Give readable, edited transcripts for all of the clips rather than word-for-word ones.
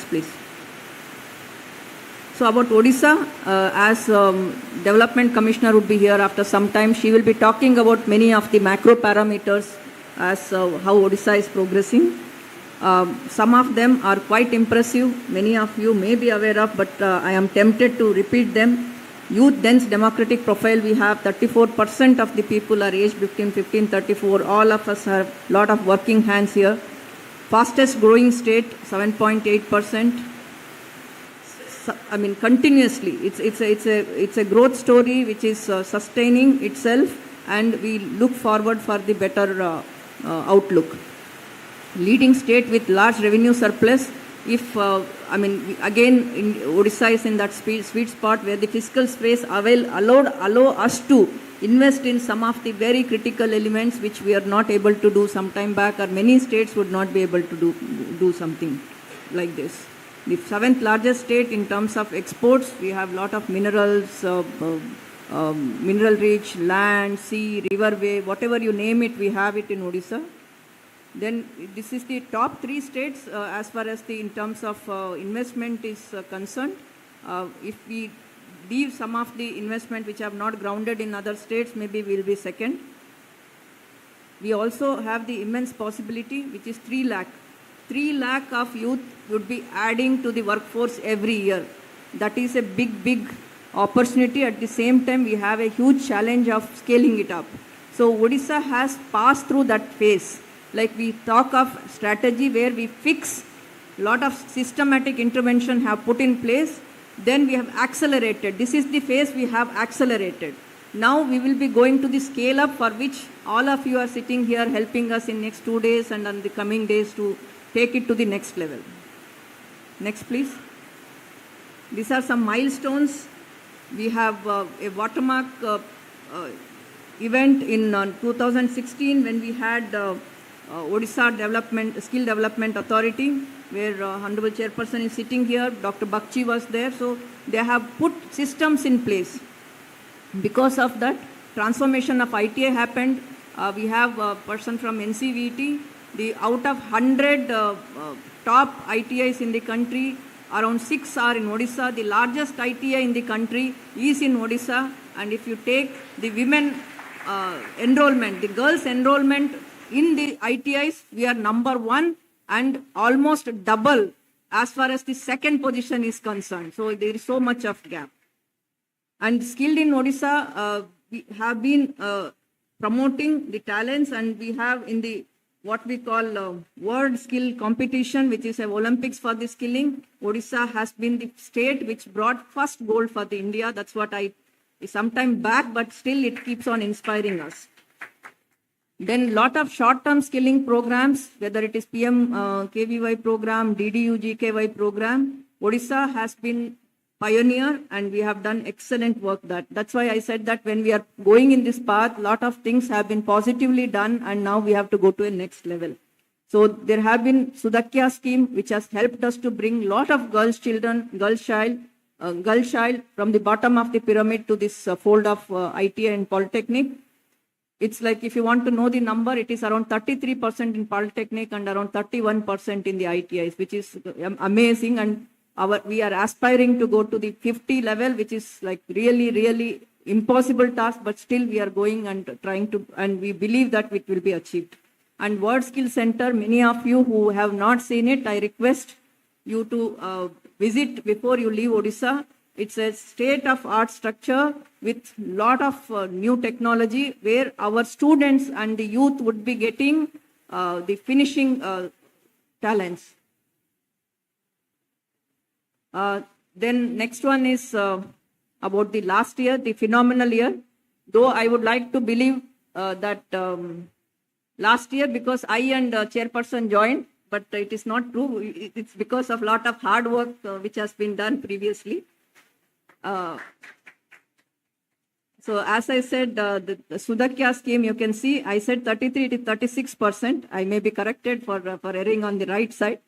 please. So about Odisha, as Development Commissioner would be here after some time, she will be talking about many of the macro parameters as how Odisha is progressing. Some of them are quite impressive. Many of you may be aware of, but I am tempted to repeat them. Youth dense democratic profile, we have 34% of the people are aged between 15-34. All of us have a lot of working hands here. Fastest growing state, 7.8%. I mean, continuously, it's a growth story which is sustaining itself, and we look forward for the better outlook. Leading state with large revenue surplus. If again, in Odisha is in that sweet spot where the fiscal space allow us to invest in some of the very critical elements which we are not able to do some time back, or many states would not be able to do something like this. The 7th largest state in terms of exports. We have a lot of minerals, mineral rich land, sea, riverway, whatever you name it, we have it in Odisha. Then this is the top 3 states as far as in terms of investment is concerned. If we leave some of the investment which have not grounded in other states, maybe we'll be second. We also have the immense possibility, which is 3 lakh. 3 lakh of youth would be adding to the workforce every year. That is a big opportunity. At the same time, we have a huge challenge of scaling it up. So Odisha has passed through that phase. Like we talk of strategy where we fix a lot of systematic intervention have put in place, then we have accelerated. This is the phase we have accelerated. Now we will be going to the scale up, for which all of you are sitting here helping us in next 2 days and on the coming days to take it to the next level. Next, please. These are some milestones. We have a watermark event in 2016 when we had Odisha Skill Development Authority, where Honorable Chairperson is sitting here. Dr. Bakchi was there. So they have put systems in place. Because of that, transformation of ITA happened. We have a person from NCVT. Out of 100 top ITIs in the country, around 6 are in Odisha. The largest ITI in the country is in Odisha. And if you take the women enrollment, the girls enrollment in the ITIs, we are number 1 and almost double as far as the second position is concerned. So there is so much of gap. And skilled in Odisha, we have been promoting the talents, and we have in the what we call world skill competition, which is an Olympics for the skilling. Odisha has been the state which brought first gold for the India. That's what sometime back, but still it keeps on inspiring us. Then lot of short-term skilling programs, whether it is PM KVY program, DDU GKY program. Odisha has been pioneer, and we have done excellent work. That's why I said that when we are going in this path, lot of things have been positively done, and now we have to go to a next level. So there have been Sudakya scheme, which has helped us to bring lot of girl child from the bottom of the pyramid to this fold of ITA and Polytechnic. It's like, if you want to know the number, it is around 33% in Polytechnic and around 31% in the ITIs, which is amazing. And we are aspiring to go to the 50 level, which is like really impossible task, but still we are going and trying to, and we believe that it will be achieved. And World Skill Center, many of you who have not seen it, I request you to visit before you leave Odisha. It's a state-of-art structure with lot of new technology, where our students and the youth would be getting the finishing talents. Then next one is about the last year, the phenomenal year. Though I would like to believe that last year, because I and Chairperson joined, but it is not true. It's because of lot of hard work which has been done previously. So as I said, the Sudakya scheme, you can see, I said 33 to 36%. I may be corrected for erring on the right side.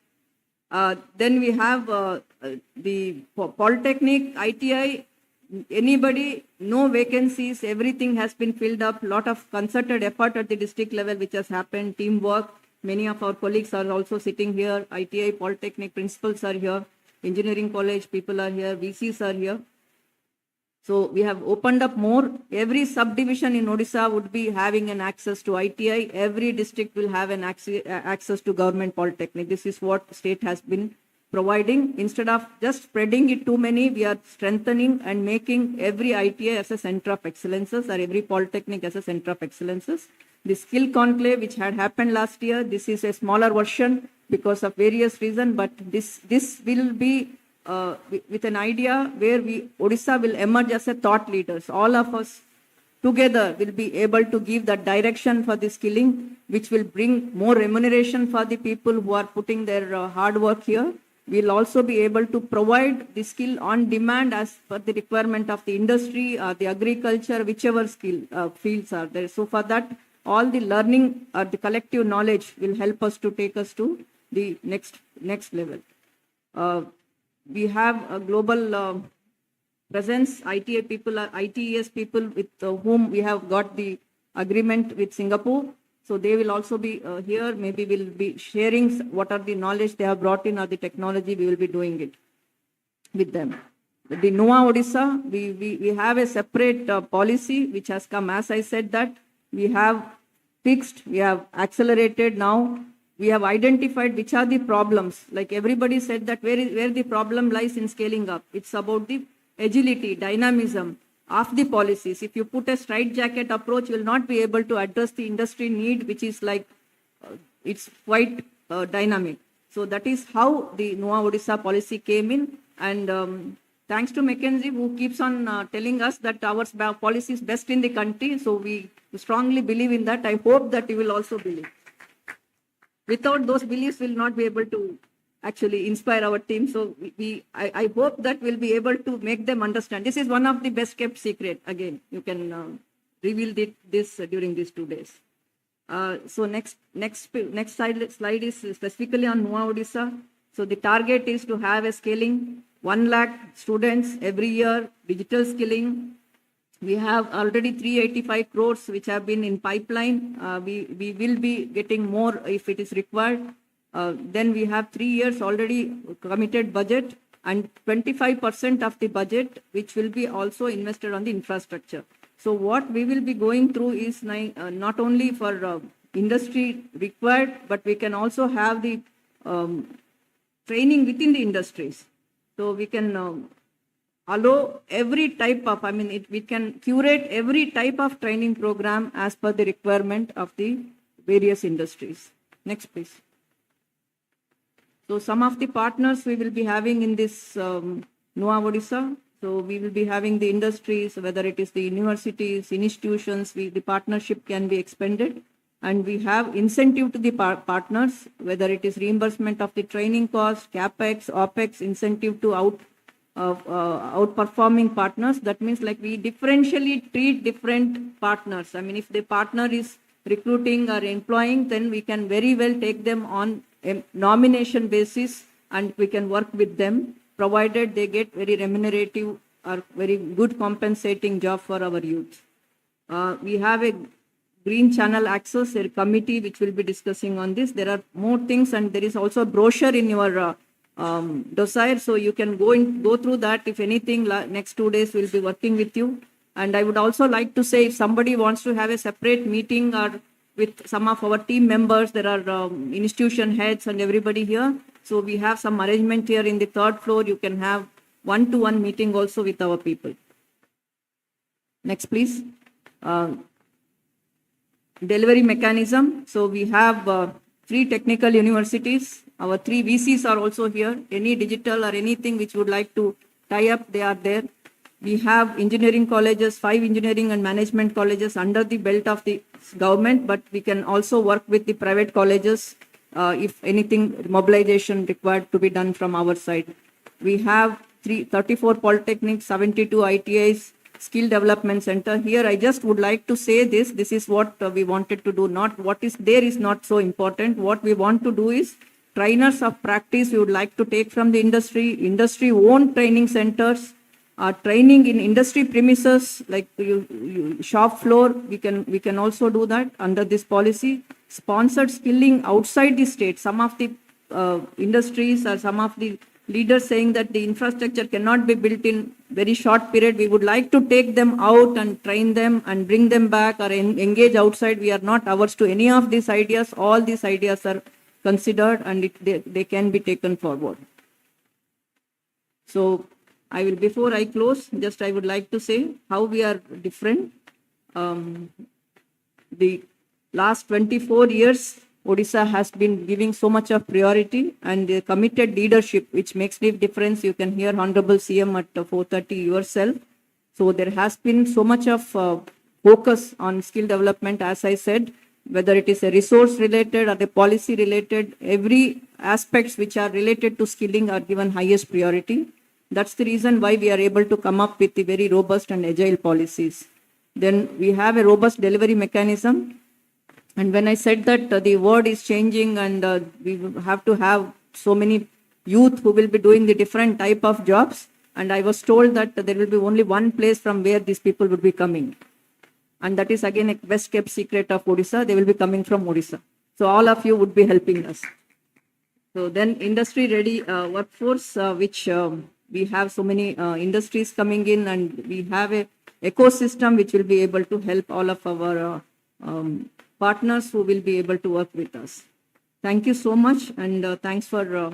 Then we have the Polytechnic, ITI, anybody, no vacancies, everything has been filled up. Lot of concerted effort at the district level which has happened, teamwork. Many of our colleagues are also sitting here. ITI, Polytechnic principals are here. Engineering college people are here. VCs are here. So we have opened up more. Every subdivision in Odisha would be having an access to ITI. Every district will have an access to government polytechnic. This is what state has been providing. Instead of just spreading it too many, we are strengthening and making every ITI as a center of excellences, or every polytechnic as a center of excellences. The skill conclave, which had happened last year, this is a smaller version because of various reasons, but this will be with an idea where Odisha will emerge as a thought leaders. All of us together will be able to give that direction for the skilling, which will bring more remuneration for the people who are putting their hard work here. We'll also be able to provide the skill on demand as per the requirement of the industry or the agriculture, whichever skill fields are there. So for that, all the learning or the collective knowledge will help us to take us to the next level. We have a global presence. ITES people with whom we have got the agreement with Singapore. So they will also be here. Maybe we'll be sharing what are the knowledge they have brought in or the technology. We will be doing it with them. The Nua Odisha, we have a separate policy which has come. As I said that we have fixed, we have accelerated now. We have identified which are the problems. Like everybody said that where the problem lies in scaling up. It's about the agility, dynamism of the policies. If you put a straitjacket approach, you will not be able to address the industry need, which is like, it's quite dynamic. So that is how the Nua Odisha policy came in. And thanks to McKinsey, who keeps on telling us that our policy is best in the country. So we strongly believe in that. I hope that you will also believe. Without those beliefs, we'll not be able to actually inspire our team. So I hope that we'll be able to make them understand. This is one of the best kept secret. Again, you can reveal this during these 2 days. So next slide is specifically on Nua Odisha. So the target is to have a scaling 1 lakh students every year, digital skilling. We have already 385 crores which have been in pipeline. We will be getting more if it is required. Then we have 3 years already committed budget and 25% of the budget which will be also invested on the infrastructure. So what we will be going through is not only for industry required, but we can also have the training within the industries. So we can allow every type of, we can curate every type of training program as per the requirement of the various industries. Next, please. So some of the partners we will be having in this Nua Odisha. So we will be having the industries, whether it is the universities, institutions, the partnership can be expanded. And we have incentive to the partners, whether it is reimbursement of the training cost, CapEx, OpEx, incentive to outperforming partners. That means like we differentially treat different partners. If the partner is recruiting or employing, then we can very well take them on a nomination basis and we can work with them, provided they get very remunerative or very good compensating job for our youth. We have a Green Channel Access, a committee which will be discussing on this. There are more things, and there is also a brochure in your dossier, so you can go through that. If anything, next 2 days we'll be working with you. And I would also like to say, if somebody wants to have a separate meeting or with some of our team members, there are institution heads and everybody here. So we have some arrangement here in the 3rd floor. You can have one-to-one meeting also with our people. Next, please. Delivery mechanism. So we have 3 technical universities. Our 3 VCs are also here. Any digital or anything which would like to tie up, they are there. We have engineering colleges, 5 engineering and management colleges under the belt of the government, but we can also work with the private colleges if anything mobilization required to be done from our side. We have 34 polytechnics, 72 ITIs, skill development center. Here I just would like to say this is what we wanted to do. Not what is there is not so important. What we want to do is trainers of practice we would like to take from the industry owned training centers, training in industry premises like shop floor. We can also do that under this policy. sponsored skilling outside the state. Some of the industries or some of the leaders saying that the infrastructure cannot be built in very short period. We would like to take them out and train them and bring them back or engage outside. We are not averse to any of these ideas. All these ideas are considered and they can be taken forward. So before I close, just I would like to say how we are different. The last 24 years, Odisha has been giving so much of priority and the committed leadership, which makes the difference. You can hear Honorable CM at 4:30 yourself. So there has been so much of focus on skill development, as I said, whether it is a resource related or the policy related, every aspects which are related to skilling are given highest priority. That's the reason why we are able to come up with the very robust and agile policies. Then we have a robust delivery mechanism. And when I said that the world is changing and we have to have so many youth who will be doing the different type of jobs, and I was told that there will be only one place from where these people would be coming. And that is again a best kept secret of Odisha. They will be coming from Odisha. So all of you would be helping us. So then industry ready workforce, which we have so many industries coming in and we have a ecosystem which will be able to help all of our partners who will be able to work with us. Thank you so much and thanks for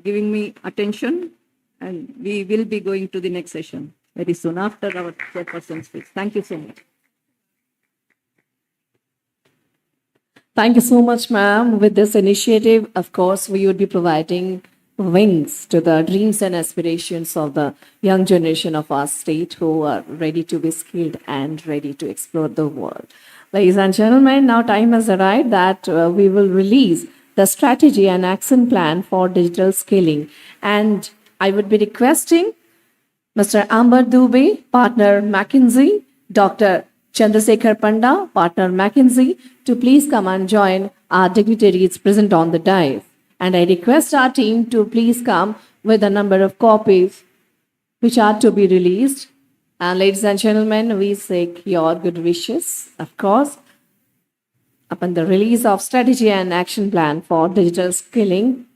giving me attention, and we will be going to the next session very soon after our chairperson speaks. Thank you so much. Thank you so much, ma'am. With this initiative, of course, we would be providing wings to the dreams and aspirations of the young generation of our state who are ready to be skilled and ready to explore the world. Ladies and gentlemen, now time has arrived that we will release the strategy and action plan for digital skilling. And I would be requesting Mr. Amber Dubey, partner McKinsey, Dr. Chandrasekhar Panda, partner McKinsey, to please come and join our dignitaries present on the dais. And I request our team to please come with a number of copies which are to be released. And ladies and gentlemen, we seek your good wishes, of course, upon the release of strategy and action plan for digital skilling.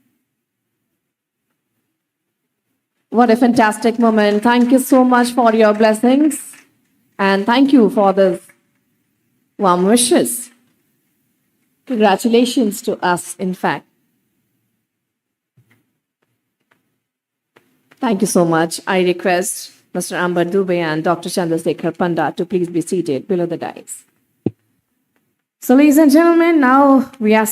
What a fantastic moment. Thank you so much for your blessings. And thank you for this warm wishes. Congratulations to us, in fact. Thank you so much. I request Mr. Amber Dubey and Dr. Chandrasekhar Panda to please be seated below the dais. So, ladies and gentlemen, now we are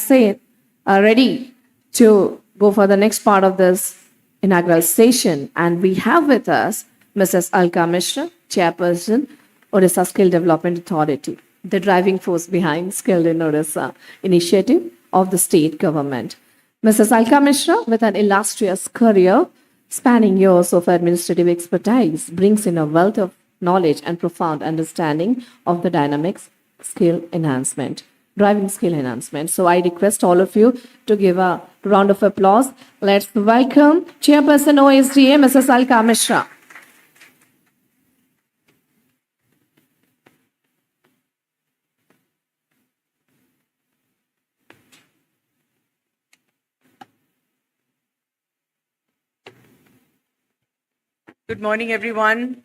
ready to go for the next part of this inaugural session. And we have with us Mrs. Alka Mishra, Chairperson, Odisha Skill Development Authority, the driving force behind Skilled in Odisha initiative of the state government. Mrs. Alka Mishra, with an illustrious career spanning years of administrative expertise, brings in a wealth of knowledge and profound understanding of the dynamics driving skill enhancement. So I request all of you to give a round of applause. Let's welcome Chairperson OSDA, Mrs. Alka Mishra. Good morning, everyone.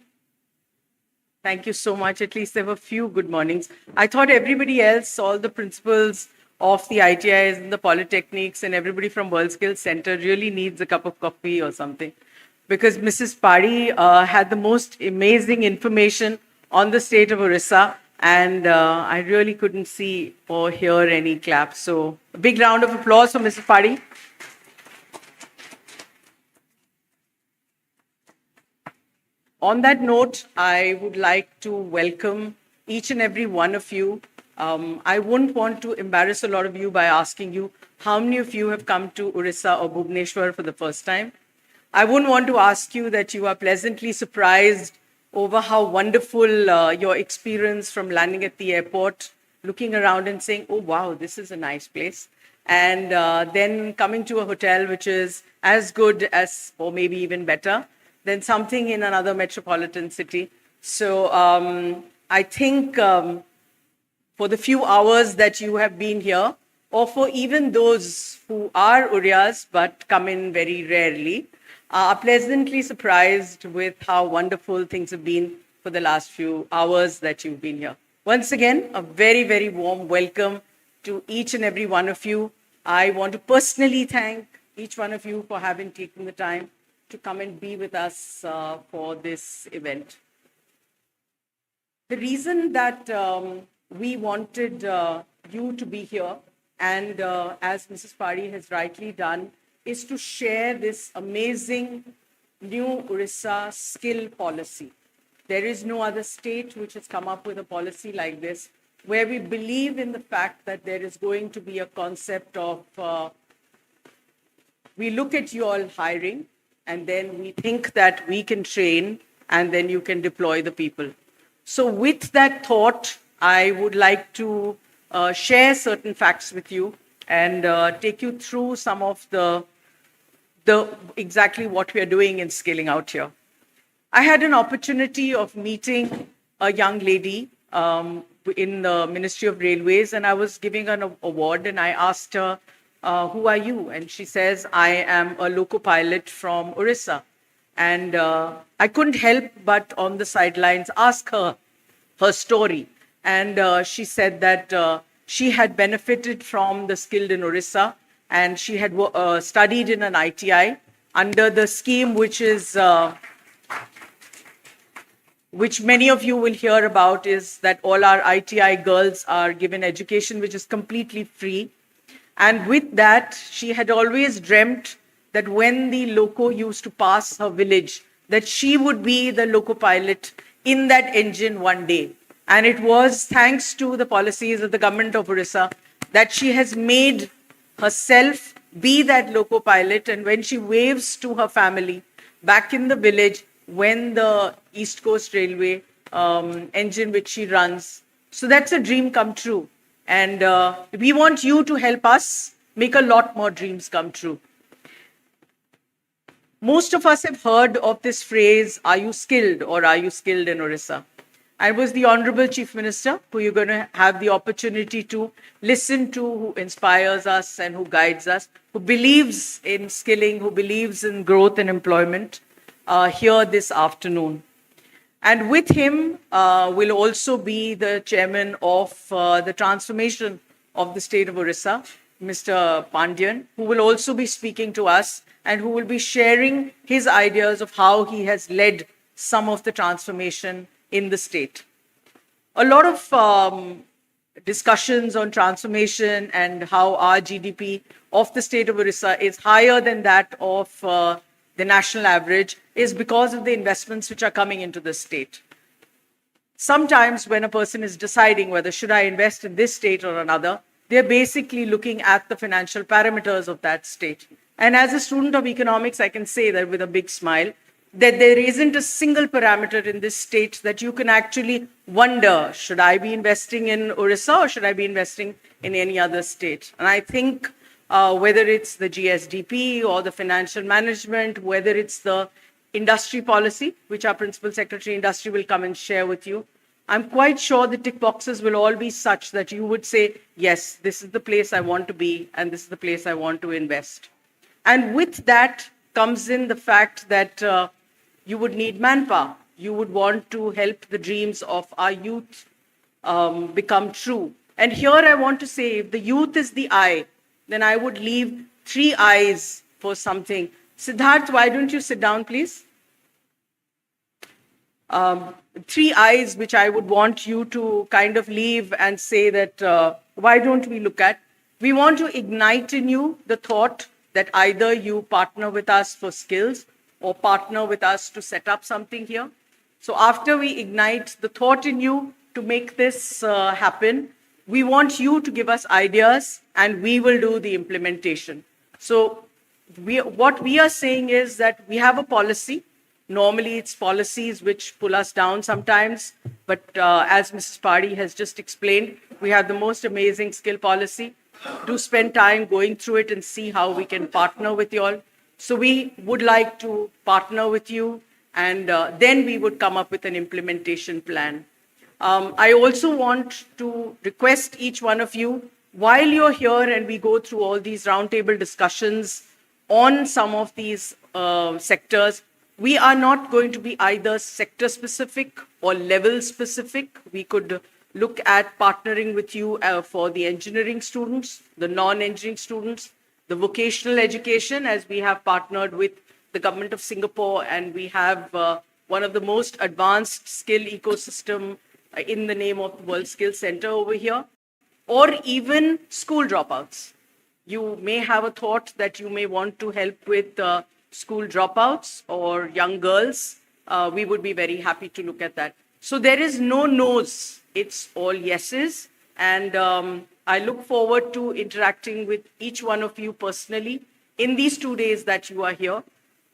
Thank you so much. At least there were a few good mornings. I thought everybody else, all the principals of the ITIs and the polytechnics and everybody from World Skills Center really needs a cup of coffee or something, because Mrs. Padi had the most amazing information on the state of Orissa, and I really couldn't see or hear any claps. So a big round of applause for Mrs. Padi. On that note, I would like to welcome each and every one of you. I wouldn't want to embarrass a lot of you by asking you how many of you have come to Orissa or Bhubaneswar for the first time. I wouldn't want to ask you that you are pleasantly surprised over how wonderful your experience from landing at the airport, looking around and saying, oh, wow, this is a nice place. And then coming to a hotel which is as good as, or maybe even better, than something in another metropolitan city. So I think for the few hours that you have been here, or for even those who are Uriyas but come in very rarely, are pleasantly surprised with how wonderful things have been for the last few hours that you've been here. Once again, a very, very warm welcome to each and every one of you. I want to personally thank each one of you for having taken the time to come and be with us for this event. The reason that we wanted you to be here, and as Mrs. Pari has rightly done, is to share this amazing new Odisha skill policy. There is no other state which has come up with a policy like this, where we believe in the fact that there is going to be a concept of, we look at you all hiring, and then we think that we can train, and then you can deploy the people. So with that thought, I would like to share certain facts with you and take you through some of the exactly what we are doing in scaling out here. I had an opportunity of meeting a young lady in the Ministry of Railways, and I was giving an award, and I asked her, who are you? And she says, I am a loco pilot from Odisha. And I couldn't help but on the sidelines ask her story. And she said that she had benefited from the Skilled in Odisha, and she had studied in an ITI under the scheme which many of you will hear about, is that all our ITI girls are given education which is completely free. And with that, she had always dreamt that when the loco used to pass her village, that she would be the loco pilot in that engine one day. And it was thanks to the policies of the government of Odisha that she has made herself be that loco pilot. And when she waves to her family back in the village, when the East Coast Railway engine which she runs, so that's a dream come true. And we want you to help us make a lot more dreams come true. Most of us have heard of this phrase, are you skilled or are you skilled in Odisha? I was the Honorable Chief Minister, who you're going to have the opportunity to listen to, who inspires us and who guides us, who believes in skilling, who believes in growth and employment, here this afternoon. And with him will also be the chairman of the transformation of the state of Odisha, Mr. Pandyan, who will also be speaking to us and who will be sharing his ideas of how he has led some of the transformation in the state. A lot of discussions on transformation and how our GDP of the state of Odisha is higher than that of the national average is because of the investments which are coming into the state. Sometimes when a person is deciding whether should I invest in this state or another, they're basically looking at the financial parameters of that state. And as a student of economics, I can say that with a big smile, that there isn't a single parameter in this state that you can actually wonder, should I be investing in Odisha or should I be investing in any other state? And I think whether it's the GSDP or the financial management, whether it's the industry policy, which our Principal Secretary Industry will come and share with you, I'm quite sure the tick boxes will all be such that you would say, yes, this is the place I want to be and this is the place I want to invest. And with that comes in the fact that you would need manpower. You would want to help the dreams of our youth become true. And here I want to say, if the youth is the eye, then I would leave 3 eyes for something. Siddharth, why don't you sit down, please? 3 eyes which I would want you to kind of leave and say that, why don't we look at? We want to ignite in you the thought that either you partner with us for skills or partner with us to set up something here. So after we ignite the thought in you to make this happen, we want you to give us ideas and we will do the implementation. So what we are saying is that we have a policy. Normally it's policies which pull us down sometimes, but as Mrs. Padi has just explained, we have the most amazing skill policy. Do spend time going through it and see how we can partner with you all. So we would like to partner with you, and then we would come up with an implementation plan. I also want to request each one of you, while you're here and we go through all these roundtable discussions on some of these sectors, we are not going to be either sector specific or level specific. We could look at partnering with you for the engineering students, the non-engineering students, the vocational education, as we have partnered with the government of Singapore, and we have one of the most advanced skill ecosystem in the name of the World Skills Center over here, or even school dropouts. You may have a thought that you may want to help with school dropouts or young girls. We would be very happy to look at that. So there is no no's, it's all yeses. And I look forward to interacting with each one of you personally in these 2 days that you are here,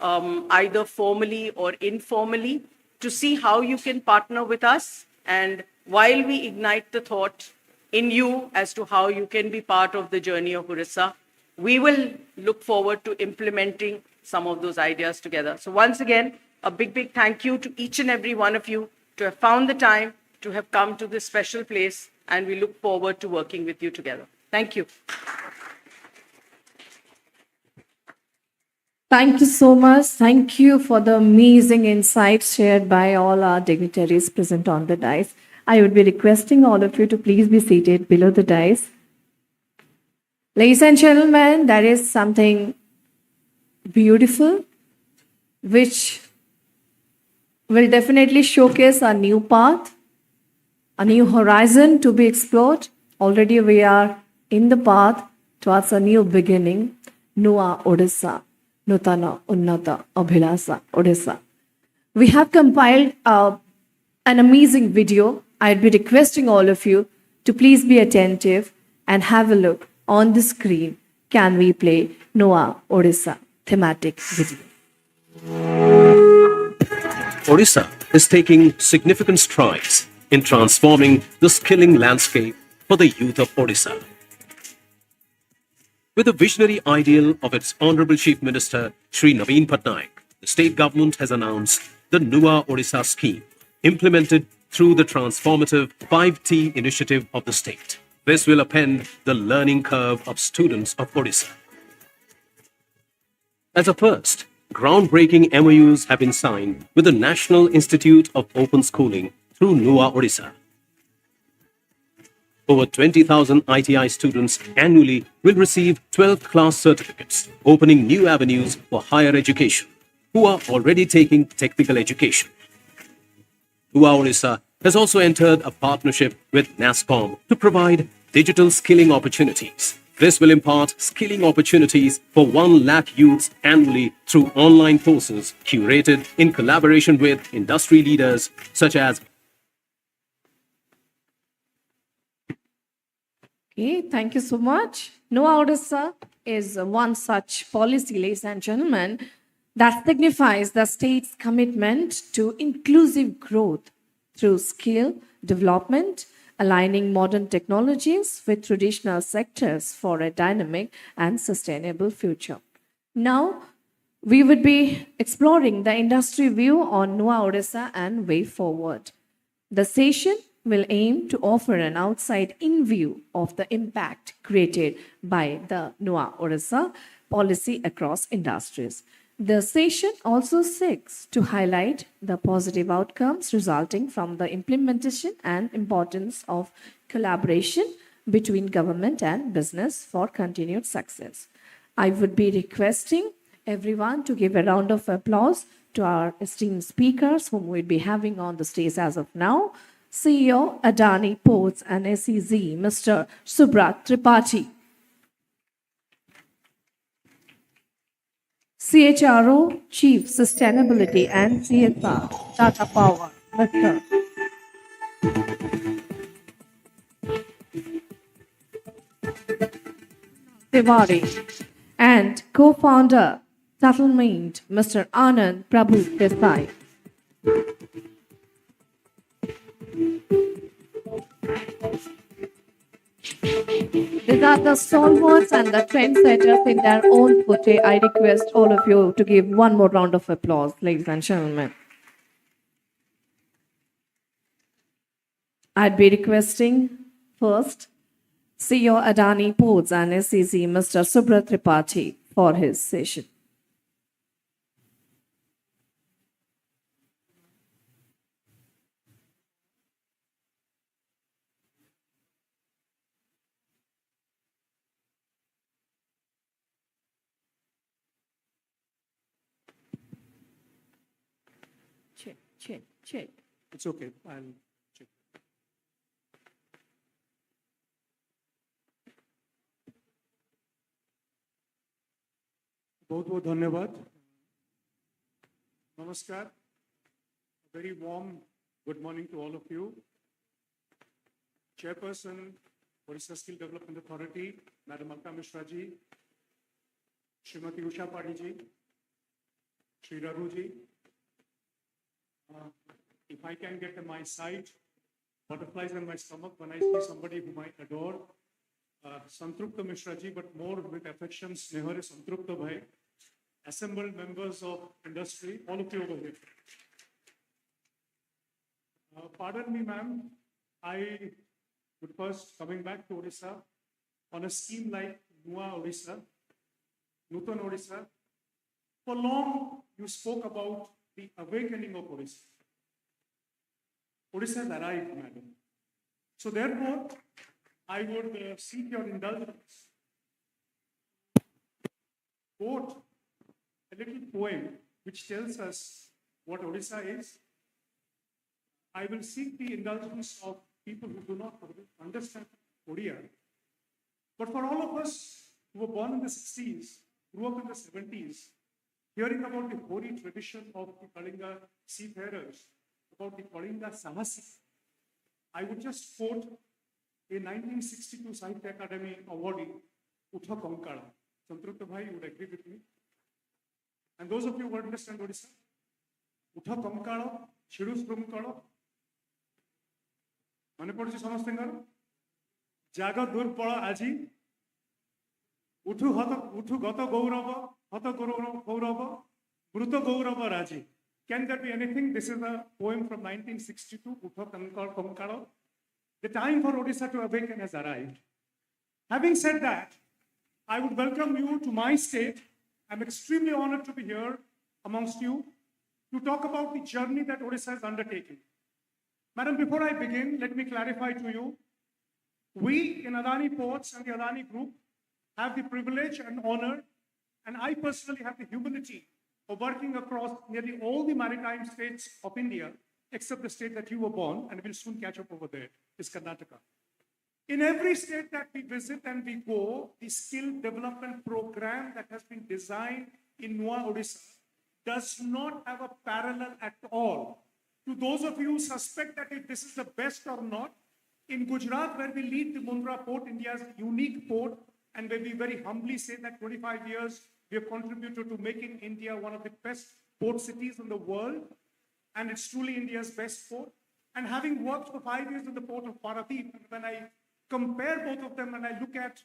either formally or informally, to see how you can partner with us. And while we ignite the thought in you as to how you can be part of the journey of Odisha, we will look forward to implementing some of those ideas together. So once again, a big, big thank you to each and every one of you to have found the time to have come to this special place, and we look forward to working with you together. Thank you. Thank you so much. Thank you for the amazing insights shared by all our dignitaries present on the dais. I would be requesting all of you to please be seated below the dais. Ladies and gentlemen, there is something beautiful which will definitely showcase a new path, a new horizon to be explored. Already we are in the path towards a new beginning. Nua Odisha, Nutana Unnata Abhilasa Odisha. We have compiled an amazing video. I'd be requesting all of you to please be attentive and have a look on the screen. Can we play Nua Odisha thematic video? Odisha is taking significant strides in transforming the skilling landscape for the youth of Odisha. With the visionary ideal of its Honorable Chief Minister, Shri Naveen Patnaik, the state government has announced the Nua Odisha scheme, implemented through the transformative 5T initiative of the state. This will upend the learning curve of students of Odisha. As a first, groundbreaking MOUs have been signed with the National Institute of Open Schooling through Nua Odisha. Over 20,000 ITI students annually will receive 12th class certificates, opening new avenues for higher education, who are already taking technical education. Nua Odisha has also entered a partnership with NASCOM to provide digital skilling opportunities. This will impart skilling opportunities for 1 lakh youths annually through online courses curated in collaboration with industry leaders such as. Okay, thank you so much. Nua Odisha is one such policy, ladies and gentlemen, that signifies the state's commitment to inclusive growth through skill development, aligning modern technologies with traditional sectors for a dynamic and sustainable future. Now, we would be exploring the industry view on Nua Odisha and way forward. The session will aim to offer an outside-in view of the impact created by the Nua Odisha policy across industries. The session also seeks to highlight the positive outcomes resulting from the implementation and importance of collaboration between government and business for continued success. I would be requesting everyone to give a round of applause to our esteemed speakers whom we'll be having on the stage as of now. CEO Adani Ports and SEZ, Mr. Subrat Tripathi. CHRO, Chief Sustainability and CSR, Tata Power, Mr. Tiwari, and co-founder, Settlement, Mr. Anand Prabhu Desai. These are the stalwarts and the trendsetters in their own footy. I request all of you to give one more round of applause, ladies and gentlemen. I'd be requesting first CEO Adani Ports and SCC Mr. Subrat Tripathi for his session. Check. It's okay. I'll check. बहुत बहुत धन्यवाद. Namaskar. A very warm good morning to all of you. Chairperson, Odisha Skill Development Authority, Madam Alka Mishra ji, Srimati Usha Padi ji, Shri Raghu ji. If I can get my sight, butterflies in my stomach when I see somebody whom I adore, Santrupta Mishra ji, but more with affection, Snehare Santrupta bhai, assembled members of industry, all of you over here. Pardon me, ma'am, I would first, coming back to Odisha, on a scheme like Nua Odisha, Nua Odisha, for long you spoke about the awakening of Odisha. Odisha has arrived, madam. So therefore, I would seek your indulgence. Quote a little poem which tells us what Odisha is. I will seek the indulgence of people who do not understand Odia. But for all of us who were born in the 60s, grew up in the 70s, hearing about the hoary tradition of the Kalinga seafarers, about the Kalinga Sahasi, I would just quote a 1962 Sahitya Academy awardee, Utha Konkala. Santrupta bhai, you would agree with me. And those of you who understand Odisha, Utha Konkala, Chirus Brumkala, Mane Podchi Samastingar, Jaga Durpala Aji, Uthu Gata Gaurava, Hata Gaurava, Bruta Gaurava Raji. Can there be anything? This is a poem from 1962, Utha Konkala. The time for Odisha to awaken has arrived. Having said that, I would welcome you to my state. I'm extremely honored to be here amongst you to talk about the journey that Odisha has undertaken. Madam, before I begin, let me clarify to you. We in Adani Ports and the Adani Group have the privilege and honor, and I personally have the humility of working across nearly all the maritime states of India, except the state that you were born, and we'll soon catch up over there, is Karnataka. In every state that we visit and we go, the skill development program that has been designed in Nua Odisha does not have a parallel at all. To those of you who suspect that if this is the best or not, in Gujarat, where we lead the Mundra port, India's unique port, and where we very humbly say that 25 years we have contributed to making India one of the best port cities in the world, and it's truly India's best port. And having worked for 5 years in the port of Paradeep, when I compare both of them and I look at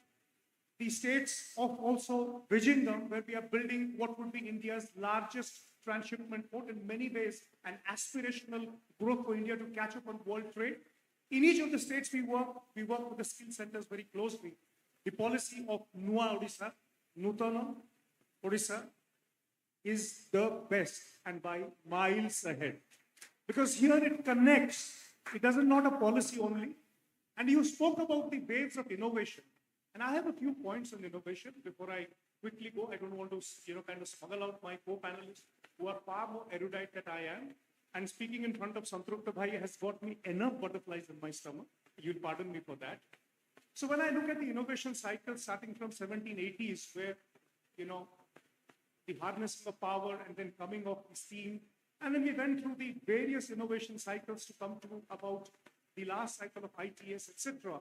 the states of also Vijayanagar, where we are building what would be India's largest transshipment port, in many ways an aspirational growth for India to catch up on world trade. In each of the states we work with the skill centers very closely. The policy of Nua Odisha, Nutana Odisha, is the best and by miles ahead. Because here it connects. It doesn't not a policy only. And you spoke about the waves of innovation. And I have a few points on innovation before I quickly go. I don't want to, kind of smuggle out my co-panelists who are far more erudite than I am. And speaking in front of Santrupta bhai has got me enough butterflies in my stomach. You'll pardon me for that. So when I look at the innovation cycle starting from 1780s, where, the harnessing of power and then coming of the steam, and then we went through the various innovation cycles to come to about the last cycle of ITS, etc.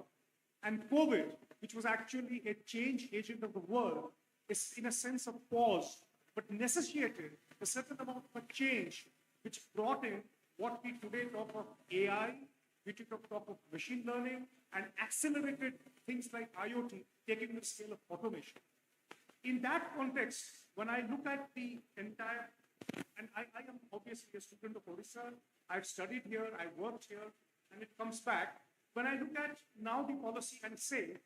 And COVID, which was actually a change agent of the world, is in a sense a pause, but necessitated a certain amount of a change, which brought in what we today talk of AI, we talk of machine learning, and accelerated things like IoT, taking the scale of automation. In that context, when I look at the entire, and I am obviously a student of Odisha, I've studied here, I worked here, and it comes back. When I look at now the policy and say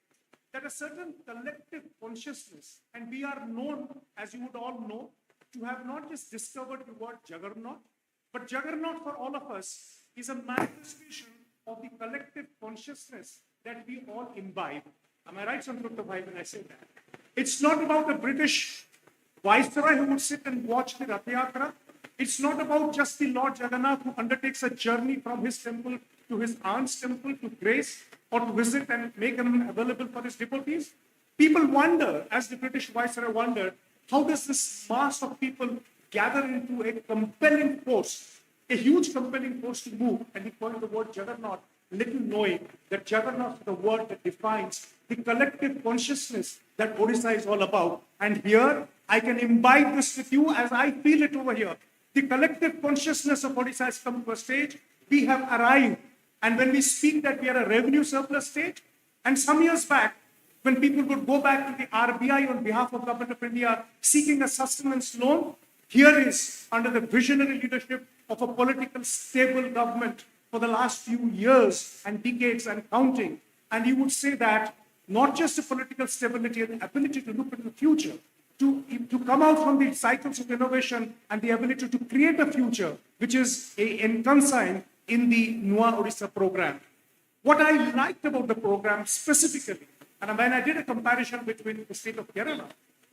that a certain collective consciousness, and we are known, as you would all know, to have not just discovered the word juggernaut, but juggernaut for all of us is a manifestation of the collective consciousness that we all imbibe. Am I right, Santrupta Bhai, when I say that? It's not about a British viceroy who would sit and watch the Rath Yatra. It's not about just the Lord Jagannath who undertakes a journey from his temple to his aunt's temple to grace or to visit and make him available for his devotees. People wonder, as the British viceroy wondered, how does this mass of people gather into a compelling force, a huge compelling force to move? And he called the word Juggernaut, little knowing that Juggernaut is the word that defines the collective consciousness that Odisha is all about. And here, I can imbibe this with you as I feel it over here. The collective consciousness of Odisha has come to a stage. We have arrived. And when we speak that we are a revenue surplus state, and some years back, when people would go back to the RBI on behalf of Government of India seeking a sustenance loan, here is, under the visionary leadership of a political stable government for the last few years and decades and counting. And you would say that not just a political stability and ability to look into the future, to come out from the cycles of innovation and the ability to create a future, which is enconsigned in the Nua Odisha program. What I liked about the program specifically, and when I did a comparison between the state of Kerala,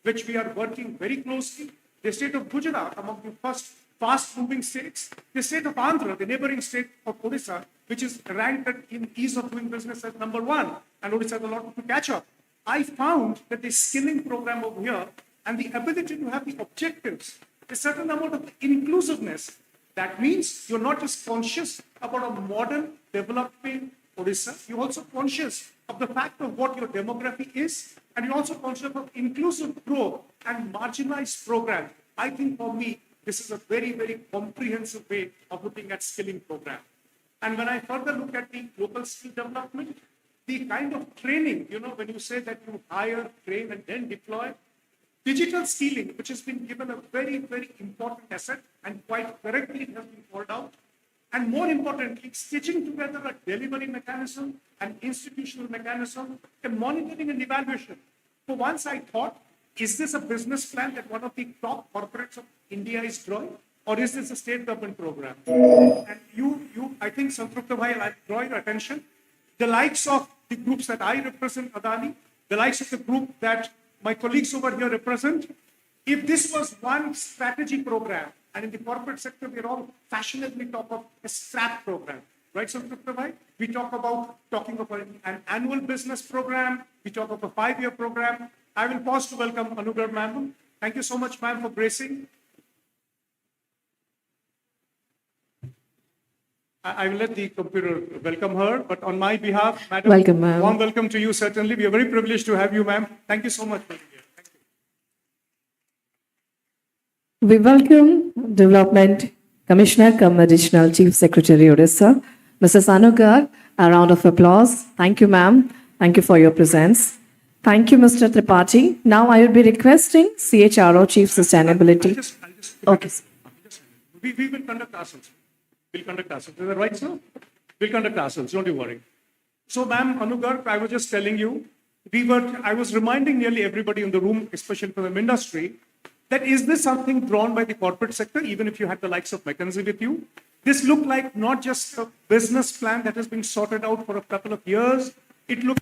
which we are working very closely, the state of Gujarat, among the first fast-moving states, the state of Andhra, the neighboring state of Odisha, which is ranked in ease of doing business as #1, and Odisha has a lot to catch up. I found that the skilling program over here and the ability to have the objectives, a certain amount of inclusiveness. That means you're not just conscious about a modern, developing Odisha, you're also conscious of the fact of what your demography is, and you're also conscious of inclusive growth and marginalized program. I think for me, this is a very, very comprehensive way of looking at skilling program. And when I further look at the local skill development, the kind of training, when you say that you hire, train, and then deploy, digital skilling, which has been given a very, very important asset, and quite correctly it has been called out. And more importantly, stitching together a delivery mechanism, an institutional mechanism, a monitoring and evaluation. For once I thought, is this a business plan that one of the top corporates of India is drawing? Or is this a state government program? And I think, Santrupta Bhai, I'll draw your attention. The likes of the groups that I represent, Adani, the likes of the group that my colleagues over here represent, if this was one strategy program, and in the corporate sector, we're all fashionably talk of a STRAP program, right, Santrupta Bhai? We talking of an annual business program, we talk of a 5-year program. I will pause to welcome Anugar ma'am. Thank you so much, ma'am, for gracing. I will let the computer welcome her, but on my behalf, madam, Welcome, ma'am. Warm welcome to you, certainly. We are very privileged to have you, ma'am. Thank you so much for being here. Thank you. We welcome Development Commissioner cum Additional Chief Secretary Odisha, Mrs. Anugar. A round of applause. Thank you, ma'am. Thank you for your presence. Thank you, Mr. Tripathi. Now I would be requesting CHRO Chief Sustainability. I'll just Okay. We will conduct ourselves. We'll conduct ourselves. Is that right, sir? We'll conduct ourselves. Don't you worry. So, ma'am, Anugar, I was just telling you, I was reminding nearly everybody in the room, especially from the industry, that is this something drawn by the corporate sector, even if you had the likes of McKinsey with you? This looked like not just a business plan that has been sorted out for a couple of years. It looked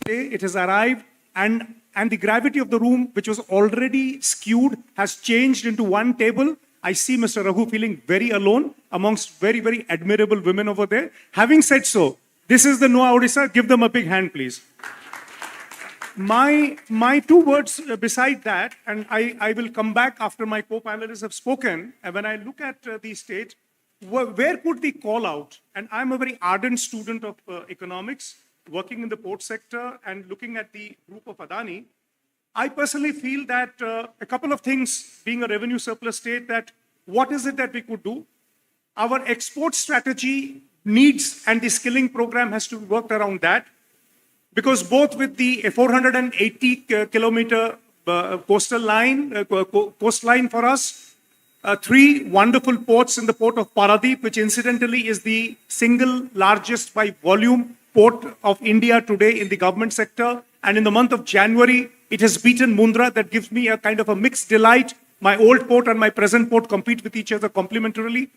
it has arrived, and the gravity of the room, which was already skewed, has changed into one table. I see Mr. Raghu feeling very alone amongst very, very admirable women over there. Having said so, this is the Nua Odisha. Give them a big hand, please. My 2 words beside that, and I will come back after my co-panelists have spoken, and when I look at the state, where could the call out? And I'm a very ardent student of economics, working in the port sector and looking at the group of Adani. I personally feel that a couple of things, being a revenue surplus state, that what is it that we could do? Our export strategy needs, and the skilling program has to be worked around that. Because both with the 480 kilometer coastline for us. Three wonderful ports in the port of Paradeep, which incidentally is the single largest by volume port of India today in the government sector. And in the month of January, it has beaten Mundra. That gives me a kind of a mixed delight. My old port and my present port compete with each other complementarily.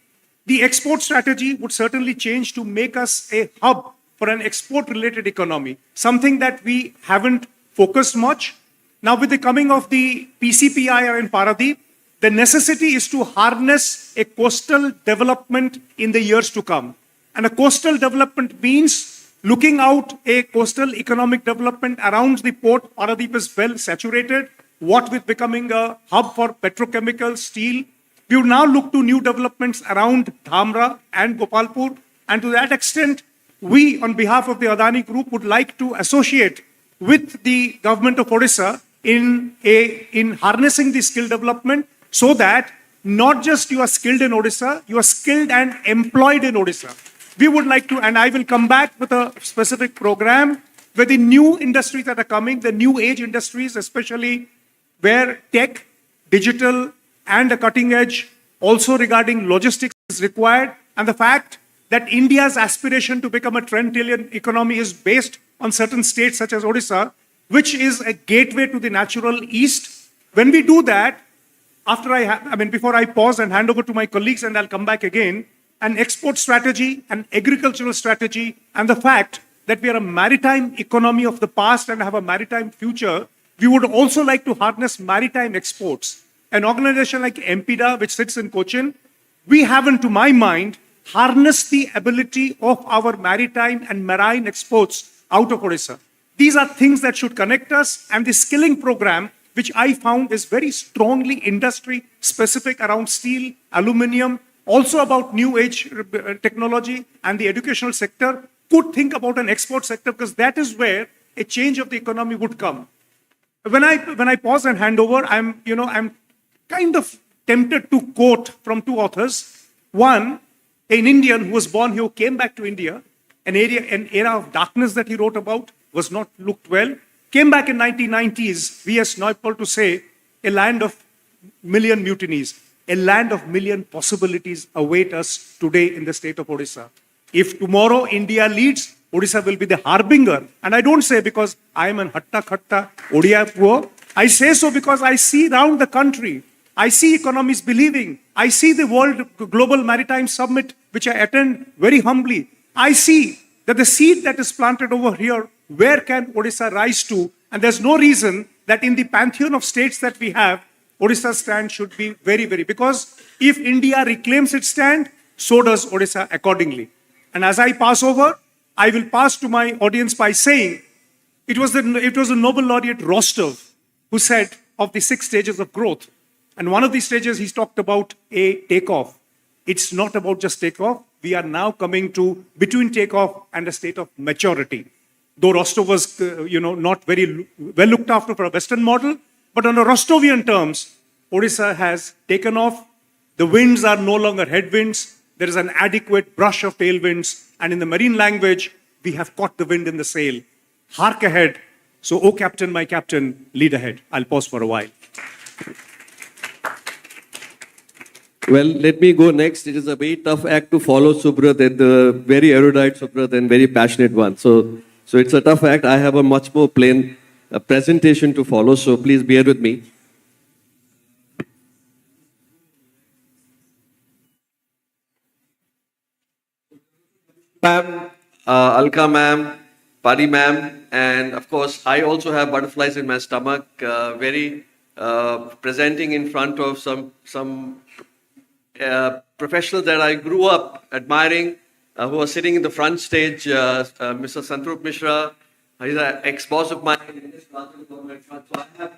The export strategy would certainly change to make us a hub for an export-related economy, something that we haven't focused much. Now, with the coming of the PCPI in Paradeep, the necessity is to harness a coastal development in the years to come. And a coastal development means looking out a coastal economic development around the port. Paradeep is well saturated, what with becoming a hub for petrochemicals, steel. We would now look to new developments around Dhamra and Gopalpur. And to that extent, we, on behalf of the Adani Group, would like to associate with the government of Odisha in harnessing the skill development, so that not just you are skilled in Odisha, you are skilled and employed in Odisha. We would like to, and I will come back with a specific program where the new industries that are coming, the new age industries, especially where tech, digital, and a cutting edge, also regarding logistics is required, and the fact that India's aspiration to become a 10 trillion economy is based on certain states such as Odisha, which is a gateway to the natural east. When we do that, before I pause and hand over to my colleagues, and I'll come back again, an export strategy, an agricultural strategy, and the fact that we are a maritime economy of the past and have a maritime future, we would also like to harness maritime exports. An organization like MPDA, which sits in Cochin, we haven't, to my mind, harnessed the ability of our maritime and marine exports out of Odisha. These are things that should connect us, and the skilling program, which I found is very strongly industry specific around steel, aluminium, also about new age technology and the educational sector, could think about an export sector, because that is where a change of the economy would come. When I pause and hand over, I'm kind of tempted to quote from two authors. One, an Indian who was born here, came back to India, an era of darkness that he wrote about, was not looked well, came back in 1990s, V.S. Naipaul, to say, a land of million mutinies, a land of million possibilities await us today in the state of Odisha. If tomorrow India leads, Odisha will be the harbinger. And I don't say because I am an hatta khatta Odia poor. I say so because I see around the country, I see economies believing. I see the World Global Maritime Summit, which I attend very humbly. I see that the seed that is planted over here, where can Odisha rise to? And there's no reason that in the pantheon of states that we have, Odisha's stand should be very, very, because if India reclaims its stand, so does Odisha accordingly. And as I pass over, I will pass to my audience by saying, it was the Nobel laureate Rostov who said of the 6 stages of growth. And one of these stages, he's talked about a takeoff. It's not about just takeoff. We are now coming to between takeoff and a state of maturity. Though Rostov was, not very well looked after for a Western model, but on a Rostovian terms, Odisha has taken off. The winds are no longer headwinds. There is an adequate brush of tailwinds. And in the marine language, we have caught the wind in the sail. Hark ahead. So, oh captain, my captain, lead ahead. I'll pause for a while. Well, let me go next. It is a very tough act to follow Subrat, and the very erudite Subrat and very passionate one. So it's a tough act. I have a much more plain presentation to follow, so please bear with me. Ma'am, Alka ma'am, Pari ma'am, and of course, I also have butterflies in my stomach, presenting in front of some professionals that I grew up admiring, who are sitting in the front stage. Mr. Santrup Mishra, he's an ex-boss of mine in this government. So I have,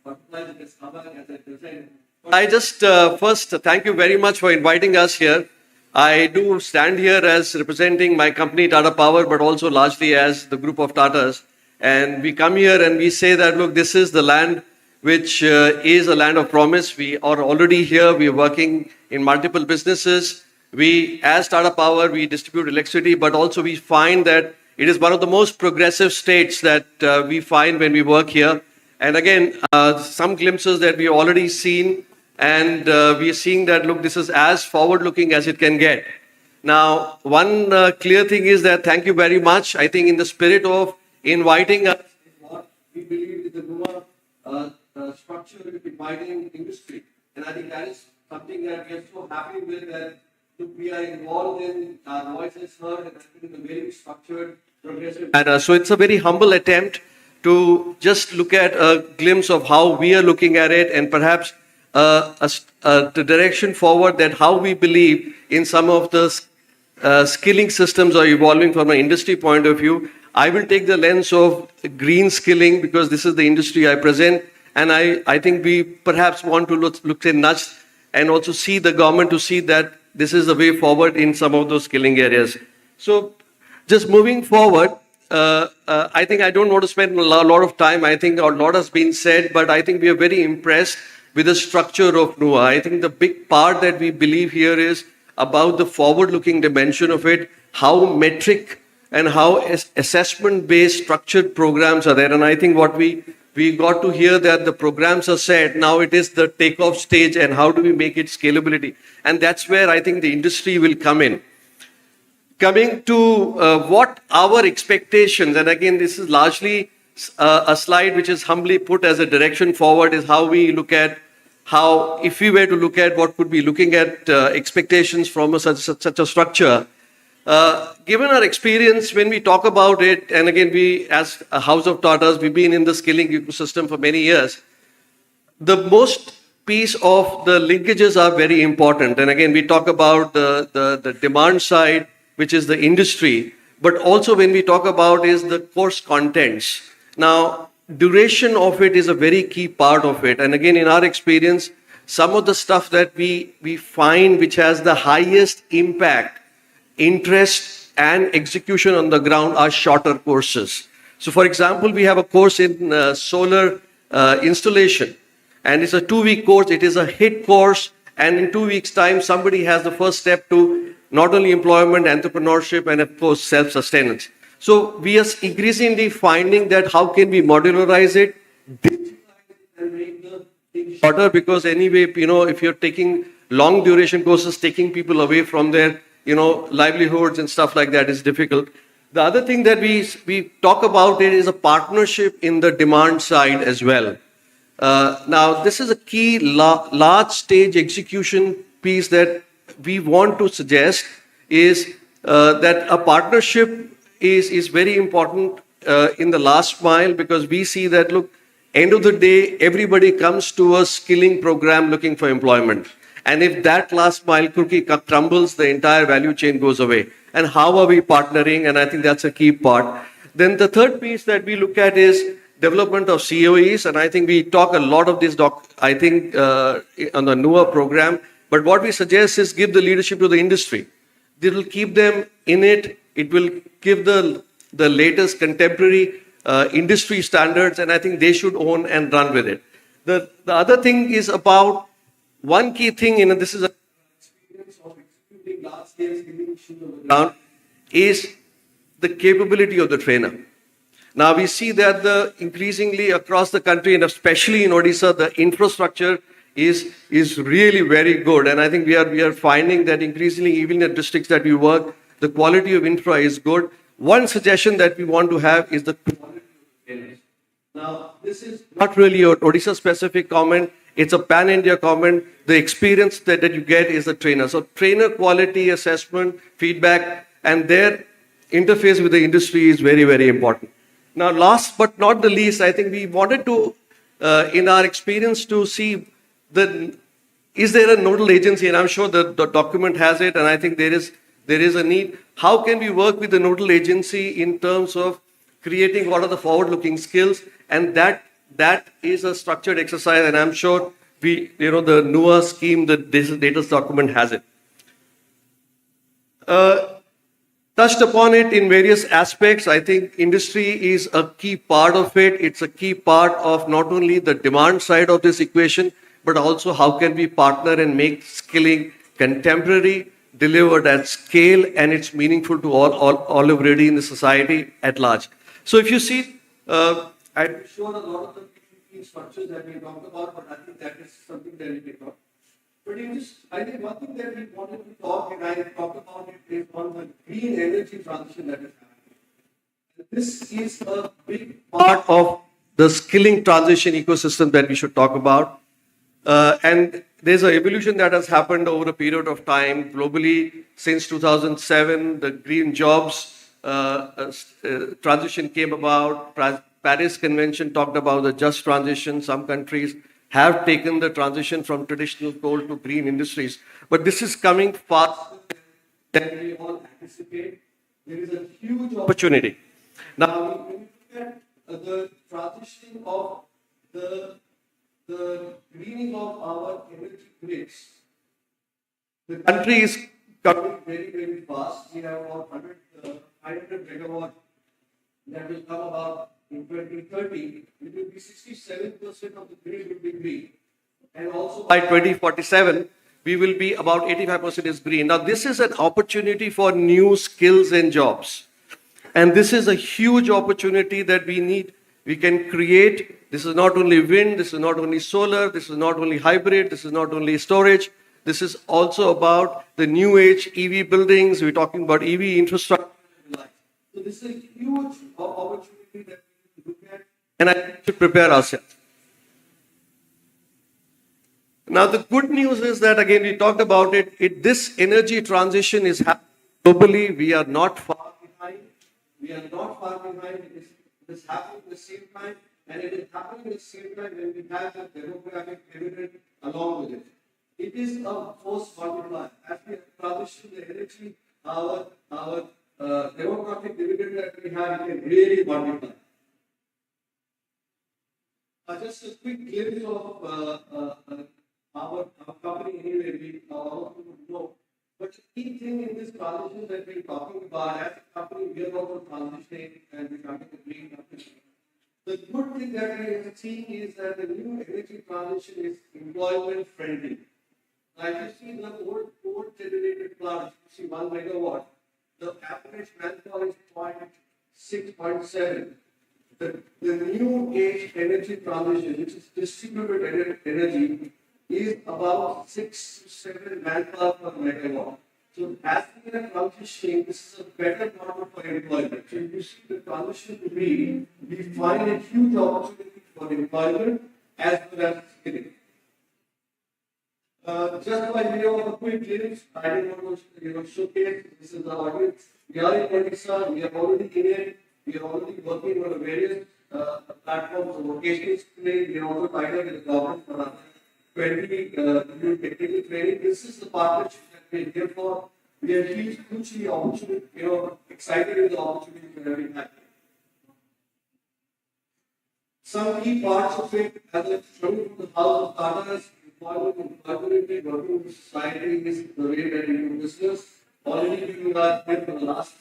butterflies in my stomach as I present. I just first thank you very much for inviting us here. I do stand here as representing my company Tata Power, but also largely as the group of Tatas. And we come here and we say that, look, this is the land which is a land of promise. We are already here. We are working in multiple businesses. We, as Tata Power, we distribute electricity, but also we find that it is one of the most progressive states that we find when we work here. And again, some glimpses that we already seen, and we are seeing that, look, this is as forward-looking as it can get. Now, one clear thing is that thank you very much. I think in the spirit of inviting us, what we believe is the Nua structure of inviting industry. And I think that is something that we are so happy with, that we are involved in, our voices heard, and I think in a very structured, progressive manner. So it's a very humble attempt to just look at a glimpse of how we are looking at it, and perhaps the direction forward, that how we believe in some of the skilling systems are evolving from an industry point of view. I will take the lens of green skilling because this is the industry I present, and I think we perhaps want to look at nudge and also see the government to see that this is the way forward in some of those skilling areas. So just moving forward, I think I don't want to spend a lot of time. I think a lot has been said, but I think we are very impressed with the structure of Nua. I think the big part that we believe here is about the forward-looking dimension of it, how metric and how assessment-based structured programs are there. And I think what we got to hear that the programs are set, now it is the takeoff stage and how do we make it scalability. And that's where I think the industry will come in. Coming to what our expectations, and again, this is largely a slide which is humbly put as a direction forward, is how we look at how, if we were to look at what could be looking at expectations from such a structure, given our experience when we talk about it, and again, we as a House of Tatas, we've been in the skilling ecosystem for many years, the most piece of the linkages are very important. And again, we talk about the demand side, which is the industry, but also when we talk about is the course contents. Now, duration of it is a very key part of it. And again, in our experience, some of the stuff that we find which has the highest impact, interest and execution on the ground are shorter courses. So for example, we have a course in solar installation, and it's a 2-week course. It is a hit course, and in 2 weeks' time, somebody has the first step to not only employment, entrepreneurship, and of course, self-sustenance. So we are increasingly finding that how can we modularize it, and make the thing shorter, because anyway, if you're taking long duration courses, taking people away from their, livelihoods and stuff like that is difficult. The other thing that we talk about it is a partnership in the demand side as well. Now, this is a key large stage execution piece that we want to suggest is that a partnership is very important in the last mile, because we see that, look, end of the day, everybody comes to a skilling program looking for employment. And if that last mile cookie crumbles, the entire value chain goes away. And how are we partnering? And I think that's a key part. Then the third piece that we look at is development of COEs. And I think we talk a lot of this, on the Nua program. But what we suggest is give the leadership to the industry. It will keep them in it. It will give the latest contemporary industry standards, and I think they should own and run with it. The other thing is about one key thing, this is an experience of executing large-scale skilling issues on the ground, is the capability of the trainer. Now we see that increasingly across the country, and especially in Odisha, the infrastructure is really very good. And I think we are finding that increasingly, even in the districts that we work, the quality of infra is good. One suggestion that we want to have is the quality of trainers. Now, this is not really an Odisha-specific comment. It's a pan-India comment. The experience that you get is the trainer. So trainer quality assessment, feedback, and their interface with the industry is very, very important. Now, last but not the least, I think we wanted to, in our experience, to see is there a nodal agency? And I'm sure the document has it, and I think there is a need. How can we work with the nodal agency in terms of creating what are the forward-looking skills? And that is a structured exercise, and I'm sure the Nua scheme, the data document has it. Touched upon it in various aspects. I think industry is a key part of it. It's a key part of not only the demand side of this equation, but also how can we partner and make skilling contemporary, delivered at scale, and it's meaningful to all everybody in the society at large. So if you see, I'm sure a lot of the structures that we talked about, but I think that is something that we can talk. But in this, I think one thing that we wanted to talk, and I talked about it, is on the green energy transition that is happening. This is a big part of the skilling transition ecosystem that we should talk about. And there's an evolution that has happened over a period of time globally. Since 2007, the green jobs transition came about. Paris Convention talked about the just transition. Some countries have taken the transition from traditional coal to green industries. But this is coming faster than we all anticipate. There is a huge opportunity. Now, when you look at the transition of the greening of our energy grids, the country is coming very, very fast. We have about 500 megawatt that will come about in 2030. It will be 67% of the grid will be green. And also by 2047, we will be about 85% is green. Now, this is an opportunity for new skills and jobs. And this is a huge opportunity that we can create. This is not only wind, this is not only solar, this is not only hybrid, this is not only storage. This is also about the new age EV buildings. We're talking about EV infrastructure. So this is a huge opportunity that we look at, and I think we should prepare ourselves. Now, the good news is that, again, we talked about it, this energy transition is happening globally. We are not far behind. We are not far behind. It is happening at the same time, and it is happening at the same time when we have the demographic dividend along with it. It is a force multiplier. As we transition the energy, our demographic dividend that we have, it can really multiply. Just a quick glimpse of our company anyway, we all know. But the key thing in this transition that we're talking about, as a company, we are also transitioning and becoming a green company. The good thing that we are seeing is that the new energy transition is employment friendly. Now, if you see the old generated plants, you see 1 megawatt, the average manpower is 0.6, 0.7. The new age energy transition, which is distributed energy, is about 6 to 7 manpower per megawatt. So as we are transitioning, this is a better model for employment. So if you see the transition to green, we find a huge opportunity for employment as well as skilling. Just by way of a quick glimpse, I didn't want to showcase, this is the audience. We are in Odisha, we are already in it, we are already working on various platforms of vocational training. We are also tied up with the government for another 20 technical training. This is the partnership that we are here for. We are hugely opportunity, excited with the opportunity that we have. Some key parts of it, as I showed from the house of starters, employment, working with society is the way that we do business. Already we are here for the last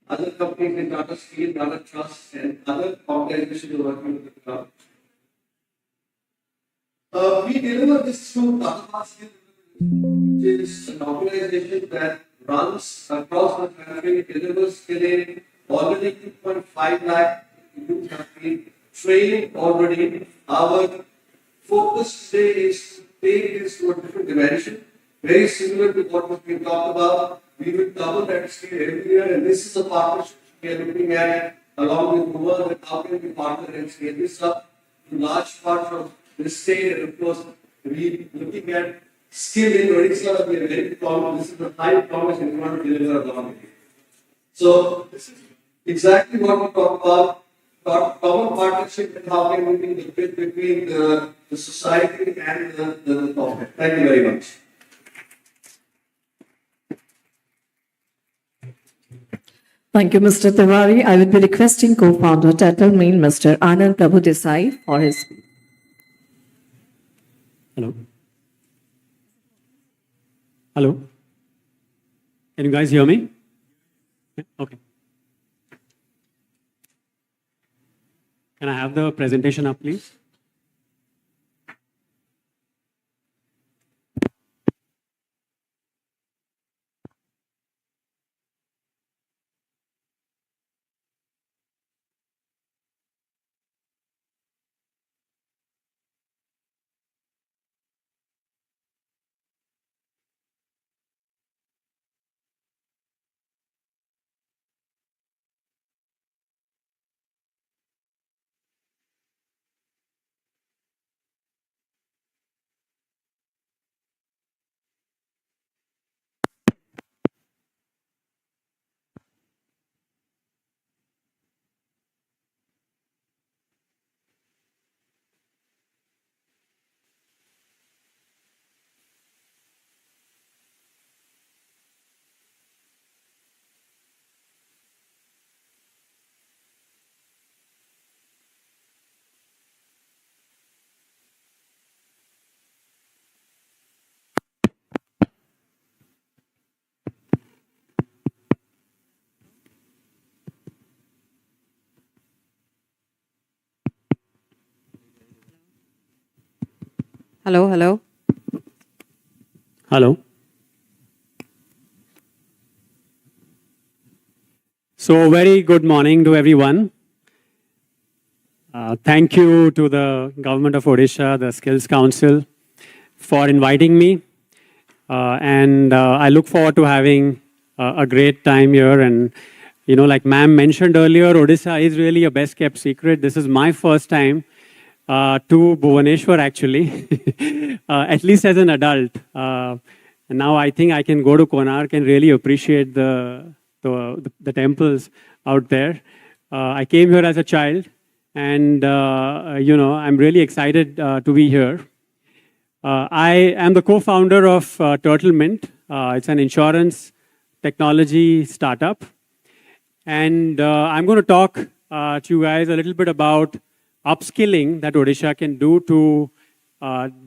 other companies in Tata Steel, Tata Trust, and other organizations are working with the club. We deliver this through Tata Steel, which is an organization that runs across the country, delivers skilling. Already 2.5 lakh youth have been trained already. Our focus today is to take this to a different dimension, very similar to what has been talked about. We will cover that scale every year, and this is a partnership we are looking at along with Nua, and how can we partner and scale this up to large parts of the state. And of course, we looking at skill in Odisha. We are very proud. This is the high promise and we want to deliver along with it. So this is exactly what we talk about. Common partnership and how can we be the bridge between the society and the government. Thank you very much. Thank you, Mr. Tiwari. I will be requesting co-founder Turtle Main, Mr. Anand Prabhu Desai, for his speech. Hello. Hello. Can you guys hear me? Okay. Can I have the presentation up, please? Hello. Hello. So, very good morning to everyone. Thank you to the Government of Odisha, the Skills Council, for inviting me. And I look forward to having a great time here. And, like ma'am mentioned earlier, Odisha is really a best kept secret. This is my first time to Bhubaneswar, actually, at least as an adult. And now I think I can go to Konark and really appreciate the temples out there. I came here as a child, and I'm really excited to be here. I am the co-founder of Turtle Mint. It's an insurance technology startup, and I'm going to talk to you guys a little bit about upskilling that Odisha can do to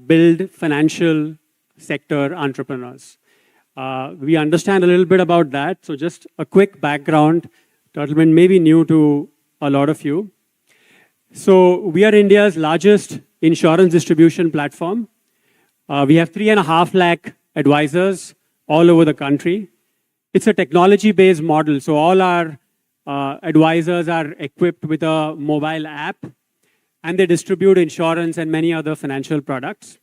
build financial sector entrepreneurs. We understand a little bit about that. So just a quick background. Turtle Mint may be new to a lot of you. So we are India's largest insurance distribution platform. We have 3.5 lakh advisors all over the country. It's a technology-based model. So all our advisors are equipped with a mobile app, and they distribute insurance and many other financial products.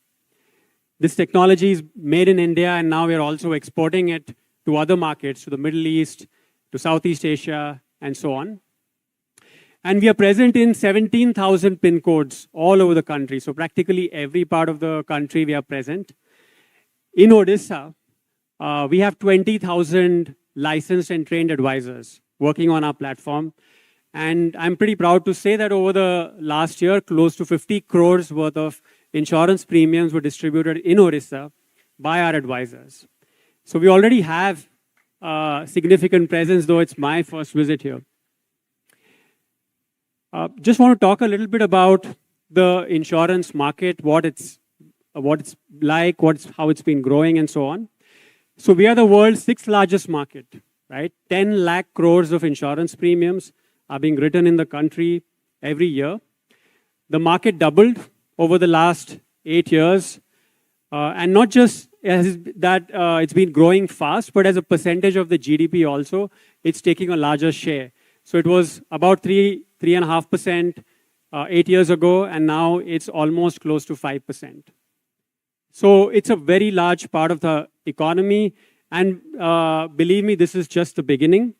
This technology is made in India, and now we're also exporting it to other markets, to the Middle East, to Southeast Asia, and so on. And we are present in 17,000 PIN codes all over the country. So practically every part of the country we are present. In Odisha, we have 20,000 licensed and trained advisors working on our platform. And I'm pretty proud to say that over the last year, close to 50 crores worth of insurance premiums were distributed in Odisha by our advisors. So we already have significant presence, though it's my first visit here. Just want to talk a little bit about the insurance market, what it's like, how it's been growing, and so on. So we are the world's 6th largest market, right? 10 lakh crores of insurance premiums are being written in the country every year. The market doubled over the last 8 years. And not just that it's been growing fast, but as a percentage of the GDP also, it's taking a larger share. So it was about 3.5% 8 years ago, and now it's almost close to 5%. So it's a very large part of the economy. And believe me, this is just the beginning.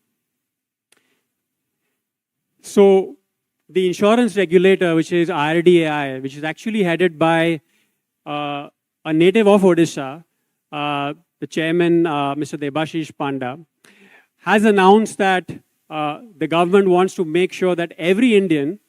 So the insurance regulator, which is IRDAI, which is actually headed by a native of Odisha, the chairman, Mr. Debashish Panda, has announced that the government wants to make sure that every Indian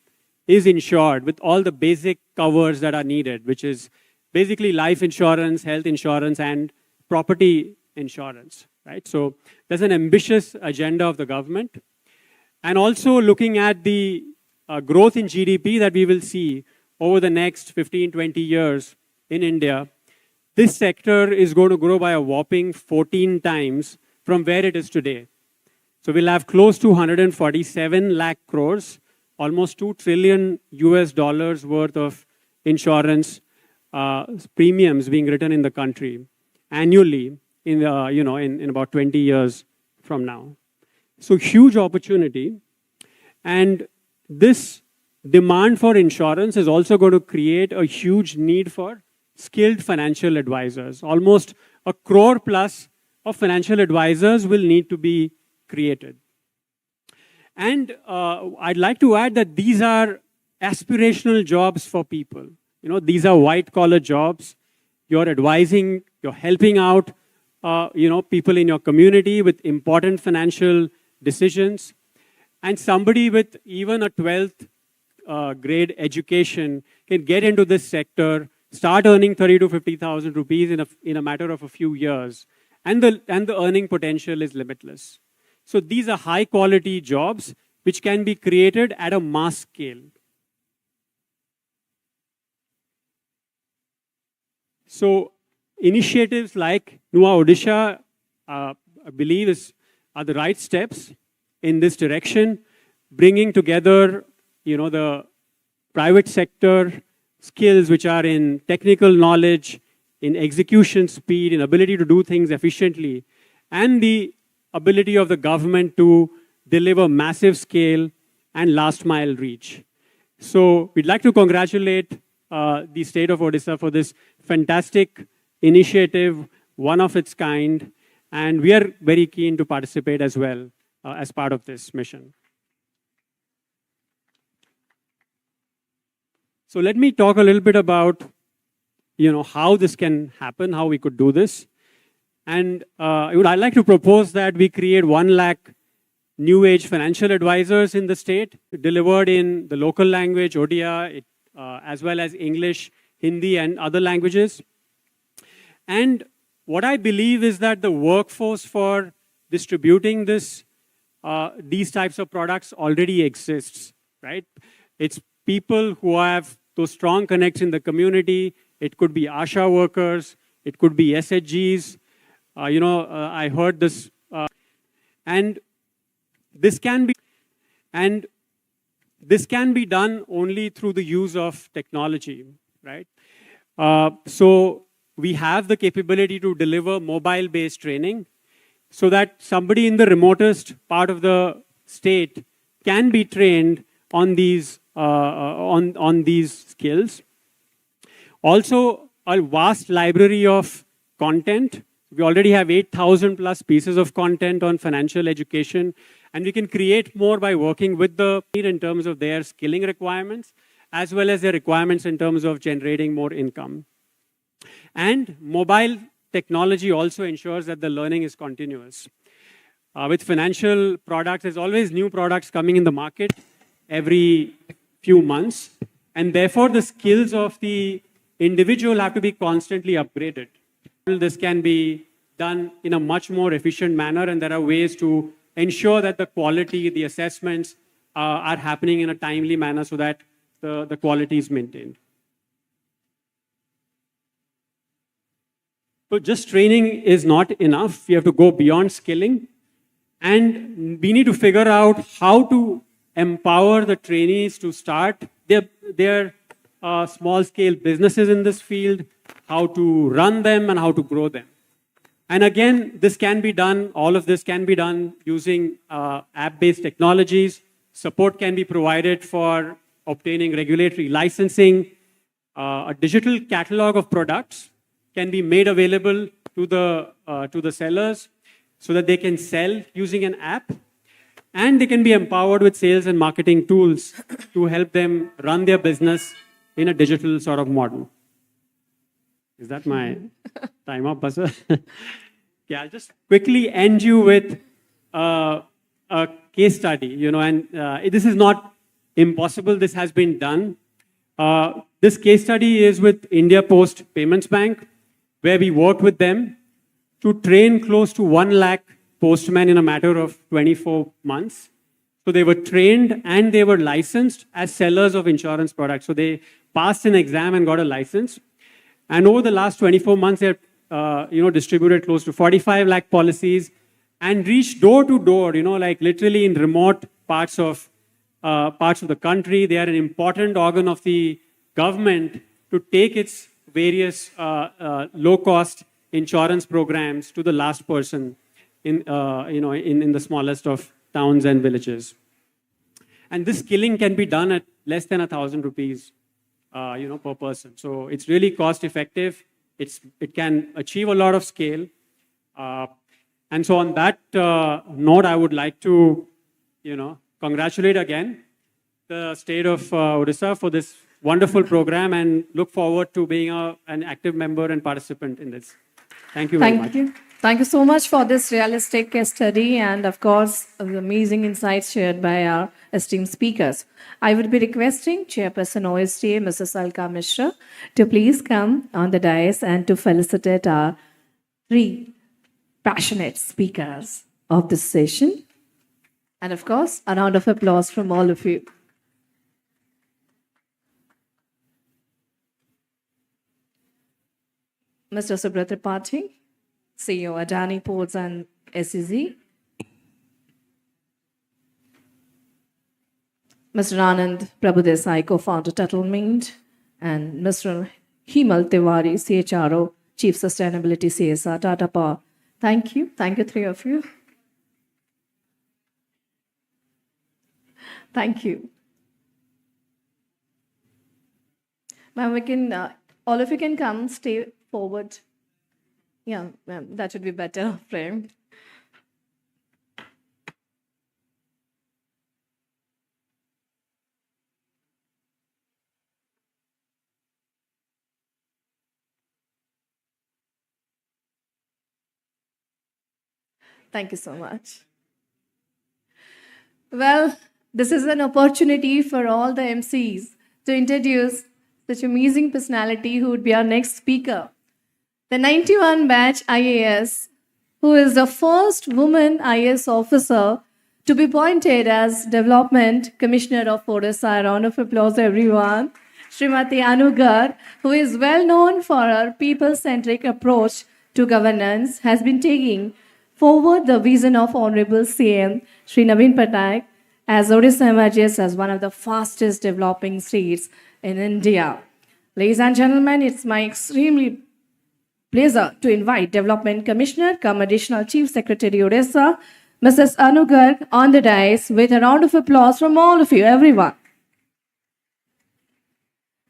is insured with all the basic covers that are needed, which is basically life insurance, health insurance, and property insurance, right? So there's an ambitious agenda of the government. And also looking at the growth in GDP that we will see over the next 15, 20 years in India, this sector is going to grow by a whopping 14 times from where it is today. So we'll have close to 147 lakh crores, almost $2 trillion worth of insurance premiums being written in the country annually in about 20 years from now. So huge opportunity. And this demand for insurance is also going to create a huge need for skilled financial advisors. Almost 1 crore plus of financial advisors will need to be created. And I'd like to add that these are aspirational jobs for people. These are white-collar jobs. You're advising, you're helping out, people in your community with important financial decisions. And somebody with even a 12th grade education can get into this sector, start earning 30 to 50,000 rupees in a matter of a few years. And the earning potential is limitless. So these are high-quality jobs which can be created at a mass scale. So initiatives like Nua Odisha, I believe, are the right steps in this direction, bringing together, the private sector, skills which are in technical knowledge, in execution speed, in ability to do things efficiently, and the ability of the government to deliver massive scale and last mile reach. So we'd like to congratulate the state of Odisha for this fantastic initiative, one of its kind, and we are very keen to participate as well as part of this mission. So let me talk a little bit about, how this can happen, how we could do this. And I'd like to propose that we create 1 lakh new age financial advisors in the state, delivered in the local language, Odia, as well as English, Hindi, and other languages. And what I believe is that the workforce for distributing these types of products already exists, right? It's people who have those strong connects in the community. It could be ASHA workers, it could be SHGs. I heard this, and this can be done only through the use of technology, right? So we have the capability to deliver mobile-based training so that somebody in the remotest part of the state can be trained on these skills. Also, a vast library of content. We already have 8,000 plus pieces of content on financial education, and we can create more by working with the need in terms of their skilling requirements, as well as their requirements in terms of generating more income. And mobile technology also ensures that the learning is continuous. With financial products, there's always new products coming in the market every few months, and therefore the skills of the individual have to be constantly upgraded. This can be done in a much more efficient manner, and there are ways to ensure that the quality, the assessments are happening in a timely manner so that the quality is maintained. So just training is not enough. We have to go beyond skilling, and we need to figure out how to empower the trainees to start their small-scale businesses in this field, how to run them, and how to grow them. And again, this can be done, all of this can be done using app-based technologies. Support can be provided for obtaining regulatory licensing. A digital catalog of products can be made available to the sellers so that they can sell using an app. And they can be empowered with sales and marketing tools to help them run their business in a digital sort of model. Is that my time up, buzzer? Yeah, I'll just quickly end you with a case study, and this is not impossible. This has been done. This case study is with India Post Payments Bank, where we worked with them to train close to 1 lakh postmen in a matter of 24 months. So they were trained and they were licensed as sellers of insurance products. So they passed an exam and got a license. And over the last 24 months, they've distributed close to 45 lakh policies and reached door to door, like literally in remote parts of the country. They are an important organ of the government to take its various low-cost insurance programs to the last person in the smallest of towns and villages. And this skilling can be done at less than 1,000 rupees, per person. So it's really cost effective. It can achieve a lot of scale. And so on that note, I would like to, congratulate again the state of Odisha for this wonderful program and look forward to being an active member and participant in this. Thank you very much. Thank you. Thank you so much for this realistic case study and, of course, the amazing insights shared by our esteemed speakers. I would be requesting Chairperson OSTA, Mrs. Alka Mishra, to please come on the dais and to felicitate our 3 passionate speakers of this session. And, of course, a round of applause from all of you. Mr. Subrat Tripathi, CEO, Adani Ports and SEZ. Mr. Anand Prabhudesai, co-founder, Tuttle Mint. and Mr. Himal Tiwari, CHRO, Chief Sustainability CSR, Tata Power. Thank you. Thank you, three of you. Thank you. Ma'am, we can, all of you can come, stay forward. Yeah, ma'am, that would be better framed. Thank you so much. Well, this is an opportunity for all the MCs to introduce such amazing personality who would be our next speaker. The 91 batch IAS, who is the first woman IAS officer to be appointed as Development Commissioner of Odisha. A round of applause, everyone. Srimati Anugar, who is well known for her people-centric approach to governance, has been taking forward the vision of Honorable CM Sri Naveen Patnaik as Odisha emerges as one of the fastest developing states in India. Ladies and gentlemen, it's my extremely pleasure to invite Development Commissioner, come Additional Chief Secretary Odisha, Mrs. Anugar, on the dais with a round of applause from all of you, everyone.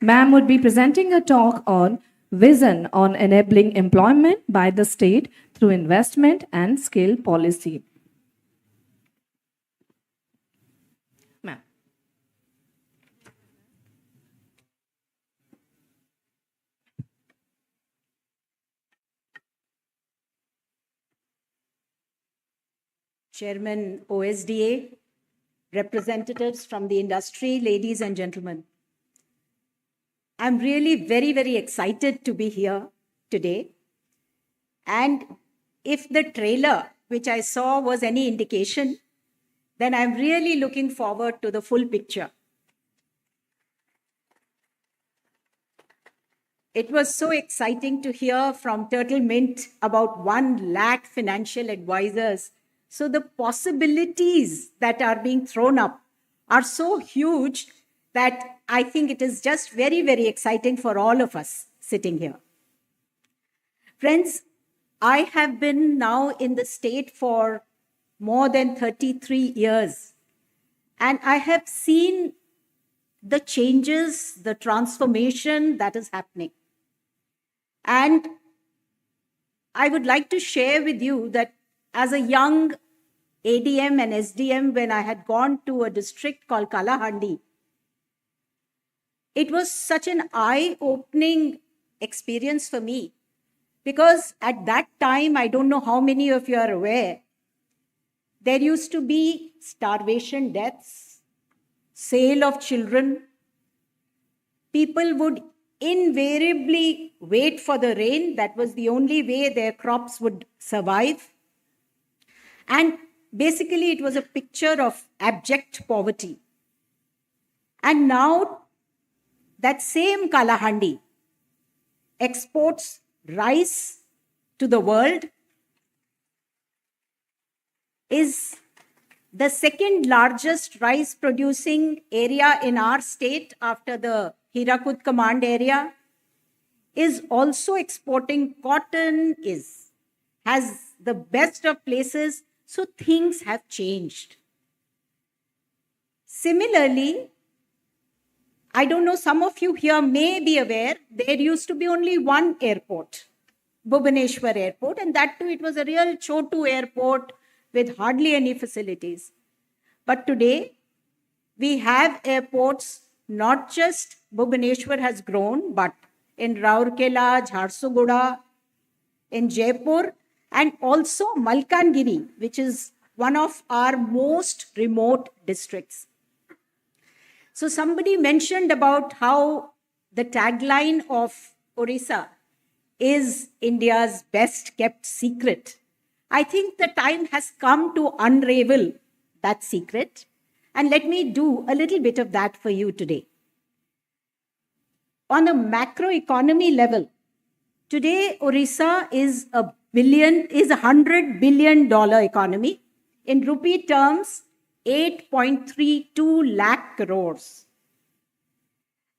Ma'am would be presenting a talk on vision on enabling employment by the state through investment and skill policy. Ma'am. Chairman OSDA, representatives from the industry, ladies and gentlemen. I'm really very, very excited to be here today. And if the trailer, which I saw, was any indication, then I'm really looking forward to the full picture. It was so exciting to hear from Turtle Mint about 1 lakh financial advisors. So the possibilities that are being thrown up are so huge that I think it is just very, very exciting for all of us sitting here. Friends, I have been now in the state for more than 33 years, and I have seen the changes, the transformation that is happening. And I would like to share with you that as a young ADM and SDM, when I had gone to a district called Kalahandi, it was such an eye-opening experience for me, because at that time, I don't know how many of you are aware, there used to be starvation deaths, sale of children. People would invariably wait for the rain. That was the only way their crops would survive. And basically, it was a picture of abject poverty. And now, that same Kalahandi exports rice to the world, is the second largest rice producing area in our state after the Hirakud Command area, is also exporting cotton, has the best of places. So things have changed. Similarly, I don't know, some of you here may be aware, there used to be only one airport, Bhubaneswar Airport, and that too, it was a real Chotu airport with hardly any facilities. But today, we have airports, not just Bhubaneswar has grown, but in Rourkela, Jharsuguda, in Jaipur, and also Malkangiri, which is one of our most remote districts. So somebody mentioned about how the tagline of Odisha is India's best kept secret. I think the time has come to unravel that secret. And let me do a little bit of that for you today. On a macroeconomy level, today Odisha is a $100 billion economy. In rupee terms, 8.32 lakh crores.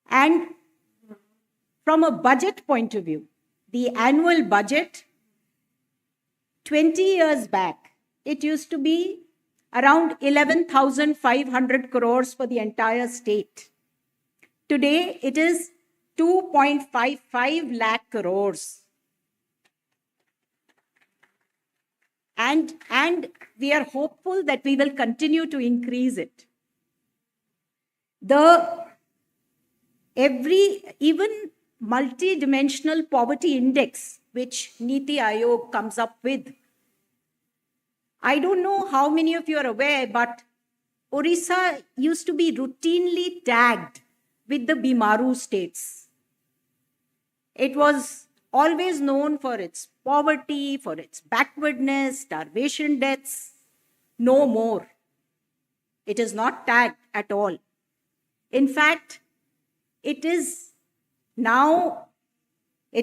And from a budget point of view, the annual budget 20 years back, it used to be around 11,500 crores for the entire state. Today, it is 2.55 lakh crores. And we are hopeful that we will continue to increase it. Even multi-dimensional poverty index, which Niti Aayog comes up with, I don't know how many of you are aware, but Odisha used to be routinely tagged with the Bimaru states. It was always known for its poverty, for its backwardness, starvation deaths. No more. It is not tagged at all. In fact, it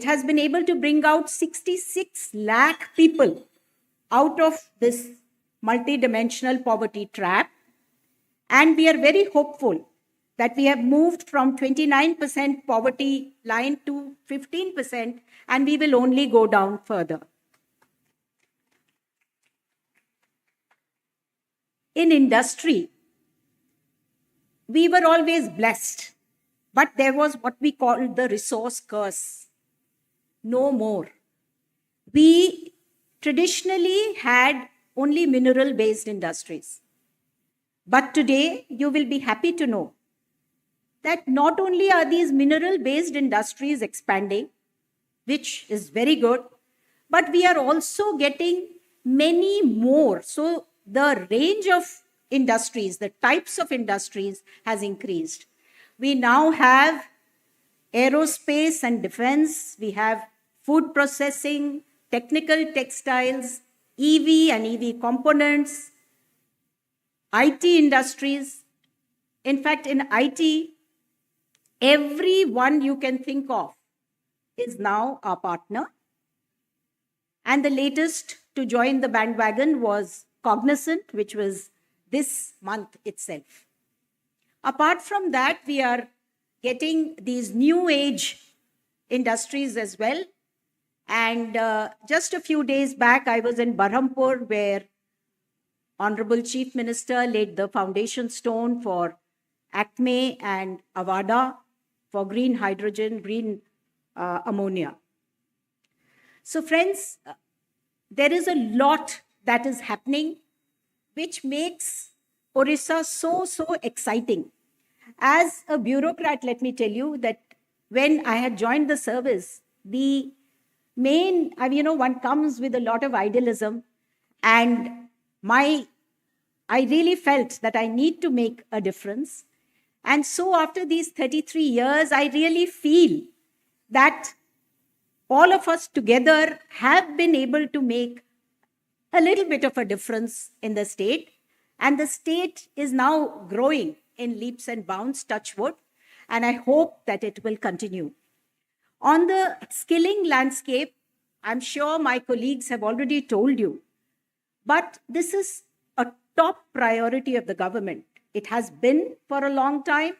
has been able to bring out 66 lakh people out of this multidimensional poverty trap. And we are very hopeful that we have moved from 29% poverty line to 15%, and we will only go down further. In industry, we were always blessed, but there was what we call the resource curse. No more. We traditionally had only mineral-based industries. But today, you will be happy to know that not only are these mineral-based industries expanding, which is very good, but we are also getting many more. So the range of industries, the types of industries has increased. We now have aerospace and defense, we have food processing, technical textiles, EV and EV components, IT industries. In fact, in IT, everyone you can think of is now our partner. And the latest to join the bandwagon was Cognizant, which was this month itself. Apart from that, we are getting these new age industries as well. And just a few days back, I was in Berhampur, where Honorable Chief Minister laid the foundation stone for ACME and Avada for green hydrogen, green ammonia. So friends, there is a lot that is happening, which makes Odisha so exciting. As a bureaucrat, let me tell you that when I had joined the service, the main, one comes with a lot of idealism, and I really felt that I need to make a difference. And so after these 33 years, I really feel that all of us together have been able to make a little bit of a difference in the state. And the state is now growing in leaps and bounds, touch wood, and I hope that it will continue. On the skilling landscape, I'm sure my colleagues have already told you, but this is a top priority of the government. It has been for a long time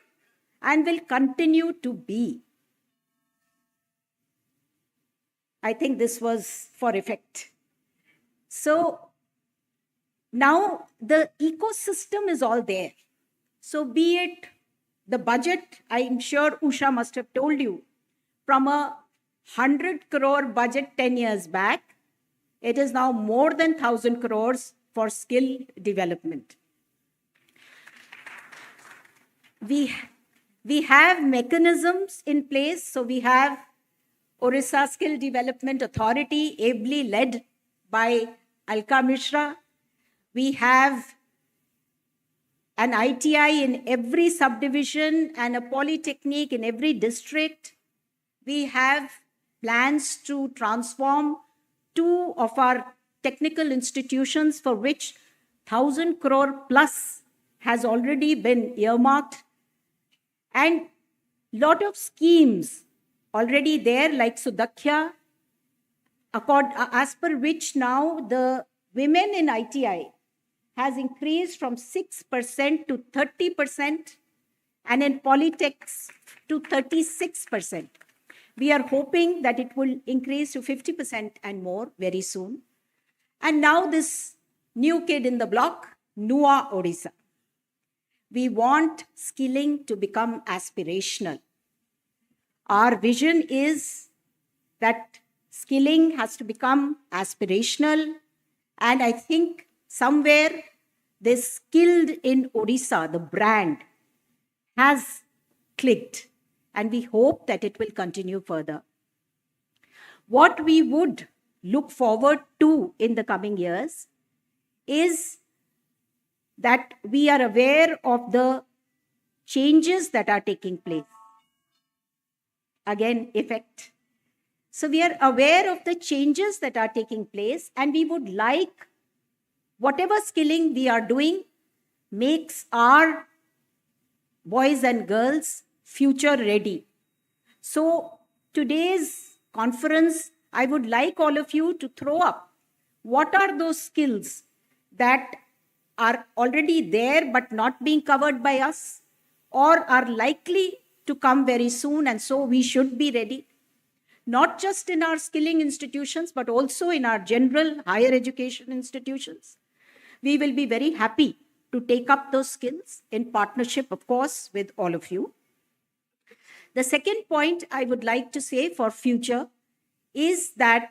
and will continue to be. I think this was for effect. So now the ecosystem is all there. So be it the budget, I'm sure Usha must have told you, from a 100 crore budget 10 years back, it is now more than 1,000 crores for skill development. We have mechanisms in place. So we have Odisha Skill Development Authority, ably led by Alka Mishra. We have an ITI in every subdivision and a polytechnic in every district. We have plans to transform 2 of our technical institutions, for which 1,000 crore plus has already been earmarked. And lot of schemes already there, like Sudakya, as per which now the women in ITI has increased from 6% to 30%, and in Polytechs to 36%. We are hoping that it will increase to 50% and more very soon. And now this new kid in the block, Nua Odisha. We want skilling to become aspirational. Our vision is that skilling has to become aspirational. And I think somewhere this skilled in Odisha, the brand, has clicked. And we hope that it will continue further. What we would look forward to in the coming years is that we are aware of the changes that are taking place. Again, effect. So we are aware of the changes that are taking place, and we would like whatever skilling we are doing makes our boys and girls future ready. So today's conference, I would like all of you to throw up what are those skills that are already there but not being covered by us, or are likely to come very soon, and so we should be ready. Not just in our skilling institutions, but also in our general higher education institutions. We will be very happy to take up those skills in partnership, of course, with all of you. The second point I would like to say for future is that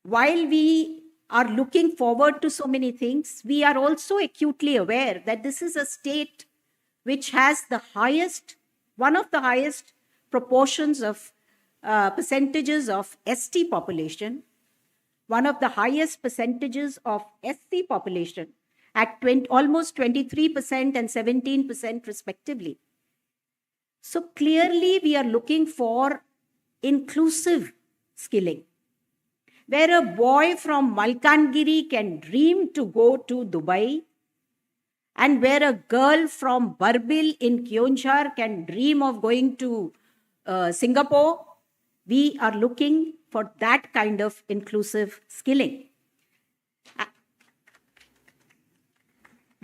while we are looking forward to so many things, we are also acutely aware that this is a state which has the highest, one of the highest proportions of percentages of ST population, one of the highest percentages of SC population at almost 23% and 17% respectively. So clearly we are looking for inclusive skilling, where a boy from Malkangiri can dream to go to Dubai, and where a girl from Barbil in Kyonjhar can dream of going to Singapore. We are looking for that kind of inclusive skilling.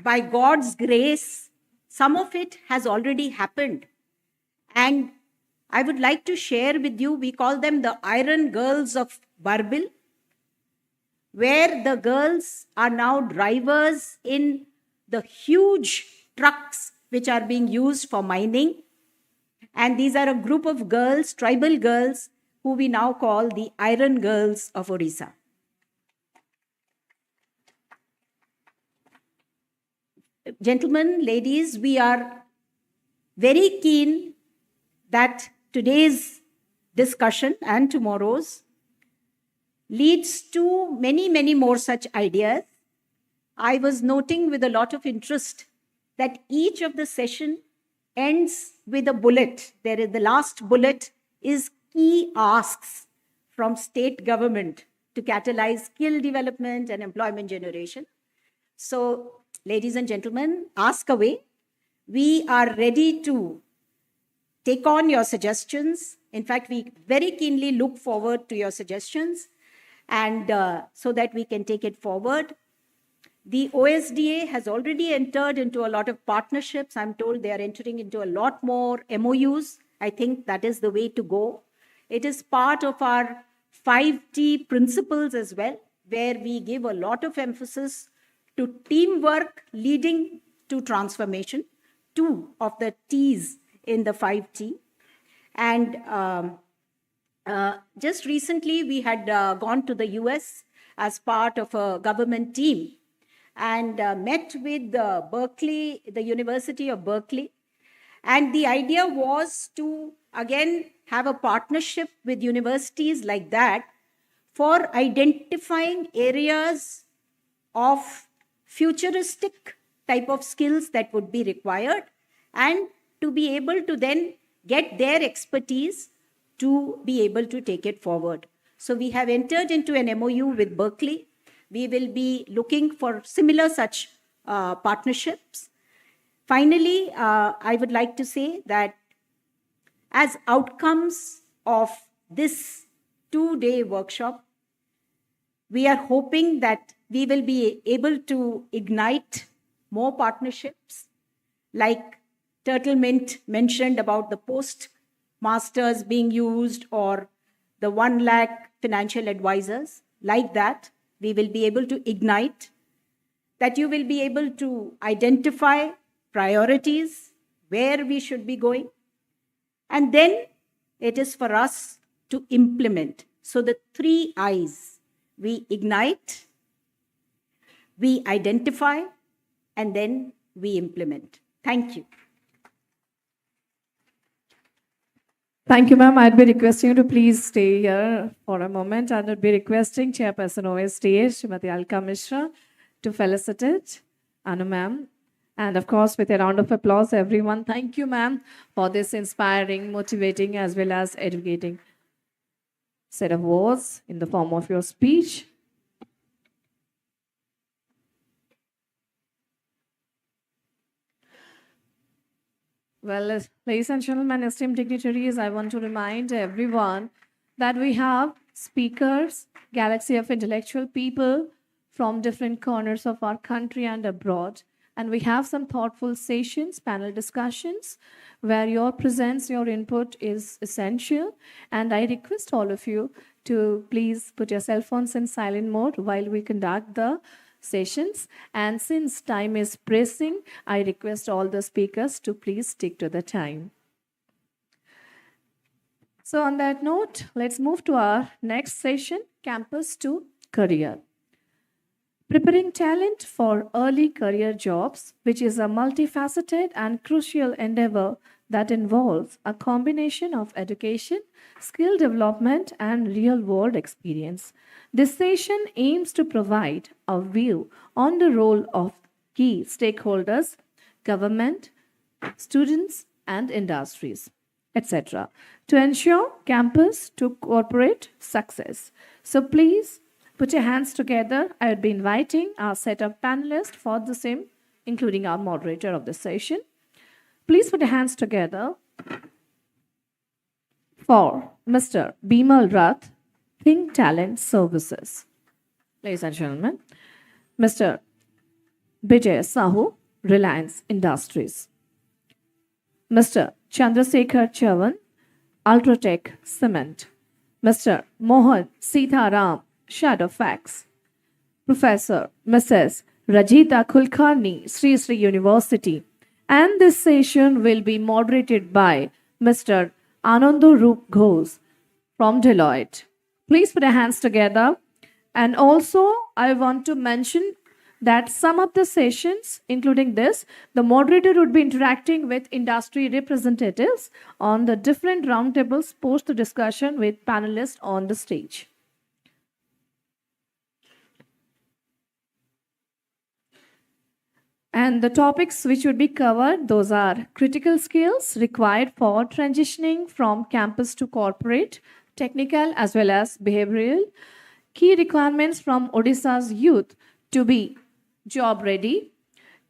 By God's grace, some of it has already happened. And I would like to share with you, we call them the Iron Girls of Barbil, where the girls are now drivers in the huge trucks which are being used for mining. And these are a group of girls, tribal girls, who we now call the Iron Girls of Odisha. Gentlemen, ladies, we are very keen that today's discussion and tomorrow's leads to many, many more such ideas. I was noting with a lot of interest that each of the session ends with a bullet. There is the last bullet is key asks from state government to catalyze skill development and employment generation. So, ladies and gentlemen, ask away. We are ready to take on your suggestions. In fact, we very keenly look forward to your suggestions, and so that we can take it forward. The OSDA has already entered into a lot of partnerships. I'm told they are entering into a lot more MOUs. I think that is the way to go. It is part of our 5T principles as well, where we give a lot of emphasis to teamwork leading to transformation, 2 of the T's in the 5T. And just recently, we had gone to the US as part of a government team and met with Berkeley, the University of Berkeley. And the idea was to, again, have a partnership with universities like that for identifying areas of futuristic type of skills that would be required, and to be able to then get their expertise to be able to take it forward. So we have entered into an MOU with Berkeley. We will be looking for similar such partnerships. Finally, I would like to say that as outcomes of this 2-day workshop, we are hoping that we will be able to ignite more partnerships, like Turtle Mint mentioned about the masters being used or the 1 lakh financial advisors. Like that, we will be able to ignite, that you will be able to identify priorities, where we should be going. And then it is for us to implement. So the 3 I's, we ignite, we identify, and then we implement. Thank you. Thank you, ma'am. I'd be requesting you to please stay here for a moment, and I'd be requesting Chairperson OSTA, Srimati Alka Mishra, to felicitate Anu ma'am. And of course, with a round of applause, everyone, thank you, ma'am, for this inspiring, motivating, as well as educating set of words in the form of your speech. Well, ladies and gentlemen, esteemed dignitaries, I want to remind everyone that we have speakers, galaxy of intellectual people from different corners of our country and abroad. And we have some thoughtful sessions, panel discussions, where your presence, your input is essential. And I request all of you to please put your cell phones in silent mode while we conduct the sessions. And since time is pressing, I request all the speakers to please stick to the time. So on that note, let's move to our next session, Campus to Career. Preparing talent for early career jobs, which is a multifaceted and crucial endeavor that involves a combination of education, skill development, and real world experience. This session aims to provide a view on the role of key stakeholders, government, students, and industries, etc., to ensure campus to corporate success. So please put your hands together. I would be inviting our set of panelists for the same, including our moderator of the session. Please put your hands together for Mr. Bimal Rath, Think Talent Services. Ladies and gentlemen, Mr. Bijay Sahu, Reliance Industries. Mr. Chandrasekhar Chavan, Ultratech Cement. Mr. Mohan Sitaram, Shadowfax. Professor Mrs. Rajita Kulkarni, Sri Sri University. And this session will be moderated by Mr. Anando Roop Ghosh from Deloitte. Please put your hands together. And also, I want to mention that some of the sessions, including this, the moderator would be interacting with industry representatives on the different roundtables post the discussion with panelists on the stage. And the topics which would be covered, those are critical skills required for transitioning from campus to corporate, technical as well as behavioral, key requirements from Odisha's youth to be job ready,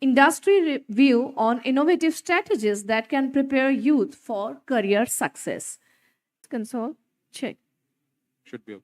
industry review on innovative strategies that can prepare youth for career success. Console, check. Should be okay.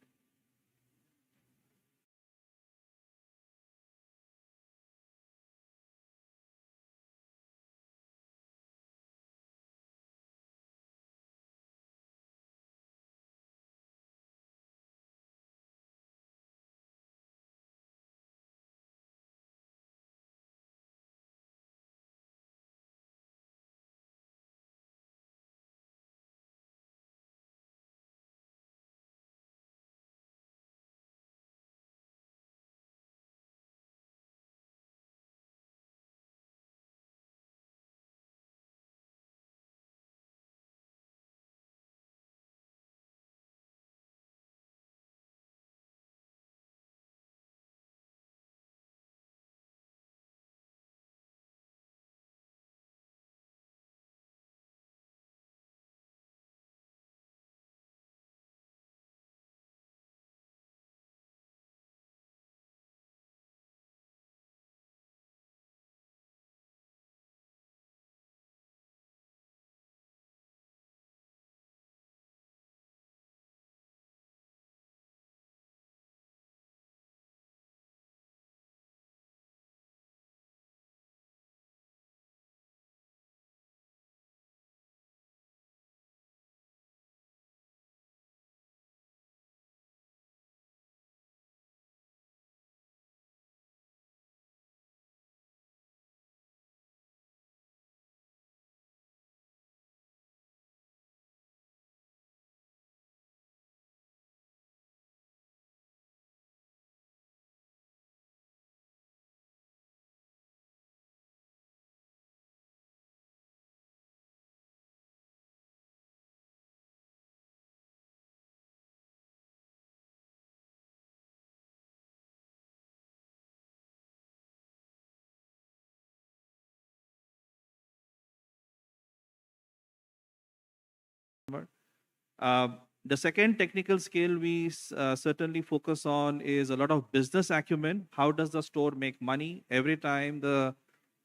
The second technical skill we certainly focus on is a lot of business acumen. How does the store make money? Every time the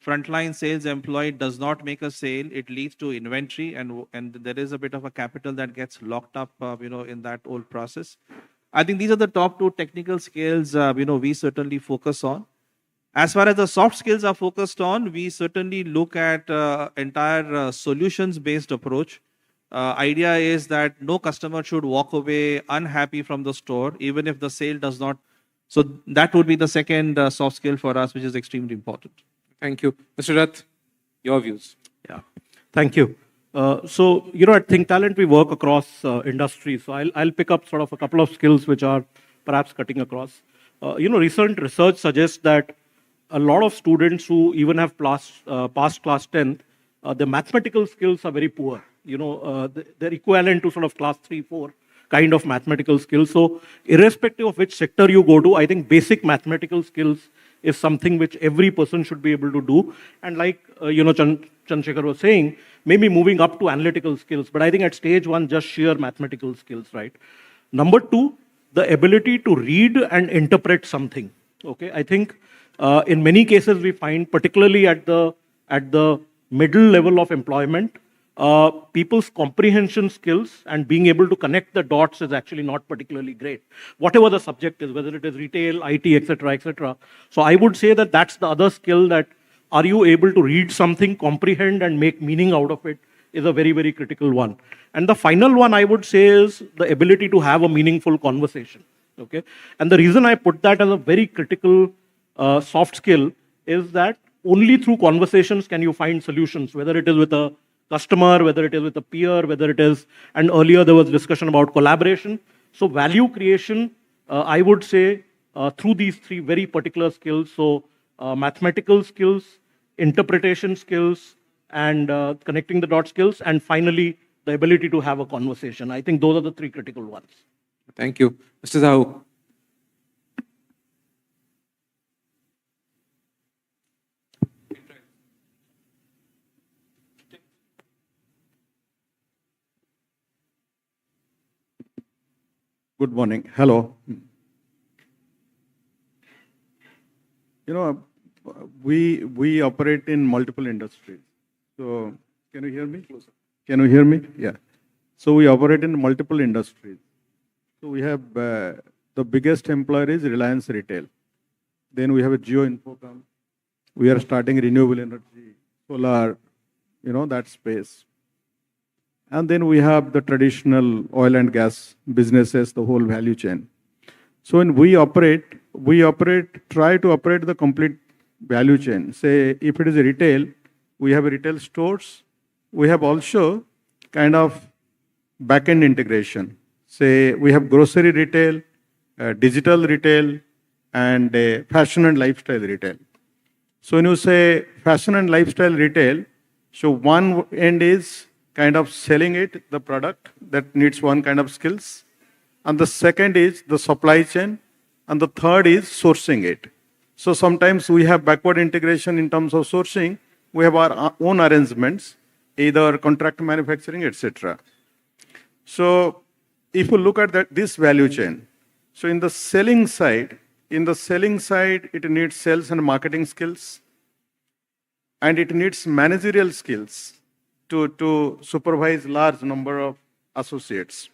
frontline sales employee does not make a sale, it leads to inventory, and there is a bit of a capital that gets locked up, in that whole process. I think these are the top two technical skills, we certainly focus on. As far as the soft skills are focused on, we certainly look at entire solutions-based approach. Idea is that no customer should walk away unhappy from the store, even if the sale does not. So that would be the second soft skill for us, which is extremely important. Thank you. Mr. Rath, your views. Yeah, thank you. At Think Talent, we work across industries. So I'll pick up sort of a couple of skills which are perhaps cutting across. Recent research suggests that a lot of students who even have passed class 10, the mathematical skills are very poor. They're equivalent to sort of class 3, 4 kind of mathematical skills. So irrespective of which sector you go to, I think basic mathematical skills is something which every person should be able to do. And like, Chandrasekhar was saying, maybe moving up to analytical skills. But I think at stage one, just sheer mathematical skills, right? Number two, the ability to read and interpret something. Okay, I think in many cases we find, particularly at the middle level of employment, people's comprehension skills and being able to connect the dots is actually not particularly great. Whatever the subject is, whether it is retail, IT, etc., etc. So I would say that that's the other skill, that are you able to read something, comprehend and make meaning out of it, is a very, very critical one. And the final one I would say is the ability to have a meaningful conversation. Okay, and the reason I put that as a very critical soft skill is that only through conversations can you find solutions, whether it is with a customer, whether it is with a peer, whether it is, and earlier there was discussion about collaboration. So value creation, I would say, through these three very particular skills. So mathematical skills, interpretation skills, and connecting the dot skills, and finally, the ability to have a conversation. I think those are the three critical ones. Thank you. Mr. Zahu. Good morning. Hello. We operate in multiple industries. So, can you hear me? Can you hear me? Yeah. So we operate in multiple industries. So we have the biggest employer is Reliance Retail. Then we have a Jio Infocom. We are starting renewable energy, solar, that space. And then we have the traditional oil and gas businesses, the whole value chain. So when we try to operate the complete value chain. Say, if it is a retail, we have a retail stores. We have also kind of back-end integration. Say, we have grocery retail, digital retail, and fashion and lifestyle retail. So when you say fashion and lifestyle retail, so one end is kind of selling it, the product that needs one kind of skills. And the second is the supply chain. And the third is sourcing it. So sometimes we have backward integration in terms of sourcing. We have our own arrangements, either contract manufacturing, etc. So if you look at this value chain, so in the selling side, it needs sales and marketing skills. And it needs managerial skills to supervise large number of associates.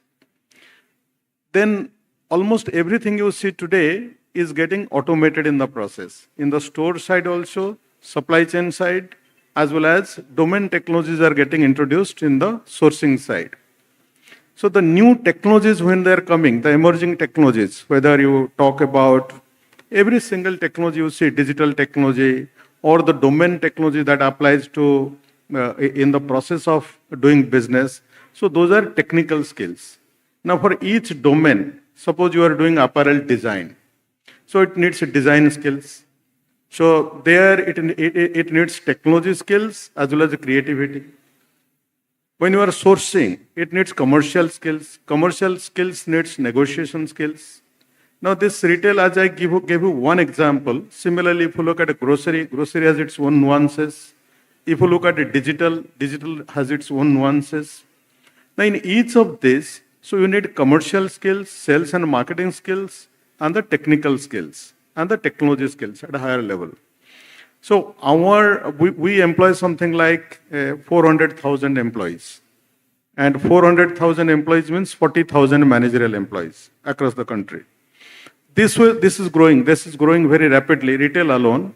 Then almost everything you see today is getting automated in the process. In the store side also, supply chain side, as well as domain technologies are getting introduced in the sourcing side. So the new technologies, when they're coming, the emerging technologies, whether you talk about every single technology you see, digital technology, or the domain technology that applies to in the process of doing business. So those are technical skills. Now for each domain, suppose you are doing apparel design. So it needs design skills. So there it needs technology skills as well as creativity. When you are sourcing, it needs commercial skills. Commercial skills needs negotiation skills. Now this retail, as I gave you one example, similarly if you look at a grocery has its own nuances. If you look at a digital has its own nuances. Now in each of this, So you need commercial skills, sales and marketing skills, and the technical skills, and the technology skills at a higher level. So we employ something like 400,000 employees. And 400,000 employees means 40,000 managerial employees across the country. This is growing. This is growing very rapidly, retail alone.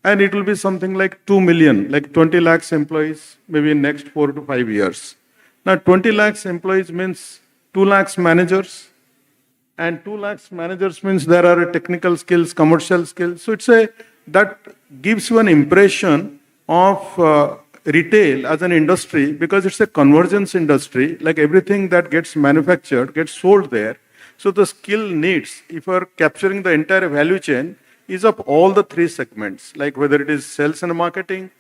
And it will be something like 2 million, like 20 lakhs employees, maybe in next 4 to 5 years. Now, 20 lakhs employees means 2 lakhs managers. And 2 lakhs managers means there are technical skills, commercial skills. So that gives you an impression of retail as an industry, because it's a convergence industry, like everything that gets manufactured gets sold there. So the skill needs, if you are capturing the entire value chain, is of all the three segments, like whether it is sales and marketing,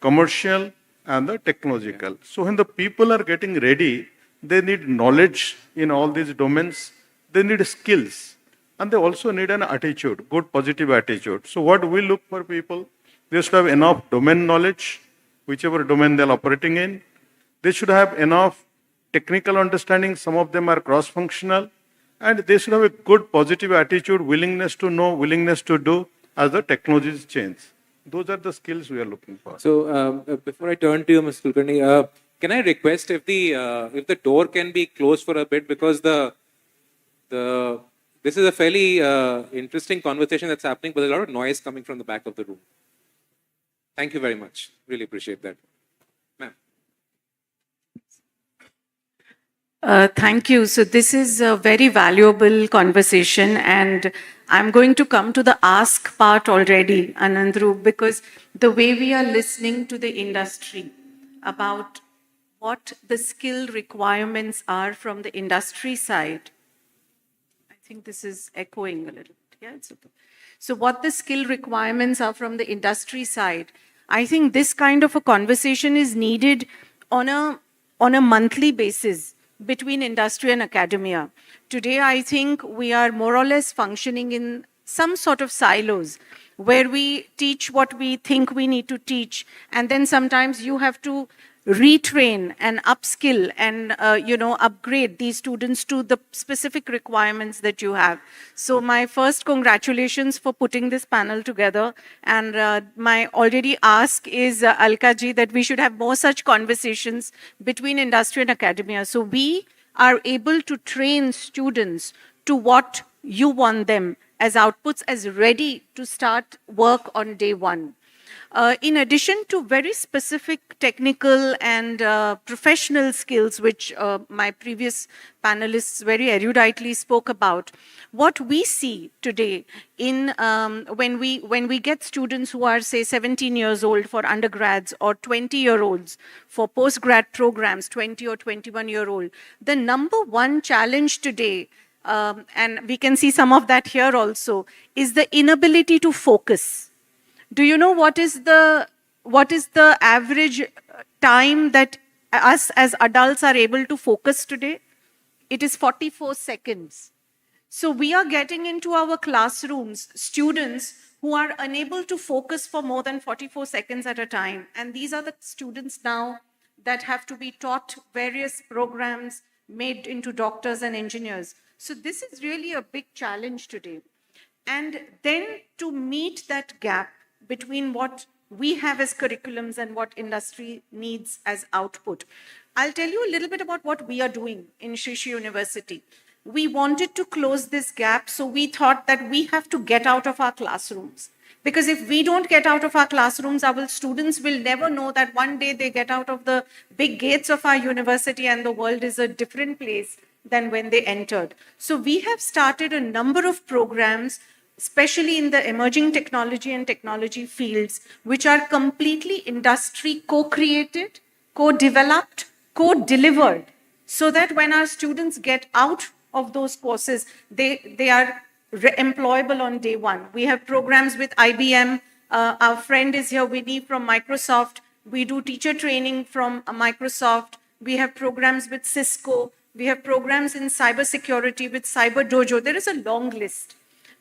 commercial, and the technological. So when the people are getting ready, they need knowledge in all these domains, they need skills, and they also need an attitude, good positive attitude. So what we look for people, they should have enough domain knowledge, whichever domain they're operating in. They should have enough technical understanding, some of them are cross-functional, and they should have a good positive attitude, willingness to know, willingness to do as the technologies change. Those are the skills we are looking for. So before I turn to you, Ms. Kulkarni, can I request if the door can be closed for a bit, because this is a fairly interesting conversation that's happening, but there's a lot of noise coming from the back of the room. Thank you very much. Really appreciate that. Ma'am. Thank you. So this is a very valuable conversation, and I'm going to come to the ask part already, Anandru, because the way we are listening to the industry about what the skill requirements are from the industry side. I think this is echoing a little bit. Yeah, it's okay. So what the skill requirements are from the industry side, I think this kind of a conversation is needed on a monthly basis between industry and academia. Today, I think we are more or less functioning in some sort of silos where we teach what we think we need to teach, and then sometimes you have to retrain and upskill and upgrade these students to the specific requirements that you have. So my first congratulations for putting this panel together, and my already ask is Alka ji that we should have more such conversations between industry and academia, so we are able to train students to what you want them as outputs, as ready to start work on day one. In addition to very specific technical and professional skills, which my previous panelists very eruditely spoke about, what we see today in when we get students who are, say, 17 years old for undergrads, or 20-year-olds for postgrad programs, 20 or 21-year-old, the number one challenge today, and we can see some of that here also, is the inability to focus. Do you know what is the average time that us as adults are able to focus today? It is 44 seconds. So we are getting into our classrooms students who are unable to focus for more than 44 seconds at a time. And these are the students now that have to be taught various programs made into doctors and engineers. So this is really a big challenge today. And then to meet that gap between what we have as curriculums and what industry needs as output, I'll tell you a little bit about what we are doing in Shri Shri University. We wanted to close this gap, so we thought that we have to get out of our classrooms. Because if we don't get out of our classrooms, our students will never know that one day they get out of the big gates of our university and the world is a different place than when they entered. So we have started a number of programs, especially in the emerging technology and technology fields, which are completely industry co-created, co-developed, co-delivered, so that when our students get out of those courses, they are employable on day one. We have programs with IBM. Our friend is here, Winnie from Microsoft. We do teacher training from Microsoft. We have programs with Cisco. We have programs in cybersecurity with Cyber Dojo. There is a long list.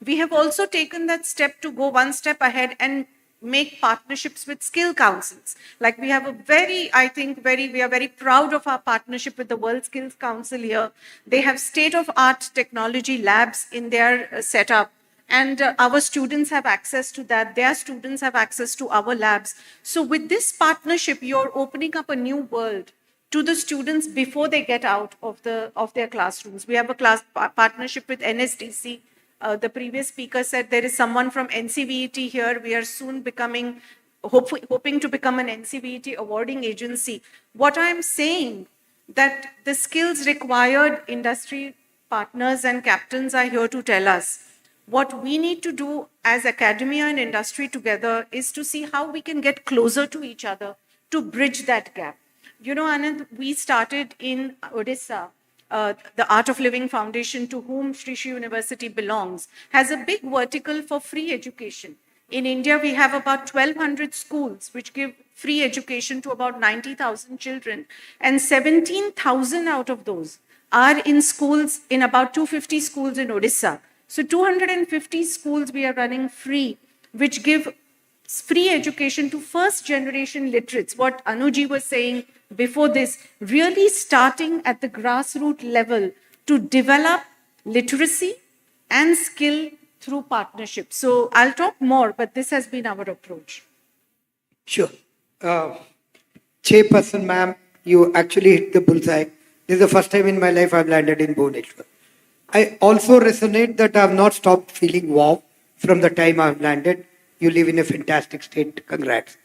We have also taken that step to go one step ahead and make partnerships with skill councils. Like we have a we are very proud of our partnership with the World Skills Council here. They have state-of-art technology labs in their setup. And our students have access to that. Their students have access to our labs. So with this partnership, you're opening up a new world to the students before they get out of their classrooms. We have a partnership with NSDC. The previous speaker said there is someone from NCVET here. We are soon hoping to become an NCVET awarding agency. What I'm saying that the skills required industry partners and captains are here to tell us. What we need to do as academia and industry together is to see how we can get closer to each other to bridge that gap. You know, Anand, we started in Odisha. The Art of Living Foundation, to whom Sri Sri University belongs, has a big vertical for free education. In India, we have about 1,200 schools which give free education to about 90,000 children, and 17,000 out of those are in schools, in about 250 schools in Odisha. So 250 schools we are running free, which give free education to first generation literates. What Anuji was saying before this, really starting at the grassroots level to develop literacy and skill through partnership. So I'll talk more, but this has been our approach. Sure. Chairperson, ma'am, you actually hit the bullseye. This is the first time in my life I've landed in Bhubaneswar. I also resonate that I've not stopped feeling wow from the time I've landed. You live in a fantastic state. Congrats.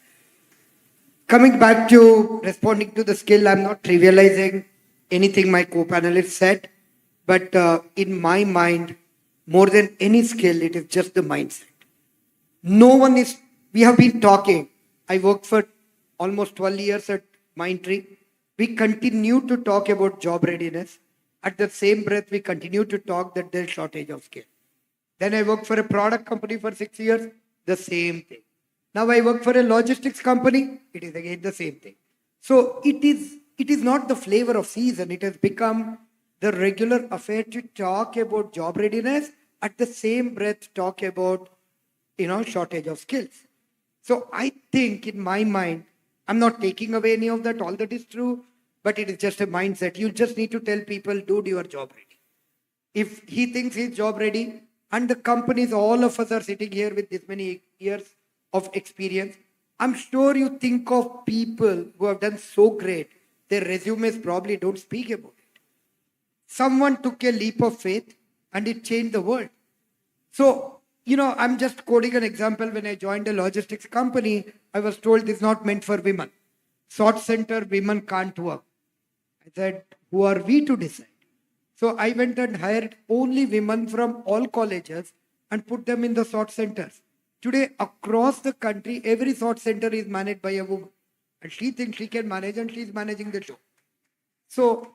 Coming back to responding to the skill, I'm not trivializing anything my co-panelists said, but in my mind, more than any skill, it is just the mindset. We have been talking. I worked for almost 12 years at Mindtree. We continue to talk about job readiness. At the same breath, we continue to talk that there's shortage of skill. Then I worked for a product company for 6 years, the same thing. Now I work for a logistics company, it is again the same thing. So it is not the flavor of season, it has become the regular affair to talk about job readiness, at the same breath talk about, shortage of skills. So I think in my mind, I'm not taking away any of that, all that is true, but it is just a mindset. You just need to tell people, dude, you are job ready. If he thinks he's job ready, and the companies, all of us are sitting here with this many years of experience, I'm sure you think of people who have done so great, their resumes probably don't speak about it. Someone took a leap of faith and it changed the world. So, I'm just quoting an example. When I joined a logistics company, I was told this is not meant for women. Sort center, women can't work. I said, who are we to decide? So I went and hired only women from all colleges and put them in the sort centers. Today, across the country, every sort center is managed by a woman. And she thinks she can manage, and she's managing the show. So,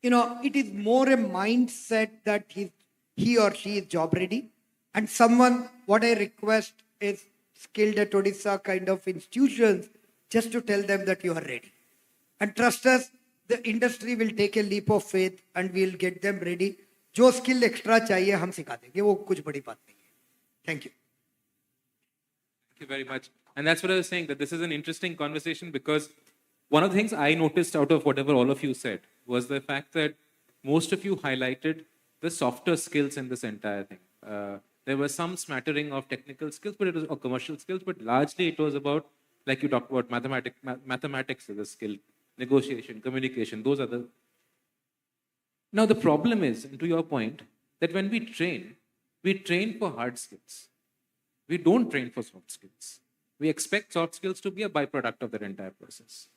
it is more a mindset that he or she is job ready. And what I request is skilled at Odisha kind of institutions, just to tell them that you are ready. And trust us, the industry will take a leap of faith and we'll get them ready. जो skill extra चाहिए हम सिखा देंगे, वो कुछ बड़ी बात नहीं है. Thank you. Thank you very much. And that's what I was saying, that this is an interesting conversation, because one of the things I noticed out of whatever all of you said was the fact that most of you highlighted the softer skills in this entire thing. There was some smattering of technical skills, or commercial skills, but largely it was about, like you talked about, mathematics as a skill, negotiation, communication, those are the... Now the problem is, and to your point, that when we train for hard skills. We don't train for soft skills. We expect soft skills to be a byproduct of that entire process.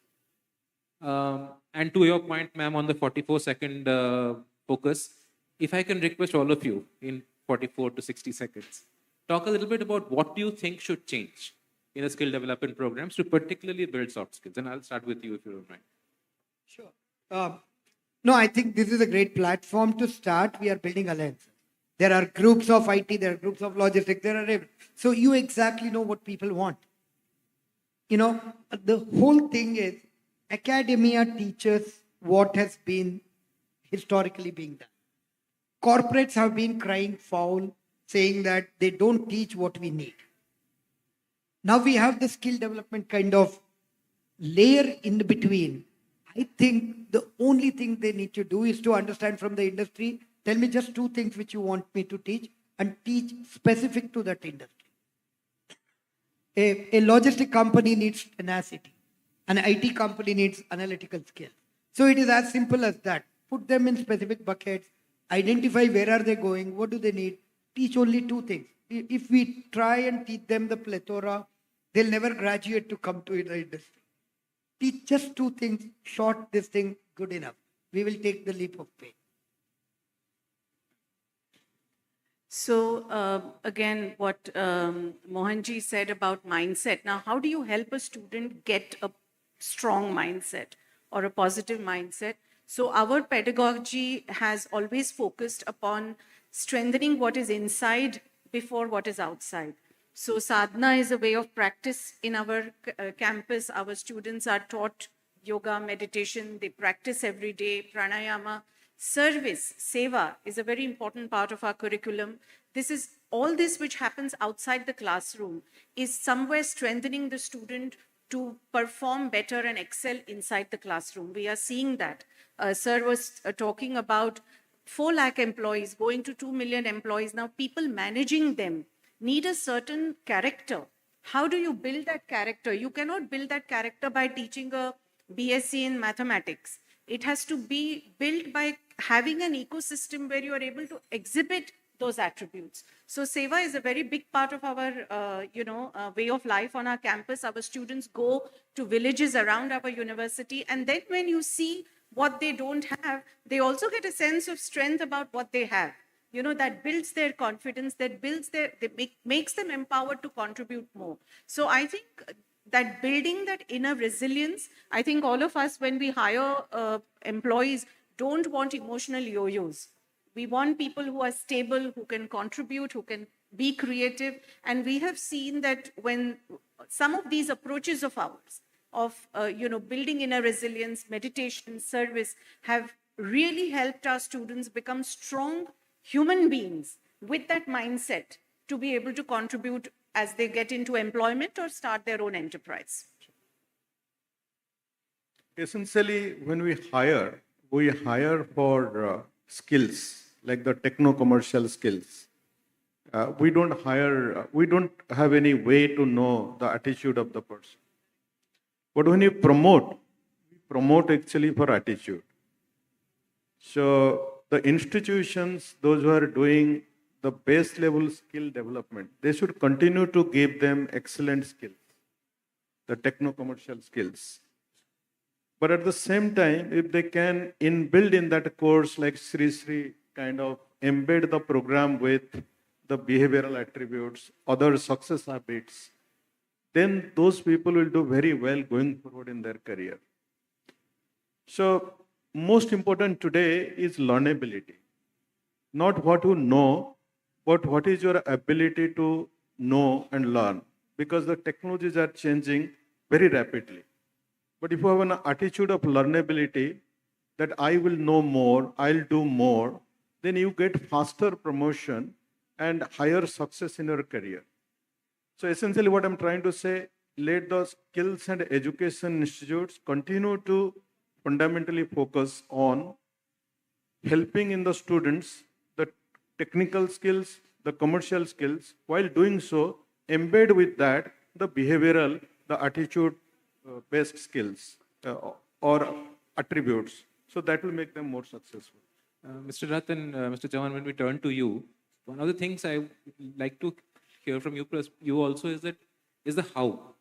And to your point, ma'am, on the 44-second focus, if I can request all of you in 44 to 60 seconds, talk a little bit about what do you think should change in the skill development programs to particularly build soft skills. And I'll start with you if you don't mind. Sure. No, I think this is a great platform to start. We are building alliances. There are groups of IT, there are groups of logistics, so you exactly know what people want. The whole thing is academia teaches what has been historically being done. Corporates have been crying foul, saying that they don't teach what we need. Now we have the skill development kind of layer in between. I think the only thing they need to do is to understand from the industry. Tell me just two things which you want me to teach and teach specific to that industry. A logistic company needs tenacity. An IT company needs analytical skill. So it is as simple as that. Put them in specific buckets, identify where are they going, what do they need, teach only two things. If we try and teach them the plethora, they'll never graduate to come to the industry. Teach just two things, short this thing, good enough. We will take the leap of faith. So again, what Mohanji said about mindset. Now, how do you help a student get a strong mindset or a positive mindset? So our pedagogy has always focused upon strengthening what is inside before what is outside. So sadhana is a way of practice in our campus. Our students are taught yoga, meditation, they practice every day, pranayama. Service, seva, is a very important part of our curriculum. This is all this which happens outside the classroom is somewhere strengthening the student to perform better and excel inside the classroom. We are seeing that. Sir was talking about 4 lakh employees going to 2 million employees. Now people managing them need a certain character. How do you build that character? You cannot build that character by teaching a BSc in mathematics. It has to be built by having an ecosystem where you are able to exhibit those attributes. So seva is a very big part of our, way of life on our campus. Our students go to villages around our university, and then when you see what they don't have, they also get a sense of strength about what they have. You know, that builds their confidence, that builds makes them empowered to contribute more. So I think that building that inner resilience, I think all of us, when we hire employees, don't want emotional yo-yos. We want people who are stable, who can contribute, who can be creative. And we have seen that when some of these approaches of ours, of building inner resilience, meditation, service, have really helped our students become strong human beings with that mindset to be able to contribute as they get into employment or start their own enterprise. Essentially, when we hire for skills, like the techno-commercial skills. We don't have any way to know the attitude of the person. But when you promote, we promote actually for attitude. So the institutions, those who are doing the base level skill development, they should continue to give them excellent skills, the techno-commercial skills. But at the same time, if they can inbuild in that course, like Sri kind of embed the program with the behavioral attributes, other success habits, then those people will do very well going forward in their career. So most important today is learnability. Not what you know, but what is your ability to know and learn. Because the technologies are changing very rapidly. But if you have an attitude of learnability, that I will know more, I'll do more, then you get faster promotion and higher success in your career. So essentially what I'm trying to say, let the skills and education institutes continue to fundamentally focus on helping in the students the technical skills, the commercial skills, while doing so, embed with that the behavioral, the attitude-based skills or attributes. So that will make them more successful. Mr. Rath and Mr. Chavan, when we turn to you, one of the things I would like to hear from you also is the how.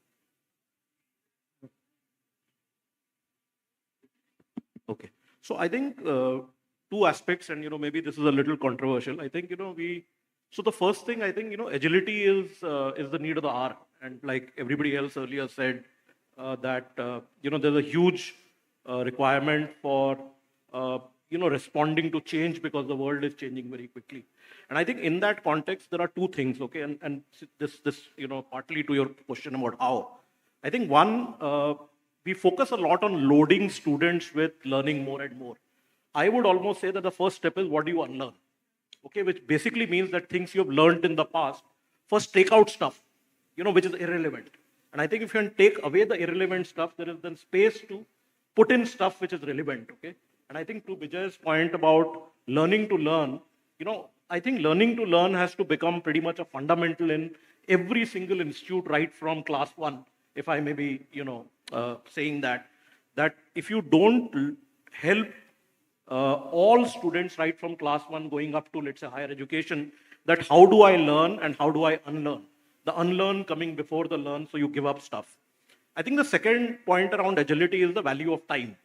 Okay. So I think two aspects, and maybe this is a little controversial. I think so the first thing, I think agility is the need of the hour, and like everybody else earlier said that there's a huge requirement for responding to change because the world is changing very quickly. And I think in that context, there are two things, okay? And this partly to your question about how. I think one, we focus a lot on loading students with learning more and more. I would almost say that the first step is what do you unlearn? Okay, which basically means that things you've learned in the past, first take out stuff which is irrelevant. And I think if you can take away the irrelevant stuff, there is then space to put in stuff which is relevant, okay? And I think to Vijay's point about learning to learn, I think learning to learn has to become pretty much a fundamental in every single institute right from class 1, if I may be, saying that if you don't help all students right from class 1 going up to, let's say, higher education, that how do I learn and how do I unlearn? The unlearn coming before the learn, so you give up stuff. I think the second point around agility is the value of time.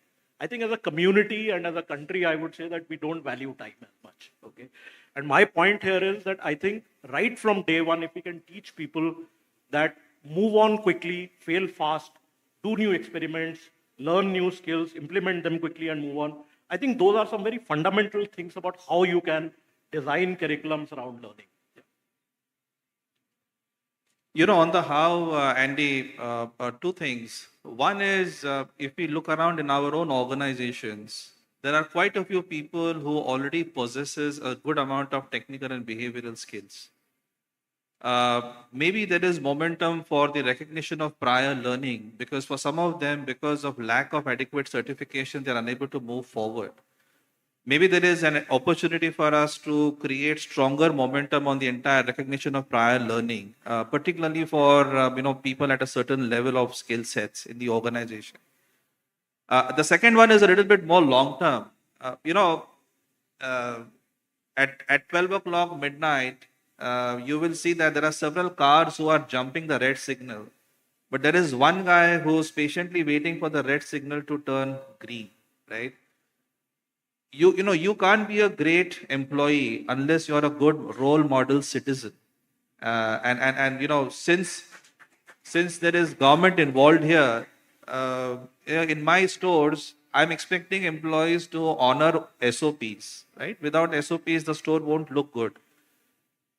I think as a community and as a country, I would say that we don't value time as much, okay? And my point here is that I think right from day one, if we can teach people that move on quickly, fail fast, do new experiments, learn new skills, implement them quickly and move on, I think those are some very fundamental things about how you can design curriculums around learning. On the how, Andy, two things. One is, if we look around in our own organizations, there are quite a few people who already possesses a good amount of technical and behavioral skills. Maybe there is momentum for the recognition of prior learning, because for some of them, because of lack of adequate certification, they're unable to move forward. Maybe there is an opportunity for us to create stronger momentum on the entire recognition of prior learning, particularly for people at a certain level of skill sets in the organization. The second one is a little bit more long term. At 12 o'clock midnight, you will see that there are several cars who are jumping the red signal, but there is one guy who's patiently waiting for the red signal to turn green, right? You can't be a great employee unless you're a good role model citizen. Since there is government involved here, in my stores, I'm expecting employees to honor SOPs, right? Without SOPs, the store won't look good.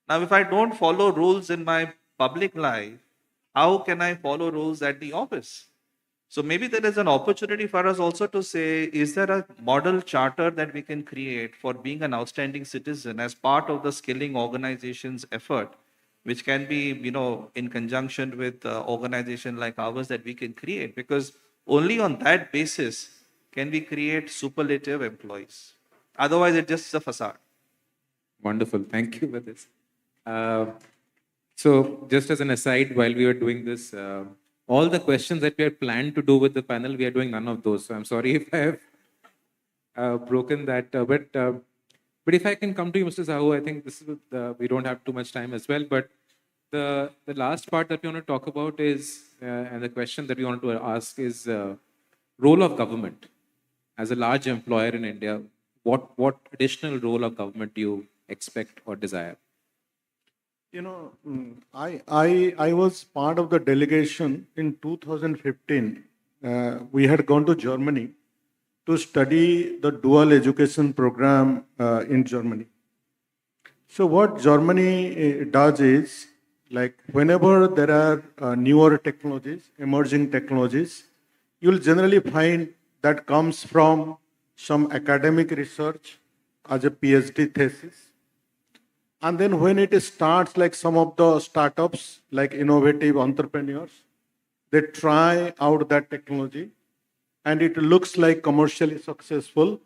Now, if I don't follow rules in my public life, how can I follow rules at the office? So maybe there is an opportunity for us also to say, is there a model charter that we can create for being an outstanding citizen as part of the skilling organization's effort, which can be, in conjunction with organization like ours that we can create, because only on that basis can we create superlative employees. Otherwise, it's just a facade. Wonderful. Thank you for this. So just as an aside, while we were doing this, all the questions that we had planned to do with the panel, we are doing none of those. So I'm sorry if I have broken that. But if I can come to you, Mr. Sahu, I think this is we don't have too much time as well. But the last part that we want to talk about is, and the question that we want to ask is, role of government as a large employer in India. What additional role of government do you expect or desire? I was part of the delegation in 2015. We had gone to Germany to study the dual education program in Germany. So what Germany does is, like whenever there are newer technologies, emerging technologies, you'll generally find that comes from some academic research as a PhD thesis. And then when it starts, like some of the startups, like innovative entrepreneurs, they try out that technology and it looks like commercially successful,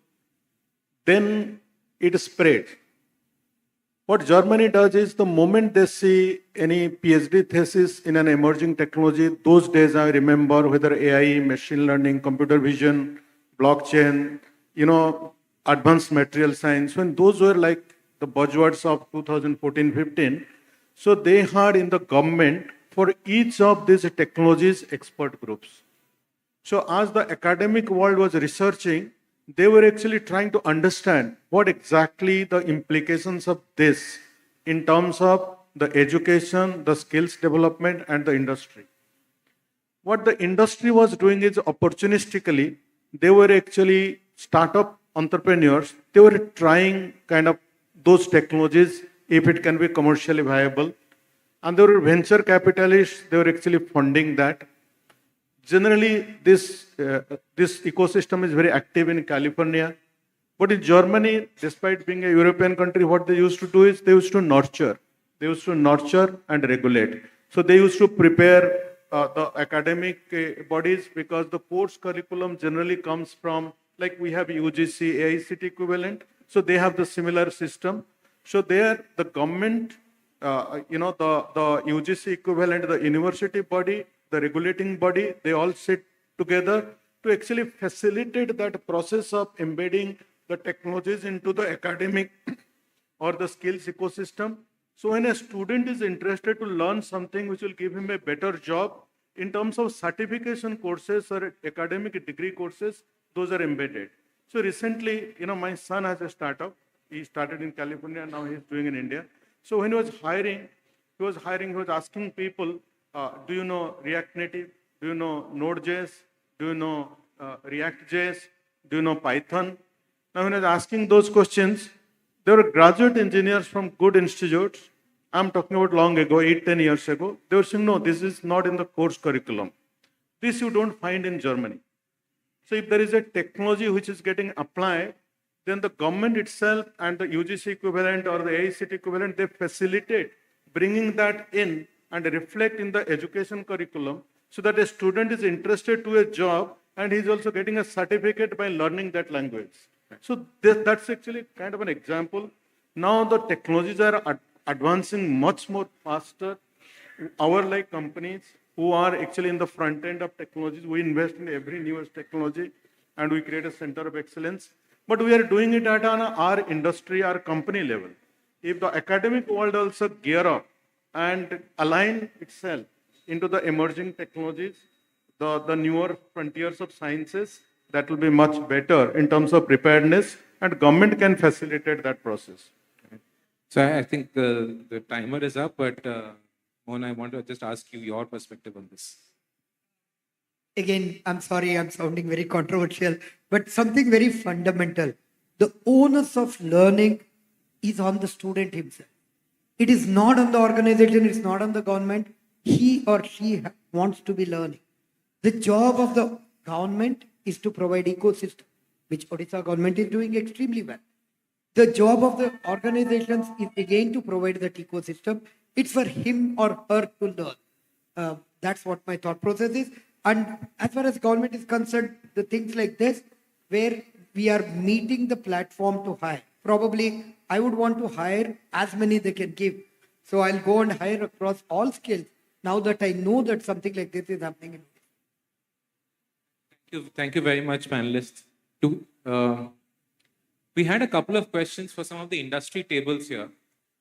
then it spreads. What Germany does is, the moment they see any PhD thesis in an emerging technology, those days I remember, whether AI, machine learning, computer vision, blockchain, advanced material science, when those were like the buzzwords of 2014-15, so they had in the government for each of these technologies expert groups. So as the academic world was researching, they were actually trying to understand what exactly the implications of this in terms of the education, the skills development, and the industry. What the industry was doing is, opportunistically, they were actually startup entrepreneurs. They were trying kind of those technologies if it can be commercially viable. And there were venture capitalists, they were actually funding that. Generally, this ecosystem is very active in California. But in Germany, despite being a European country, what they used to do is they used to nurture. They used to nurture and regulate. So they used to prepare the academic bodies because the course curriculum generally comes from, like we have UGC, AICT equivalent. So they have the similar system. So there, the government, the UGC equivalent, the university body, the regulating body, they all sit together to actually facilitate that process of embedding the technologies into the academic or the skills ecosystem. So when a student is interested to learn something which will give him a better job, in terms of certification courses or academic degree courses, those are embedded. So recently, my son has a startup. He started in California, now he's doing in India. So when he was hiring, he was asking people, do you know React Native? Do you know Node.js? Do you know React.js? Do you know Python? Now when I was asking those questions, there were graduate engineers from good institutes. I'm talking about long ago, 8-10 years ago. They were saying, no, this is not in the course curriculum. This you don't find in Germany. So if there is a technology which is getting applied, then the government itself and the UGC equivalent or the AICT equivalent, they facilitate bringing that in and reflect in the education curriculum so that a student is interested to a job and he's also getting a certificate by learning that language. So that's actually kind of an example. Now the technologies are advancing much more faster. Our like companies who are actually in the front end of technologies, we invest in every newest technology and we create a center of excellence. But we are doing it at our industry, our company level. If the academic world also gear up and align itself into the emerging technologies, the newer frontiers of sciences, that will be much better in terms of preparedness, and government can facilitate that process. So I think the timer is up, but Mohan, I want to just ask you your perspective on this. Again, I'm sorry, I'm sounding very controversial, but something very fundamental. The onus of learning is on the student himself. It is not on the organization, it's not on the government. He or she wants to be learning. The job of the government is to provide ecosystem, which Odisha government is doing extremely well. The job of the organizations is again to provide that ecosystem. It's for him or her to learn. That's what my thought process is. And as far as government is concerned, the things like this, where we are meeting the platform to hire. Probably I would want to hire as many they can give. So I'll go and hire across all skills now that I know that something like this is happening. Thank you very much, panelists. We had a couple of questions for some of the industry tables here.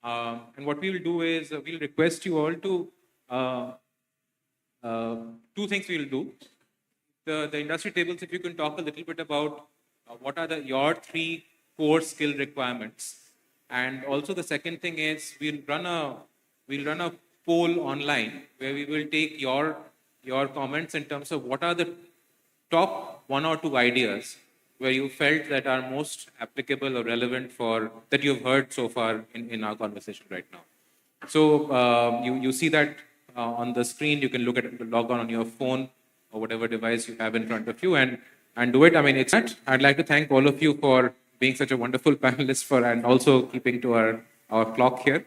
And what we will do is we'll request you all to, two things we will do. The industry tables, if you can talk a little bit about what are your 3 core skill requirements. And also the second thing is we'll run a poll online where we will take your comments in terms of what are the top 1 or 2 ideas where you felt that are most applicable or relevant for that you've heard so far in our conversation right now. So you see that on the screen. You can log on your phone or whatever device you have in front of you and do it. I mean, it's that. I'd like to thank all of you for being such a wonderful panelist and also keeping to our clock here.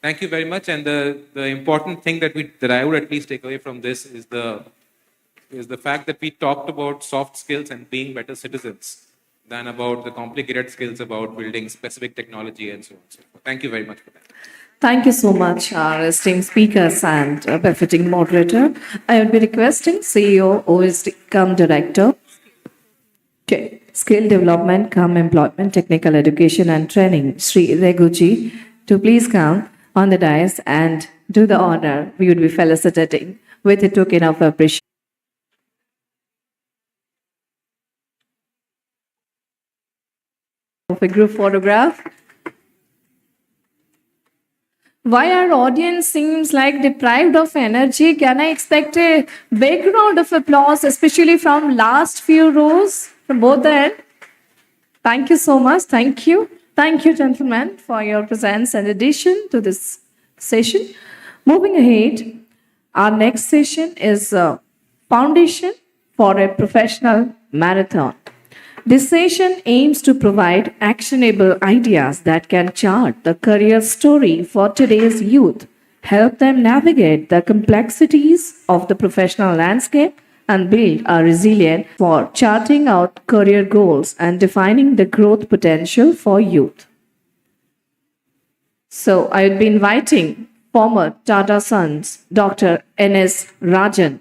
Thank you very much. And the important thing that I would at least take away from this is the fact that we talked about soft skills and being better citizens than about the complicated skills about building specific technology and so on and so forth. Thank you very much for that. Thank you so much, our esteemed speakers and befitting moderator. I will be requesting CEO, OSD, Director, Skill Development, Employment, Technical Education and Training, Sri Reguji, to please come on the dais and do the honor we would be felicitating with a token of appreciation. Of a group photograph. Why our audience seems like deprived of energy? Can I expect a big round of applause, especially from last few rows, from both the end? Thank you so much. Thank you. Thank you, gentlemen, for your presence and addition to this session. Moving ahead, our next session is Foundation for a Professional Marathon. This session aims to provide actionable ideas that can chart the career story for today's youth, help them navigate the complexities of the professional landscape and build a resilient for charting out career goals and defining the growth potential for youth. So I would be inviting former Tata Sons, Dr. N.S. Rajan,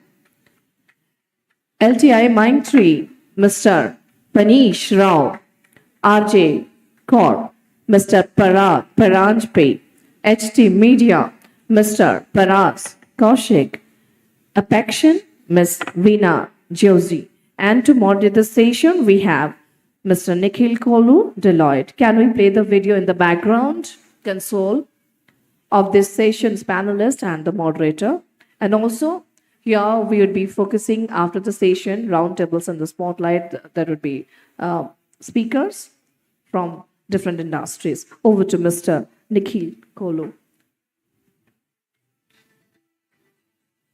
LTI Mindtree, Mr. Panish Rao, RJ Kaur, Mr. Paranjpe, HT Media, Mr. Paras Kaushik, Apection, Ms. Veena Josie. And to moderate the session, we have Mr. Nikhil Kolu, Deloitte. Can we play the video in the background console of this session's panelist and the moderator? And also, here we would be focusing after the session, roundtables and the spotlight. There would be speakers from different industries. Over to Mr. Nikhil Kolu.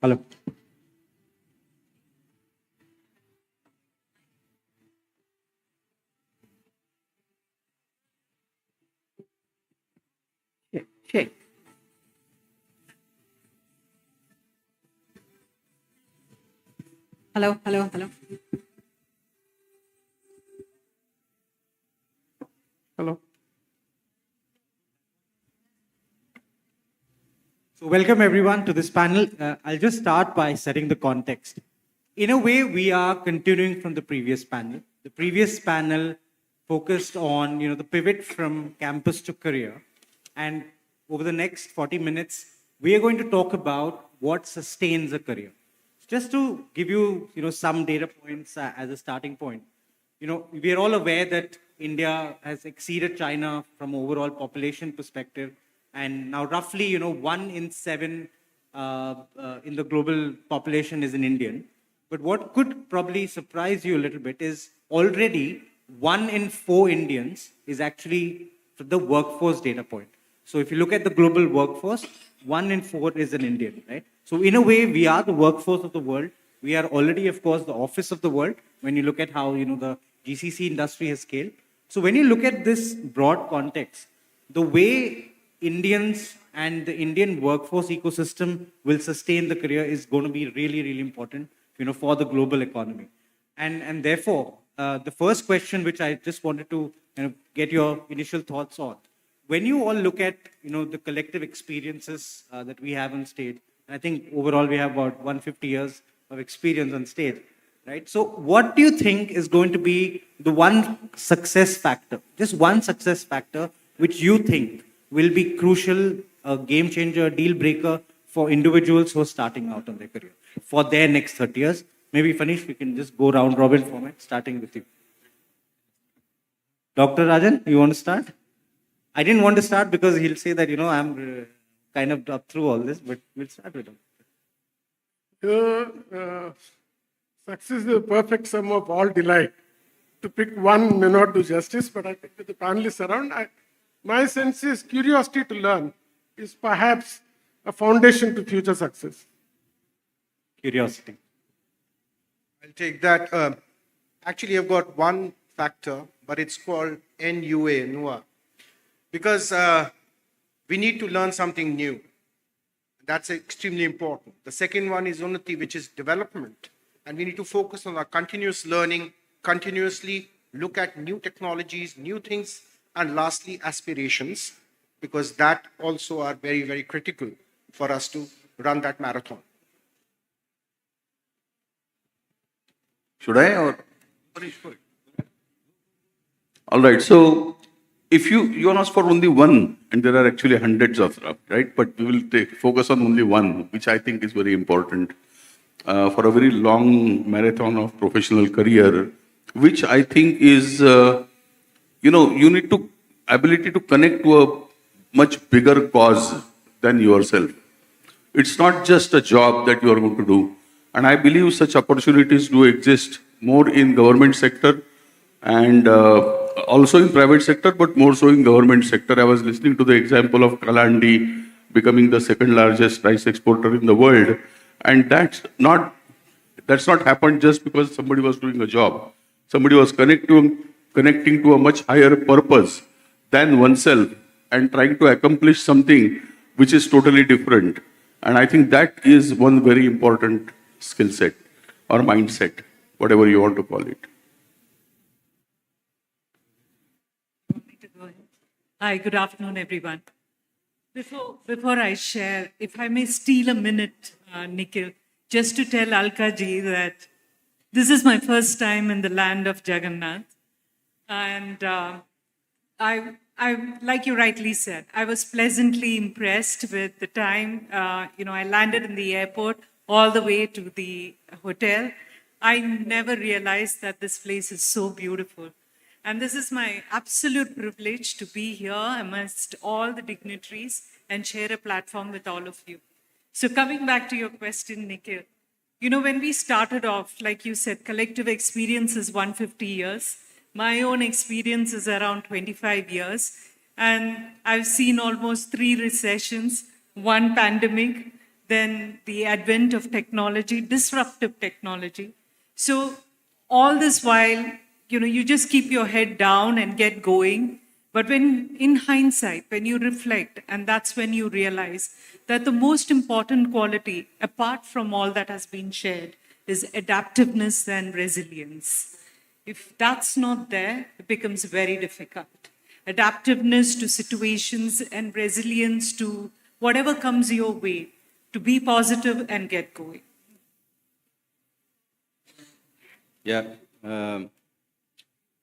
Hello. Check. Hello, hello, hello. Hello. So welcome everyone to this panel. I'll just start by setting the context. In a way, we are continuing from the previous panel. The previous panel focused on the pivot from campus to career. And over the next 40 minutes, we are going to talk about what sustains a career. Just to give you, some data points as a starting point. We are all aware that India has exceeded China from overall population perspective. And now roughly, 1 in 7 in the global population is an Indian. But what could probably surprise you a little bit is already 1 in 4 Indians is actually the workforce data point. So if you look at the global workforce, 1 in 4 is an Indian, right? So in a way, we are the workforce of the world. We are already, of course, the office of the world when you look at how, the GCC industry has scaled. So when you look at this broad context, the way Indians and the Indian workforce ecosystem will sustain the career is going to be really, really important, for the global economy. And therefore, the first question, which I just wanted to get your initial thoughts on, when you all look at, the collective experiences that we have on stage, and I think overall we have about 150 years of experience on stage, right? So what do you think is going to be the one success factor, just one success factor, which you think will be crucial, a game changer, a deal breaker for individuals who are starting out on their career for their next 30 years? Maybe Fanish, we can just go round robin format, starting with you. Dr. Rajan, you want to start? I didn't want to start because he'll say that, I'm kind of up through all this, but we'll start with him. Success is the perfect sum of all delight. To pick one may not do justice, but I think with the panelists around, my sense is curiosity to learn is perhaps a foundation to future success. Curiosity. I'll take that. Actually, I've got one factor, but it's called Nua. Because we need to learn something new. That's extremely important. The second one is Unnati, which is development. And we need to focus on our continuous learning, continuously look at new technologies, new things, and lastly, aspirations, because that also are very, very critical for us to run that marathon. Should I or? All right. So if you ask for only one, and there are actually hundreds of them, right? But we will focus on only one, which I think is very important for a very long marathon of professional career, which I think is, you need to ability to connect to a much bigger cause than yourself. It's not just a job that you are going to do. And I believe such opportunities do exist more in government sector and also in private sector, but more so in government sector. I was listening to the example of Kalandi becoming the second largest rice exporter in the world. And that's not happened just because somebody was doing a job. Somebody was connecting to a much higher purpose than oneself and trying to accomplish something which is totally different. And I think that is one very important skill set or mindset, whatever you want to call it. Hi, good afternoon, everyone. Before I share, if I may steal a minute, Nikhil, just to tell Alka ji that this is my first time in the land of Jagannath. And I, like you rightly said, I was pleasantly impressed with the time. I landed in the airport all the way to the hotel. I never realized that this place is so beautiful. And this is my absolute privilege to be here amongst all the dignitaries and share a platform with all of you. So coming back to your question, Nikhil, when we started off, like you said, collective experience is 150 years. My own experience is around 25 years. And I've seen almost 3 recessions, 1 pandemic, then the advent of technology, disruptive technology. So all this while, you just keep your head down and get going. But when, in hindsight, when you reflect, and that's when you realize that the most important quality, apart from all that has been shared, is adaptiveness and resilience. If that's not there, it becomes very difficult. Adaptiveness to situations and resilience to whatever comes your way, to be positive and get going. Yeah.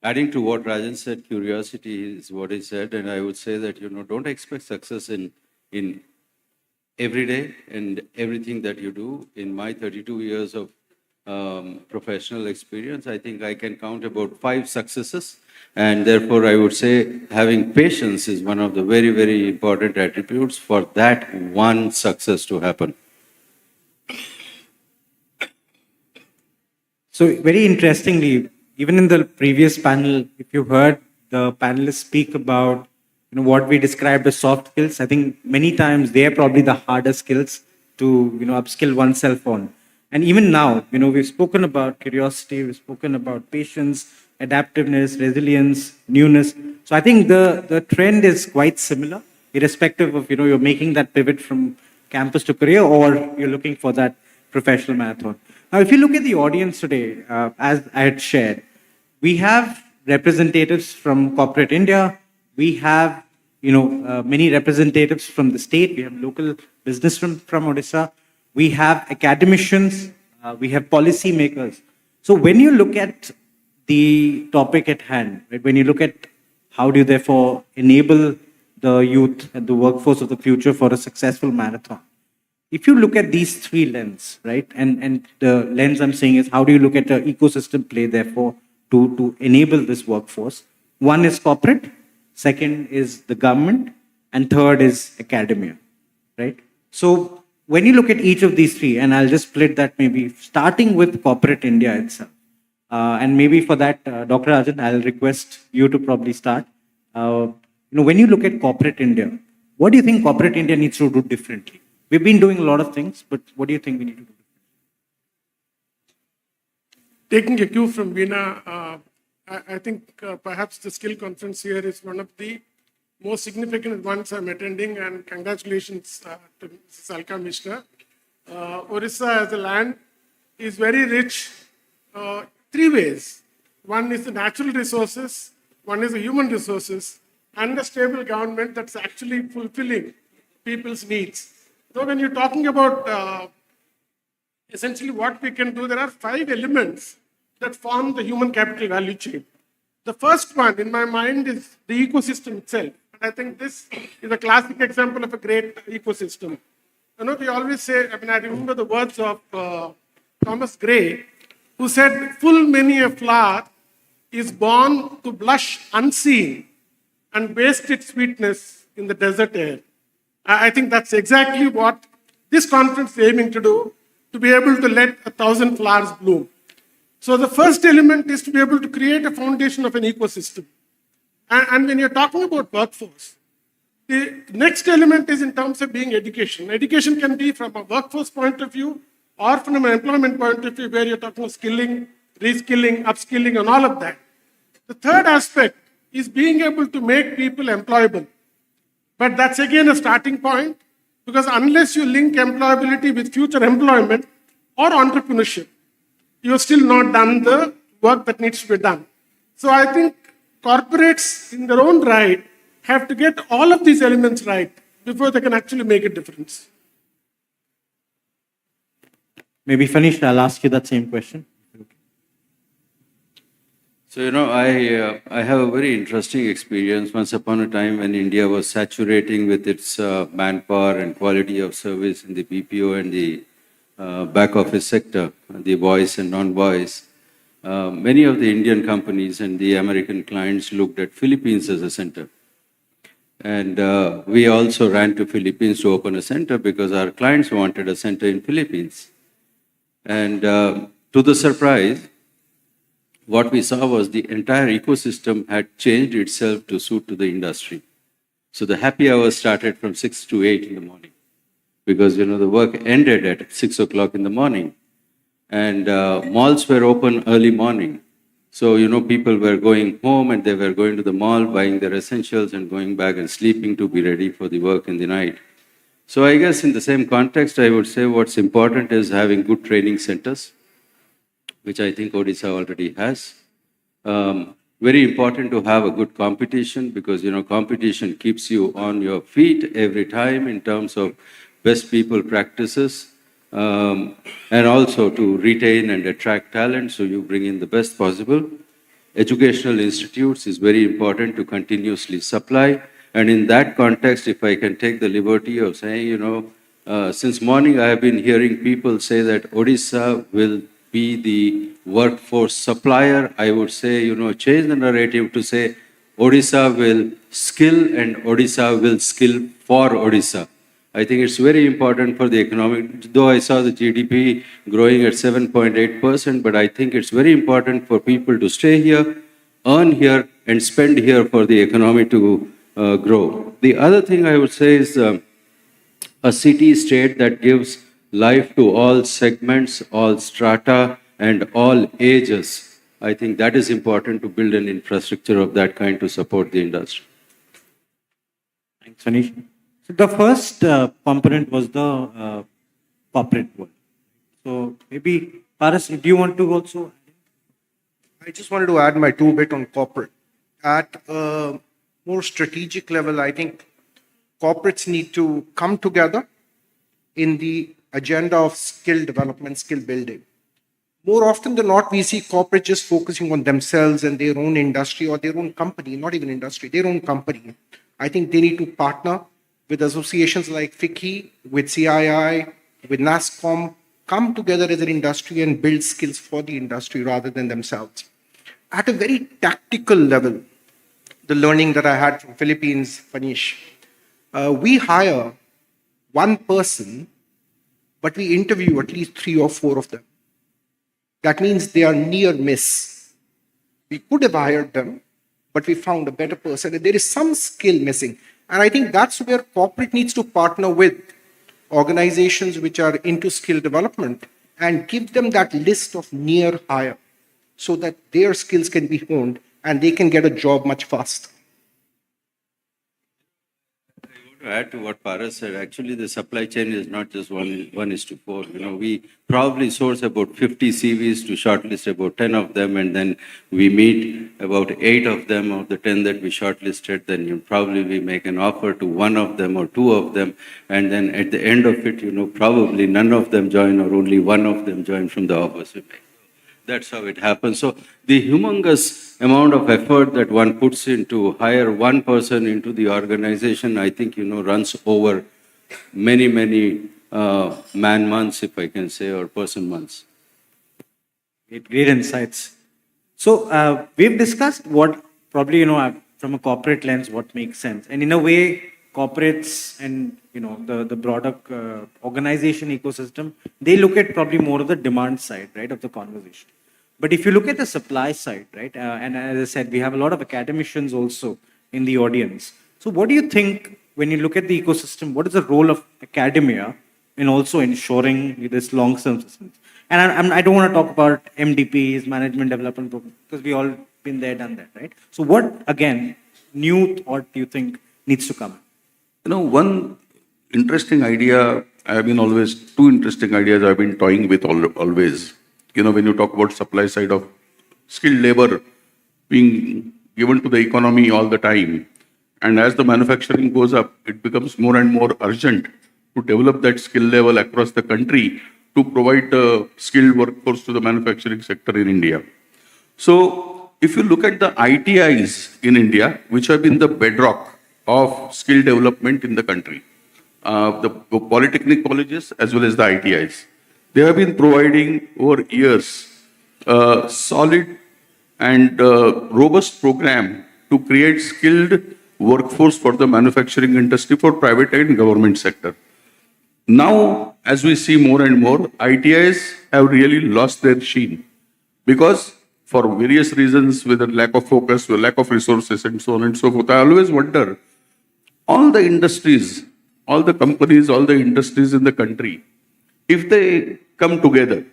Adding to what Rajan said, curiosity is what he said, and I would say that, don't expect success in every day and everything that you do. In my 32 years of professional experience, I think I can count about 5 successes, and therefore I would say having patience is one of the very, very important attributes for that one success to happen. So very interestingly, even in the previous panel, if you heard the panelists speak about what we described as soft skills, I think many times they are probably the harder skills to upskill oneself on. And even now, we've spoken about curiosity, we've spoken about patience, adaptiveness, resilience, newness. So I think the trend is quite similar, irrespective of you're making that pivot from campus to career or you're looking for that professional marathon. Now, if you look at the audience today, as I had shared, we have representatives from corporate India. We have, many representatives from the state. We have local business from Odisha. We have academicians. We have policy makers. So when you look at the topic at hand, right, when you look at how do you therefore enable the youth and the workforce of the future for a successful marathon, if you look at these 3 lenses, right, and the lens I'm saying is how do you look at the ecosystem play, therefore, to enable this workforce. 1 is corporate, 2nd is the government, and 3rd is academia, right? So when you look at each of these 3, and I'll just split that maybe starting with corporate India itself, and maybe for that, Dr. Rajan, I'll request you to probably start. When you look at corporate India, what do you think corporate India needs to do differently? We've been doing a lot of things, but what do you think we need to do? Taking a cue from Veena, I think perhaps the skill conference here is one of the most significant ones I'm attending, and congratulations to Mrs. Alka Mishra. Orissa as a land is very rich 3 ways. 1 is the natural resources, 1 is the human resources, and a stable government that's actually fulfilling people's needs. So when you're talking about essentially what we can do, there are 5 elements that form the human capital value chain. The first one in my mind is the ecosystem itself. And I think this is a classic example of a great ecosystem. We always say, I remember the words of Thomas Gray, who said, full many a flower is born to blush unseen and waste its sweetness in the desert air. I think that's exactly what this conference is aiming to do, to be able to let 1,000 flowers bloom. So the first element is to be able to create a foundation of an ecosystem. And when you're talking about workforce, the next element is in terms of being education. Education can be from a workforce point of view or from an employment point of view, where you're talking of skilling, reskilling, upskilling, and all of that. The third aspect is being able to make people employable. But that's again a starting point. Because unless you link employability with future employment or entrepreneurship, you've still not done the work that needs to be done. So I think corporates in their own right have to get all of these elements right before they can actually make a difference. Maybe Fanish, I'll ask you that same question. So, I have a very interesting experience. Once upon a time when India was saturating with its manpower and quality of service in the BPO and the back office sector, the voice and non-voice, many of the Indian companies and the American clients looked at Philippines as a center. And we also ran to Philippines to open a center because our clients wanted a center in Philippines. And to the surprise, what we saw was the entire ecosystem had changed itself to suit to the industry. So the happy hour started from 6 to 8 in the morning because, the work ended at 6 o'clock in the morning. And malls were open early morning. So, people were going home and they were going to the mall, buying their essentials and going back and sleeping to be ready for the work in the night. So I guess in the same context, I would say what's important is having good training centers, which I think Odisha already has. Very important to have a good competition because, competition keeps you on your feet every time in terms of best people practices and also to retain and attract talent so you bring in the best possible. Educational institutes is very important to continuously supply. And in that context, if I can take the liberty of saying, since morning I have been hearing people say that Odisha will be the workforce supplier. I would say, change the narrative to say Odisha will skill and Odisha will skill for Odisha. I think it's very important for the economic, though I saw the GDP growing at 7.8%, but I think it's very important for people to stay here, earn here, and spend here for the economy to grow. The other thing I would say is a city-state that gives life to all segments, all strata, and all ages. I think that is important to build an infrastructure of that kind to support the industry. Thanks, Anish. So the first component was the corporate world. So maybe, Paras, do you want to also? I just wanted to add my 2 bit on corporate. At a more strategic level, I think corporates need to come together in the agenda of skill development, skill building. More often than not, we see corporate just focusing on themselves and their own industry or their own company, not even industry, their own company. I think they need to partner with associations like FICCI, with CII, with NASCOM, come together as an industry and build skills for the industry rather than themselves. At a very tactical level, the learning that I had from Philippines, Fanish, we hire one person, but we interview at least 3 or 4 of them. That means they are near miss. We could have hired them, but we found a better person. And there is some skill missing. And I think that's where corporate needs to partner with organizations which are into skill development and give them that list of near hire so that their skills can be honed and they can get a job much faster. To add to what Paras said, actually the supply chain is not just 1:4. We probably source about 50 CVs to shortlist about 10 of them, and then we meet about 8 of them of the 10 that we shortlisted. Then probably we make an offer to 1 of them or 2 of them, and then at the end of it, probably none of them join or only 1 of them join from the offers we make. That's how it happens. So the humongous amount of effort that one puts in to hire one person into the organization, I think, runs over many, many man months, if I can say, or person months. Great insights. So we've discussed what probably, from a corporate lens, what makes sense. And in a way, corporates and, the broader organization ecosystem, they look at probably more of the demand side, right, of the conversation. But if you look at the supply side, right, and as I said, we have a lot of academicians also in the audience. So what do you think, when you look at the ecosystem, what is the role of academia in also ensuring this long-term systems? And I don't want to talk about MDPs, management development programs, because we all been there, done that, right? So what, again, new thought do you think needs to come? One interesting idea. Two interesting ideas I've been toying with always. When you talk about supply side of skilled labor being given to the economy all the time, and as the manufacturing goes up, it becomes more and more urgent to develop that skill level across the country to provide the skilled workforce to the manufacturing sector in India. So, if you look at the ITIs in India, which have been the bedrock of skill development in the country, the polytechnic colleges as well as the ITIs, they have been providing over years solid and robust program to create skilled workforce for the manufacturing industry for private and government sector. Now, as we see more and more, ITIs have really lost their sheen because for various reasons, whether lack of focus, or lack of resources, and so on and so forth. I always wonder, all the industries, all the companies, all the industries in the country, if they come together,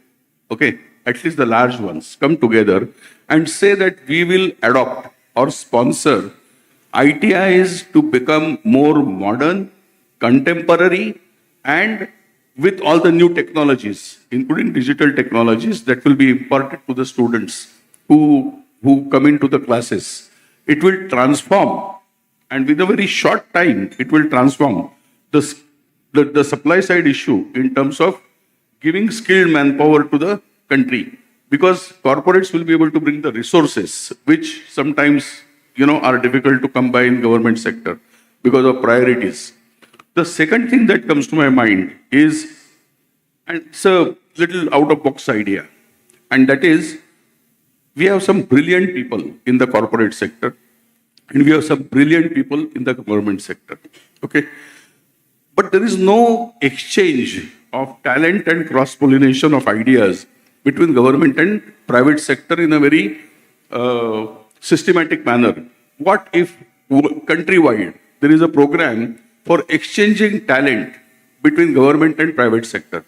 okay, at least the large ones, come together and say that we will adopt or sponsor ITIs to become more modern, contemporary, and with all the new technologies, including digital technologies that will be imparted to the students who come into the classes. It will transform, and with a very short time, it will transform the supply side issue in terms of giving skilled manpower to the country. Because corporates will be able to bring the resources, which sometimes, are difficult to come by in government sector because of priorities. The second thing that comes to my mind is, and it's a little out-of-box idea, and that is, we have some brilliant people in the corporate sector, and we have some brilliant people in the government sector, okay? But there is no exchange of talent and cross-pollination of ideas between government and private sector in a very systematic manner. What if countrywide there is a program for exchanging talent between government and private sector?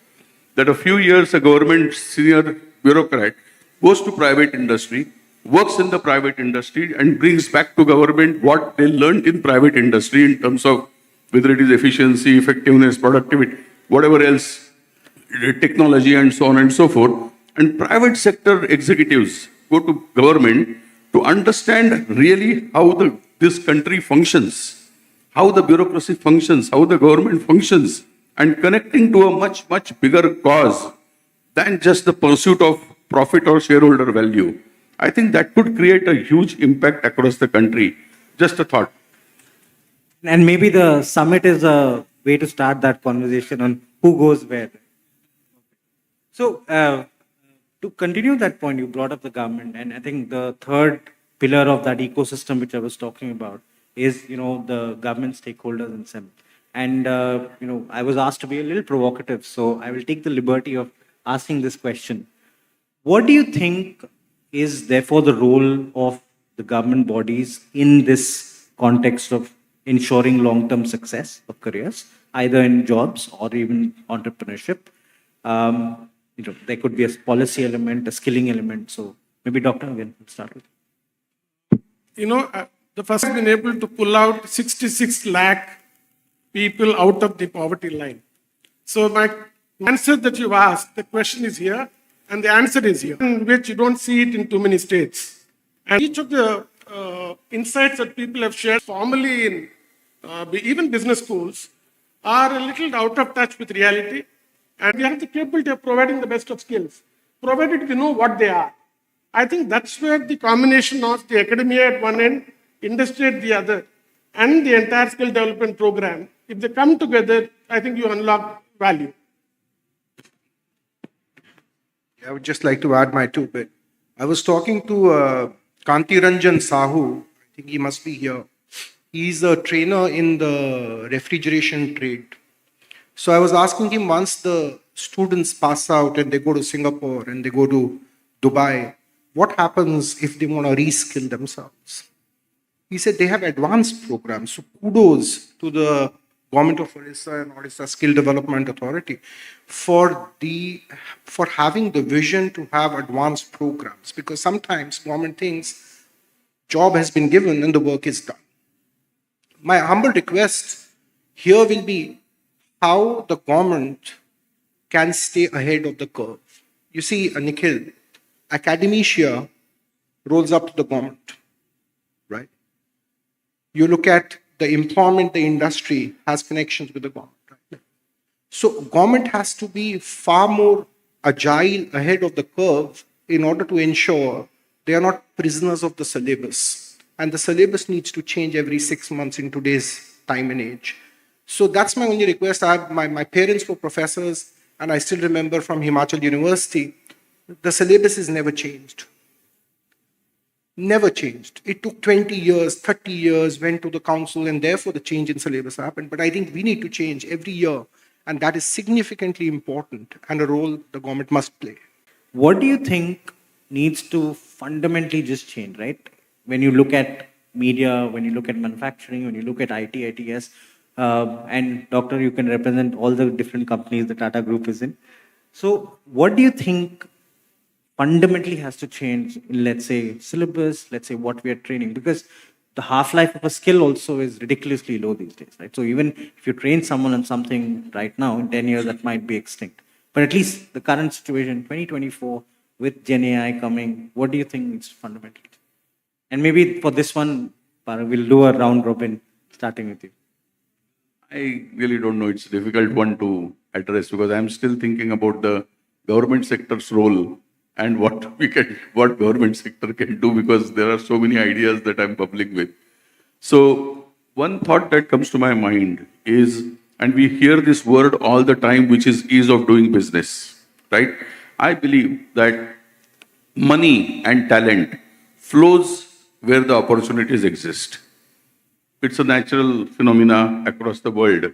That a few years a government senior bureaucrat goes to private industry, works in the private industry and brings back to government what they learned in private industry in terms of whether it is efficiency, effectiveness, productivity, whatever else, technology and so on and so forth. And private sector executives go to government to understand really how this country functions, how the bureaucracy functions, how the government functions, and connecting to a much, much bigger cause than just the pursuit of profit or shareholder value. I think that could create a huge impact across the country. Just a thought. And maybe the summit is a way to start that conversation on who goes where. So, to continue that point, you brought up the government, and I think the third pillar of that ecosystem which I was talking about is, the government stakeholders in SEM. And, I was asked to be a little provocative, so I will take the liberty of asking this question. What do you think is therefore the role of the government bodies in this context of ensuring long-term success of careers, either in jobs or even entrepreneurship? There could be a policy element, a skilling element. So maybe Dr. again, we'll start with. The first has been able to pull out 66 lakh people out of the poverty line. So my answer that you asked, the question is here, and the answer is here, in which you don't see it in too many states. And each of the insights that people have shared formally in even business schools are a little out of touch with reality. And we have the capability of providing the best of skills, provided we know what they are. I think that's where the combination of the academia at one end, industry at the other, and the entire skill development program, if they come together, I think you unlock value. I would just like to add my 2 bit. I was talking to Kanti Ranjan Sahu. I think he must be here. He's a trainer in the refrigeration trade. So I was asking him, once the students pass out and they go to Singapore and they go to Dubai, what happens if they want to reskill themselves? He said they have advanced programs. So kudos to the Government of Odisha and Odisha Skill Development Authority for having the vision to have advanced programs. Because sometimes government thinks job has been given and the work is done. My humble request here will be, how the government can stay ahead of the curve. You see, Nikhil, academia rolls up to the government, right? You look at the employment, the industry has connections with the government. Right? So government has to be far more agile ahead of the curve in order to ensure they are not prisoners of the syllabus. And the syllabus needs to change every 6 months in today's time and age. So that's my only request. My parents were professors, and I still remember from Himachal University, the syllabus is never changed. Never changed. It took 20 years, 30 years, went to the council, and therefore the change in syllabus happened. But I think we need to change every year, and that is significantly important and a role the government must play. What do you think needs to fundamentally just change, right? When you look at media, when you look at manufacturing, when you look at IT, ITS, and Doctor, you can represent all the different companies the Tata Group is in. So what do you think fundamentally has to change in, let's say, syllabus, let's say what we are training? Because the half-life of a skill also is ridiculously low these days, right? So even if you train someone on something right now, in 10 years, that might be extinct. But at least the current situation, 2024, with Gen AI coming, what do you think is fundamental? And maybe for this one, we'll do a round robin, starting with you. I really don't know. It's a difficult one to address because I'm still thinking about the government sector's role and what government sector can do, because there are so many ideas that I'm bubbling with. So one thought that comes to my mind is, and we hear this word all the time, which is ease of doing business, right? I believe that money and talent flows where the opportunities exist. It's a natural phenomena across the world.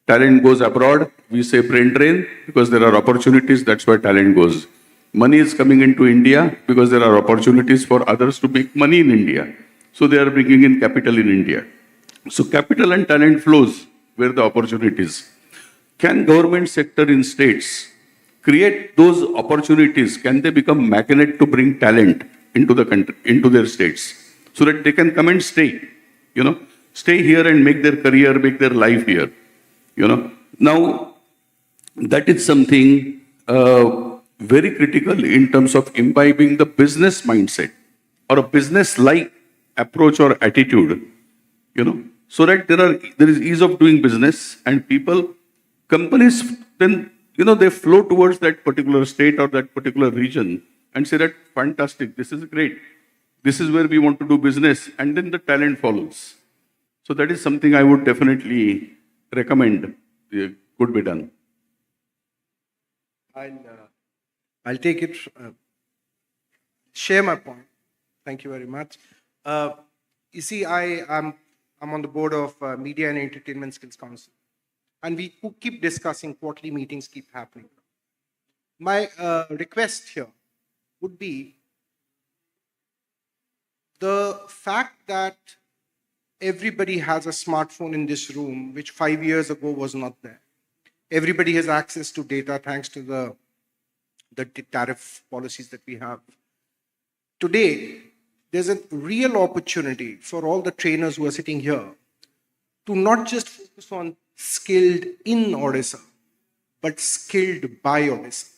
Talent goes abroad, we say brain drain, because there are opportunities, that's where talent goes. Money is coming into India because there are opportunities for others to make money in India. So they are bringing in capital in India. So capital and talent flows where the opportunities. Can government sector in states create those opportunities? Can they become magnet to bring talent into the country, into their states, so that they can come and stay, stay here and make their career, make their life here, Now, that is something very critical in terms of imbibing the business mindset or a business-like approach or attitude, so that there is ease of doing business and companies then, they flow towards that particular state or that particular region and say that, fantastic, this is great. This is where we want to do business, and then the talent follows. So that is something I would definitely recommend could be done. I'll take it, share my point. Thank you very much. You see, I'm on the board of Media and Entertainment Skills Council, and we keep discussing, quarterly meetings keep happening. My request here would be the fact that everybody has a smartphone in this room, which 5 years ago was not there. Everybody has access to data thanks to the tariff policies that we have. Today, there's a real opportunity for all the trainers who are sitting here to not just focus on skilled in Odisha, but skilled by Odisha.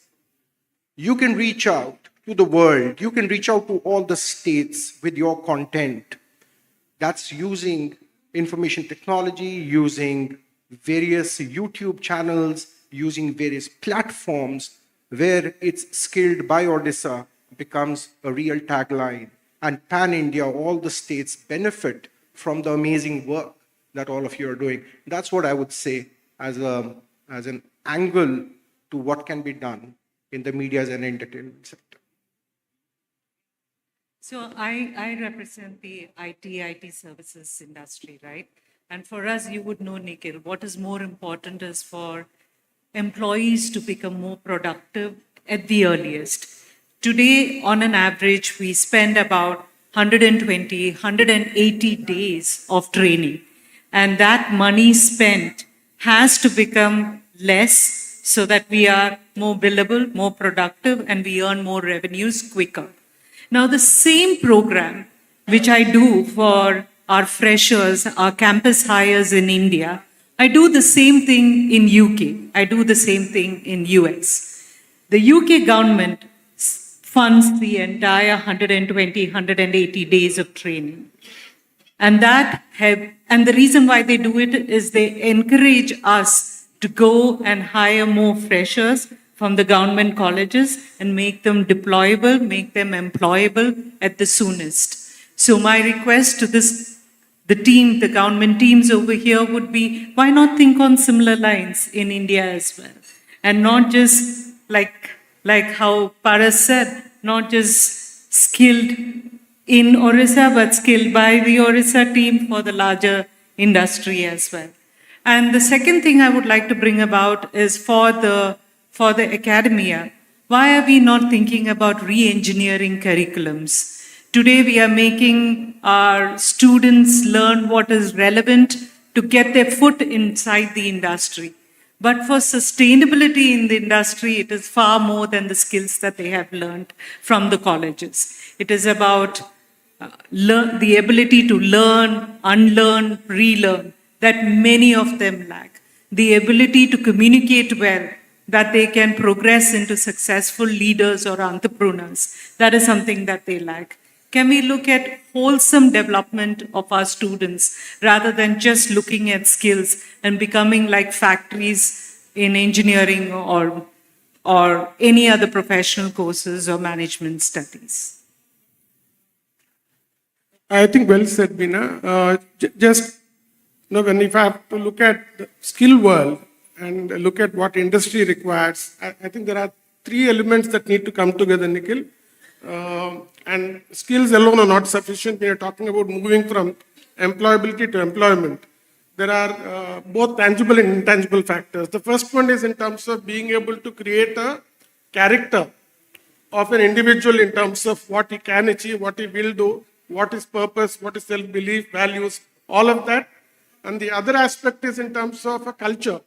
You can reach out to the world, you can reach out to all the states with your content. That's using information technology, using various YouTube channels, using various platforms where it's skilled by Odisha becomes a real tagline. And pan-India, all the states benefit from the amazing work that all of you are doing. That's what I would say as an angle to what can be done in the media and entertainment sector. So I represent the IT services industry, right? And for us, you would know, Nikhil, what is more important is for employees to become more productive at the earliest. Today, on an average, we spend about 120, 180 days of training. And that money spent has to become less so that we are more billable, more productive, and we earn more revenues quicker. Now, the same program, which I do for our freshers, our campus hires in India, I do the same thing in UK. I do the same thing in US. The UK government funds the entire 120, 180 days of training. And and the reason why they do it is they encourage us to go and hire more freshers from the government colleges and make them deployable, make them employable at the soonest. So my request to the government teams over here would be, why not think on similar lines in India as well? And not just like how Paras said, not just skilled in Orissa, but skilled by the Orissa team for the larger industry as well. And the second thing I would like to bring about is for the academia, why are we not thinking about re-engineering curriculums? Today we are making our students learn what is relevant to get their foot inside the industry. But for sustainability in the industry, it is far more than the skills that they have learned from the colleges. It is about the ability to learn, unlearn, relearn, that many of them lack. The ability to communicate well, that they can progress into successful leaders or entrepreneurs. That is something that they lack. Can we look at wholesome development of our students rather than just looking at skills and becoming like factories in engineering or any other professional courses or management studies? I think well said, Beena. Just, when if I have to look at the skill world and look at what industry requires, I think there are three elements that need to come together, Nikhil. And skills alone are not sufficient. We are talking about moving from employability to employment. There are both tangible and intangible factors. The first one is in terms of being able to create a character of an individual in terms of what he can achieve, what he will do, what is purpose, what is self-belief, values, all of that. And the other aspect is in terms of a culture,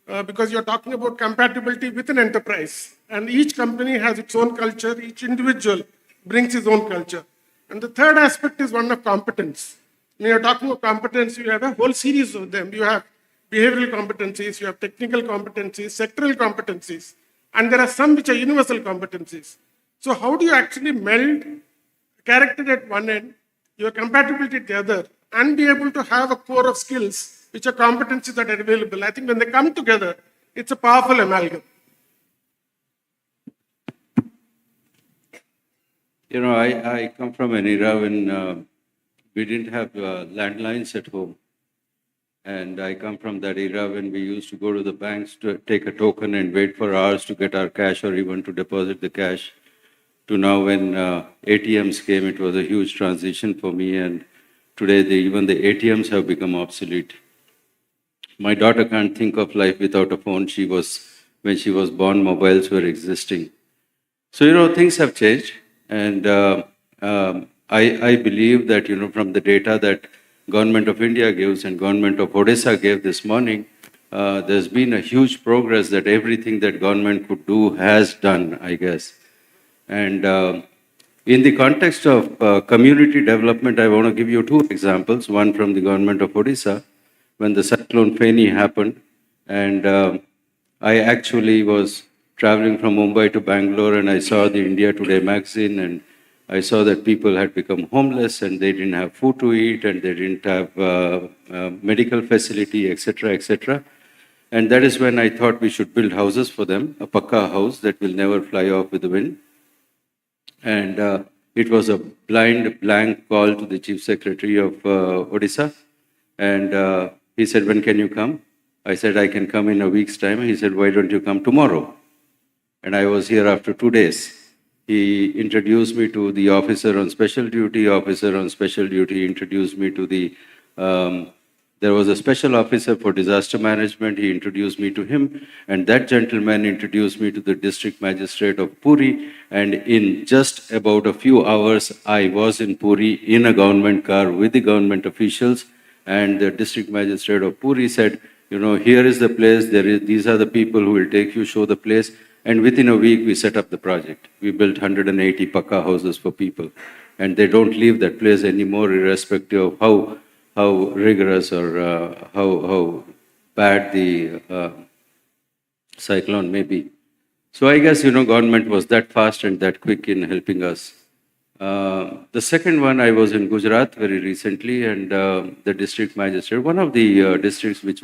because you're talking about compatibility with an enterprise. And each company has its own culture, each individual brings his own culture. And the third aspect is one of competence. When you're talking about competence, you have a whole series of them. You have behavioral competencies, you have technical competencies, sectoral competencies, and there are some which are universal competencies. So how do you actually meld character at one end, your compatibility at the other, and be able to have a core of skills which are competencies that are available? I think when they come together, it's a powerful amalgam. I come from an era when we didn't have landlines at home. And I come from that era when we used to go to the banks to take a token and wait for hours to get our cash or even to deposit the cash. To now when ATMs came, it was a huge transition for me. And today even the ATMs have become obsolete. My daughter can't think of life without a phone. When she was born, mobiles were existing. So, things have changed. And I believe that, from the data that Government of India gives and Government of Odisha gave this morning, there's been a huge progress that everything that government could do has done, I guess. And in the context of community development, I want to give you two examples. One from the Government of Odisha, when the cyclone Feni happened, and I actually was traveling from Mumbai to Bangalore, and I saw the India Today magazine, and I saw that people had become homeless and they didn't have food to eat and they didn't have medical facility, etc., etc. And that is when I thought we should build houses for them, a pakka house that will never fly off with the wind. And it was a blank call to the Chief Secretary of Odisha. And he said, when can you come? I said, I can come in a week's time. He said, why don't you come tomorrow? And I was here after 2 days. He introduced me to the officer on special duty. Officer on special duty introduced me to the, there was a special officer for disaster management. He introduced me to him. And that gentleman introduced me to the district magistrate of Puri. And in just about a few hours, I was in Puri in a government car with the government officials. And the district magistrate of Puri said, here is the place. These are the people who will take you, show the place. And within a week, we set up the project. We built 180 pakka houses for people. And they don't leave that place anymore, irrespective of how rigorous or how bad the cyclone may be. So I guess, government was that fast and that quick in helping us. The second one, I was in Gujarat very recently, and the district magistrate, one of the districts which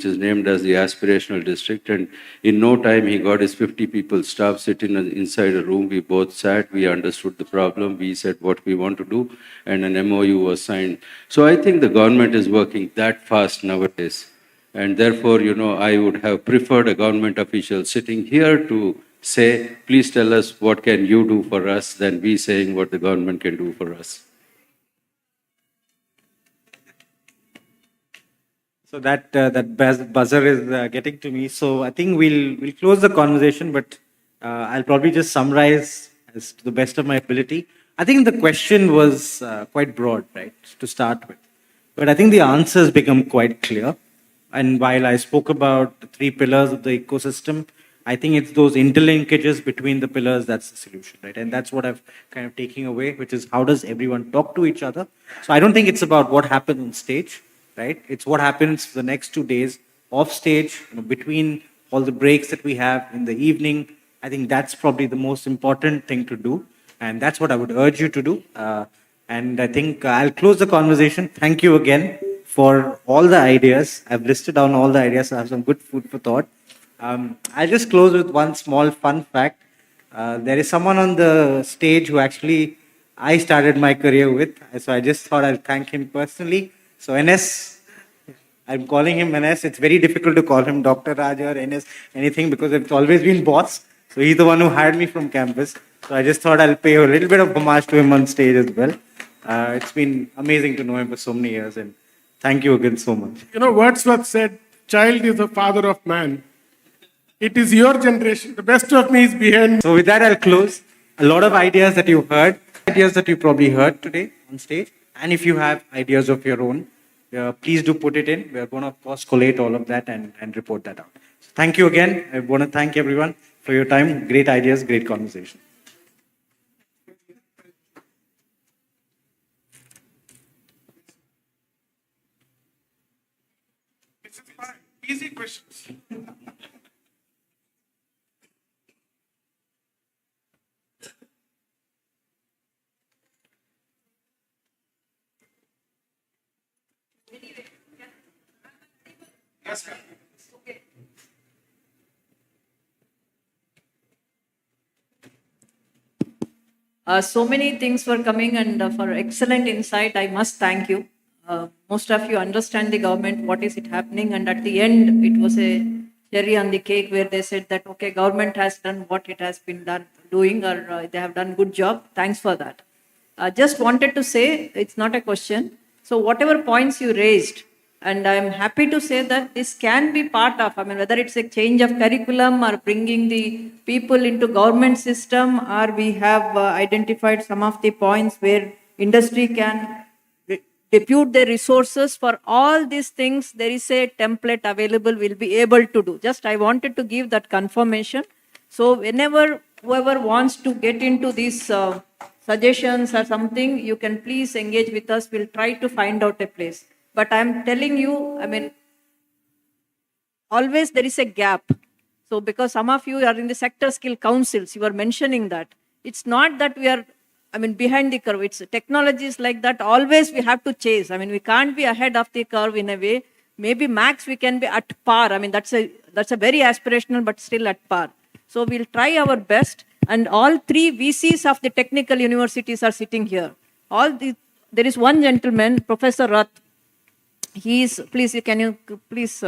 is named as the aspirational district, and in no time he got his 50 people staff sitting inside a room. We both sat, we understood the problem, we said what we want to do, and an MOU was signed. So I think the government is working that fast nowadays. And therefore, I would have preferred a government official sitting here to say, please tell us what can you do for us, than we saying what the government can do for us. So that buzzer is getting to me. So I think we'll close the conversation, but I'll probably just summarize as to the best of my ability. I think the question was quite broad, right, to start with. But I think the answers become quite clear. And while I spoke about the 3 pillars of the ecosystem, I think it's those interlinkages between the pillars that's the solution, right? And that's what I've kind of taken away, which is how does everyone talk to each other? So I don't think it's about what happens on stage, right? It's what happens for the next 2 days off stage, between all the breaks that we have in the evening. I think that's probably the most important thing to do. And that's what I would urge you to do. And I think I'll close the conversation. Thank you again for all the ideas. I've listed down all the ideas, so I have some good food for thought. I'll just close with one small fun fact. There is someone on the stage who actually I started my career with. So I just thought I'll thank him personally. So NS, I'm calling him NS. It's very difficult to call him Dr. Raja or NS, anything, because it's always been boss. So he's the one who hired me from campus. So I just thought I'll pay a little bit of homage to him on stage as well. It's been amazing to know him for so many years. And thank you again so much. Wordsworth said, child is the father of man. It is your generation. The best of me is behind. So with that, I'll close. A lot of ideas that you heard, ideas that you probably heard today on stage. And if you have ideas of your own, please do put it in. We're going to, of course, collate all of that and report that out. So thank you again. I want to thank everyone for your time. Great ideas, great conversation. This is fine. Easy questions. Yes, ma'am. So many things were coming, and for excellent insight, I must thank you. Most of you understand the government, what is it happening, and at the end, it was a cherry on the cake where they said that, okay, government has done what it has been doing, or they have done good job. Thanks for that. Just wanted to say, it's not a question. So whatever points you raised, and I'm happy to say that this can be part of, whether it's a change of curriculum or bringing the people into government system, or we have identified some of the points where industry can depute their resources. For all these things, there is a template available, we'll be able to do. Just I wanted to give that confirmation. So whenever whoever wants to get into these suggestions or something, you can please engage with us. We'll try to find out a place. But I'm telling you, always there is a gap. So because some of you are in the sector skill councils, you are mentioning that. It's not that we are, behind the curve. It's technologies like that. Always we have to chase. We can't be ahead of the curve in a way. Maybe max we can be at par. That's a very aspirational, but still at par. So we'll try our best. And all 3 VCs of the technical universities are sitting here. There is one gentleman, Professor Rath. Can you please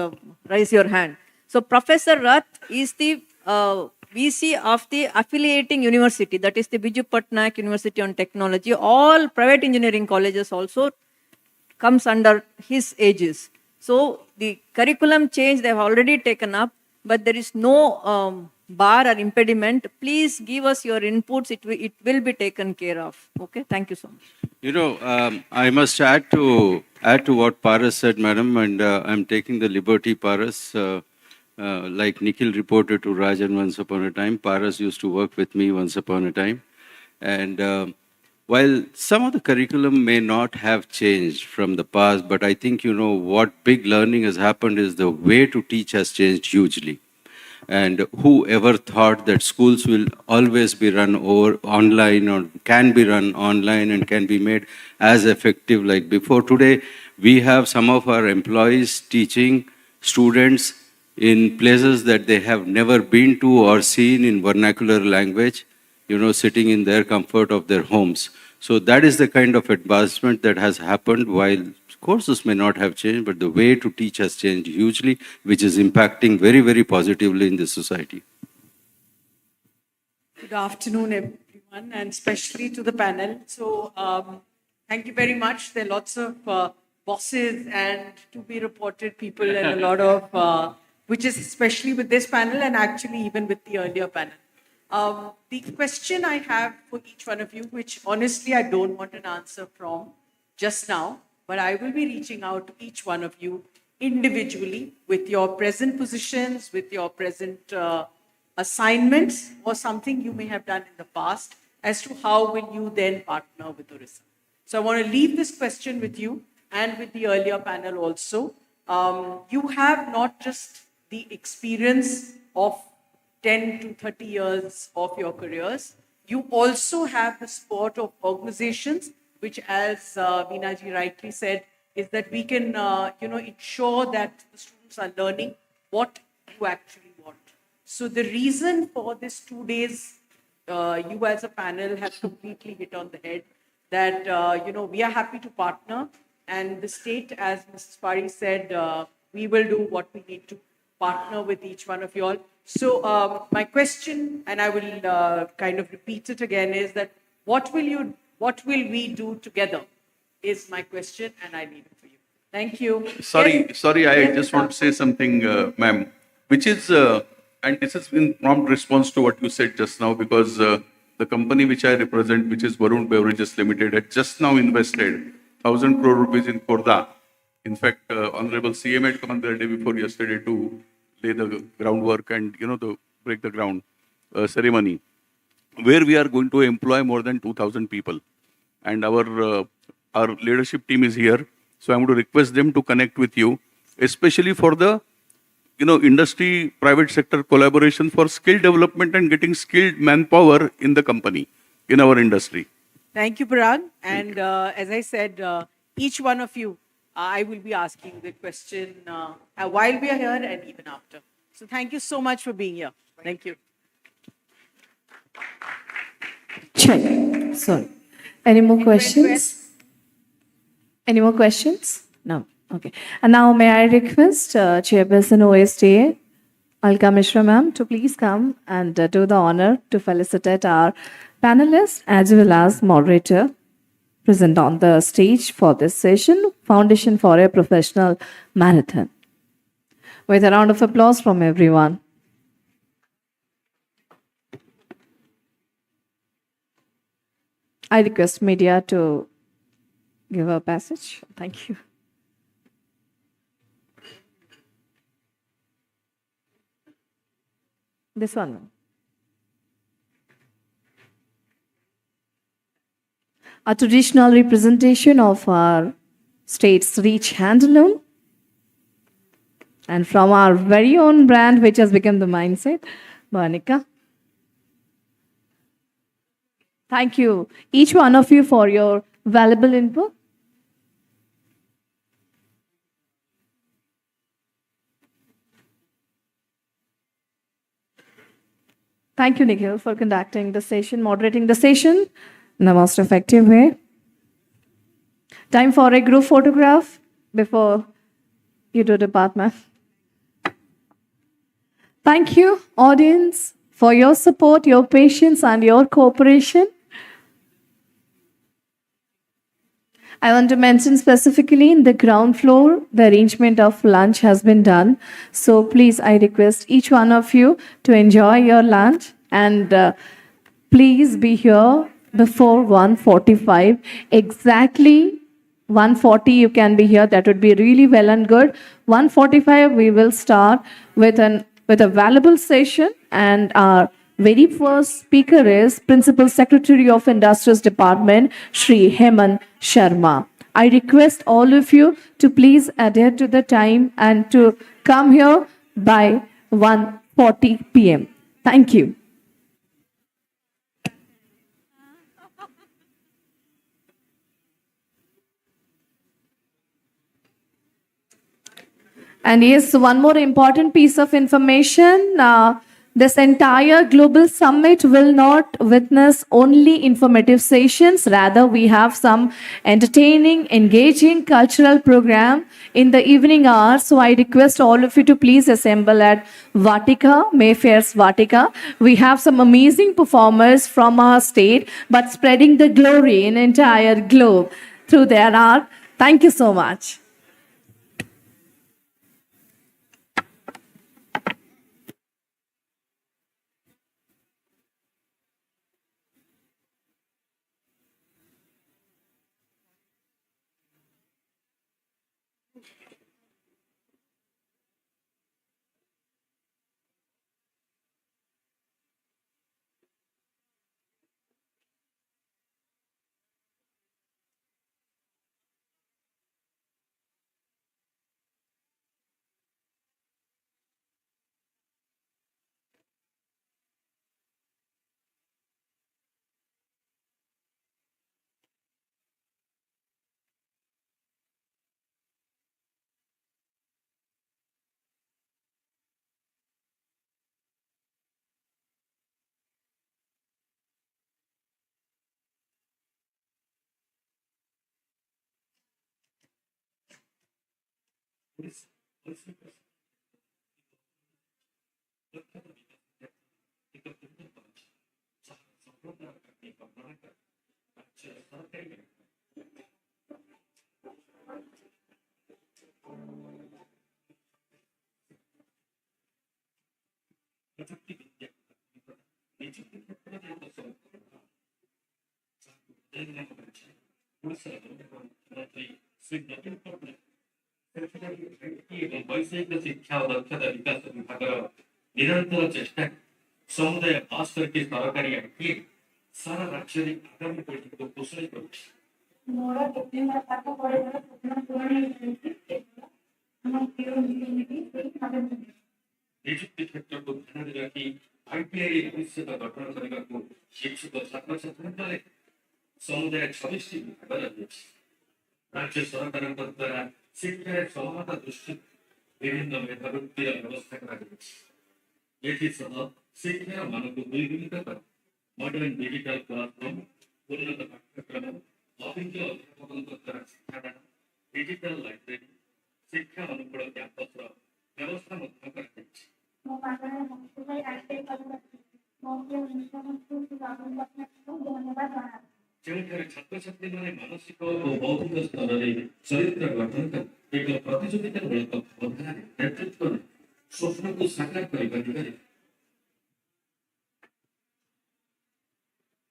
raise your hand? So Professor Rath is the VC of the affiliating university, that is the Biju Patnaik University on Technology. All private engineering colleges also comes under his aegis. So the curriculum change they have already taken up, but there is no bar or impediment. Please give us your inputs. It will be taken care of. Okay, thank you so much. I must add to what Paras said, madam, and I'm taking the liberty, Paras. Like Nikhil reported to Rajan once upon a time, Paras used to work with me once upon a time. And while some of the curriculum may not have changed from the past, but I think, what big learning has happened is the way to teach has changed hugely. And whoever thought that schools will always be run over online or can be run online and can be made as effective like before. Today, we have some of our employees teaching students in places that they have never been to or seen in vernacular language, sitting in their comfort of their homes. So that is the kind of advancement that has happened. While courses may not have changed, but the way to teach has changed hugely, which is impacting very, very positively in this society. Good afternoon, everyone, and especially to the panel. So thank you very much. There are lots of bosses and to be reported people and a lot of, which is especially with this panel and actually even with the earlier panel. The question I have for each one of you, which honestly I don't want an answer from just now, but I will be reaching out to each one of you individually with your present positions, with your present assignments, or something you may have done in the past, as to how will you then partner with Odisha. So I want to leave this question with you and with the earlier panel also. You have not just the experience of 10 to 30 years of your careers, you also have the support of organizations, which, as Veenaji rightly said, is that we can, ensure that the students are learning what you actually want. So the reason for this 2 days, you as a panel have completely hit on the head that, we are happy to partner, and the state, as Mrs. Pari said, we will do what we need to partner with each one of you all. So my question, and I will kind of repeat it again, is that what will we do together is my question, and I leave it for you. Thank you. Sorry, I just want to say something, ma'am, which is, and this has been prompt response to what you said just now, because the company which I represent, which is Varun Beverages Limited, had just now invested 1,000 crore rupees in Khordha. In fact, Honorable CM had come the day before yesterday to lay the groundwork and, to break the ground ceremony, where we are going to employ more than 2,000 people. And our leadership team is here. So I'm going to request them to connect with you, especially for the, industry, private sector collaboration for skill development and getting skilled manpower in the company, in our industry. Thank you, Parag. And as I said, each one of you, I will be asking the question while we are here and even after. So thank you so much for being here. Thank you. Check. Sorry. Any more questions? Any more questions? No. Okay. And now may I request Chairperson OSTA, Alka Mishra ma'am, to please come and do the honor to felicitate our panelists as well as moderator present on the stage for this session, Foundation for a Professional Marathon. With a round of applause from everyone. I request media to give a passage. Thank you. This one. A traditional representation of our state's rich handloom, and from our very own brand, which has become the mindset, Bhanika. Thank you, each one of you, for your valuable input. Thank you, Nikhil, for conducting the session, moderating the session in the most effective way. Time for a group photograph before you do depart, ma'am. Thank you, audience, for your support, your patience, and your cooperation. I want to mention specifically in the ground floor, the arrangement of lunch has been done. So please, I request each one of you to enjoy your lunch and please be here before 1:45. Exactly 1:40 you can be here. That would be really well and good. 1:45 we will start with a valuable session, and our Very first speaker is Principal Secretary of Industries Department, Shri Heman Sharma. I request all of you to please adhere to the time and to come here by 1:40 p.m. Thank you. And yes, one more important piece of information. This entire global summit will not witness only informative sessions. Rather, we have some entertaining, engaging cultural program in the evening hours. So I request all of you to please assemble at Vatika, Mayfair's Vatika. We have some amazing performers from our state, but spreading the glory in entire globe through their art. Thank you so much. ବୈଷୟିକ ଶିକ୍ଷା ଓ ଦକ୍ଷତା ବିକାଶ ବିଭାଗର ନିରନ୍ତର ଚେଷ୍ଟା ସମୁଦାୟ ଭାସ୍କରଟି ସରକାରୀ IT ସାରା ରାଜ୍ୟରେ ଆଗାମୀ ପିଢ଼ିକୁ କୁଶଳୀ କରୁଛି। ମୋର କେତେଟା ପାଠ ପଢ଼ିବାର ସ୍ୱପ୍ନ ପୂରଣ ହୋଇଯାଇଛି। ନିଯୁକ୍ତି କ୍ଷେତ୍ରକୁ ଧ୍ୟାନରେ ରଖି ଆଇଟିଆଇ ଭବିଷ୍ୟତ ଗଠନ କରିବାକୁ ଇଚ୍ଛୁକ ଛାତ୍ରଛାତ୍ରୀଙ୍କ ସମୁଦାୟ 26ଟି ବିଭାଗ ରହିଛି। ରାଜ୍ୟ ସରକାରଙ୍କ ଦ୍ୱାରା ଶିକ୍ଷାରେ ସମାନତା ଦୃଷ୍ଟିରୁ ବିଭିନ୍ନ ମେଧାବୃତ୍ତିର ବ୍ୟବସ୍ଥା କରାଯାଇଛି। ଏଥିସହ ଶିକ୍ଷାର ମାନକୁ ଦ୍ୱିଗୁଣିତ କରି ମଡର୍ଣ୍ଣ ଡିଜିଟାଲ ପ୍ଲାଟଫର୍ମ, ଉନ୍ନତ ପାଠ୍ୟକ୍ରମ, ଅଭିଜ୍ଞ ଅଧ୍ୟାପକଙ୍କ ଦ୍ୱାରା ଶିକ୍ଷାଦାନ, ଡିଜିଟାଲ ଲାଇବ୍ରେରୀ, ଶିକ୍ଷା ଅନୁକୂଳ କ୍ୟାମ୍ପସର ବ୍ୟବସ୍ଥା ମଧ୍ୟ କରାଯାଇଛି। ଯେଉଁଠାରେ ଛାତ୍ରଛାତ୍ରୀମାନେ ମାନସିକ ଓ ବୌଦ୍ଧିକ ସ୍ତରରେ ଚରିତ୍ର ଗଠନ କରି ଏକ ପ୍ରତିଯୋଗିତାମୂଳକ ଭାବଧାରାରେ ନେତୃତ୍ୱ ନେଇ ସ୍ୱପ୍ନକୁ ସାକାର କରିବା ଦିଗରେ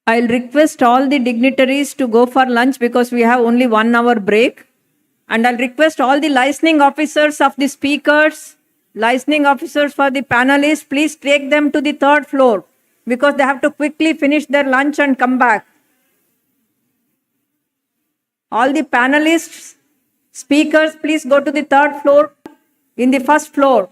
I'll request all the dignitaries to go for lunch because we have only 1 hour break. And I'll request all the licensing officers of the speakers, licensing officers for the panelists, please take them to the 3rd floor because they have to quickly finish their lunch and come back. All the panelists, speakers, please go to the 3rd floor in the 1st floor.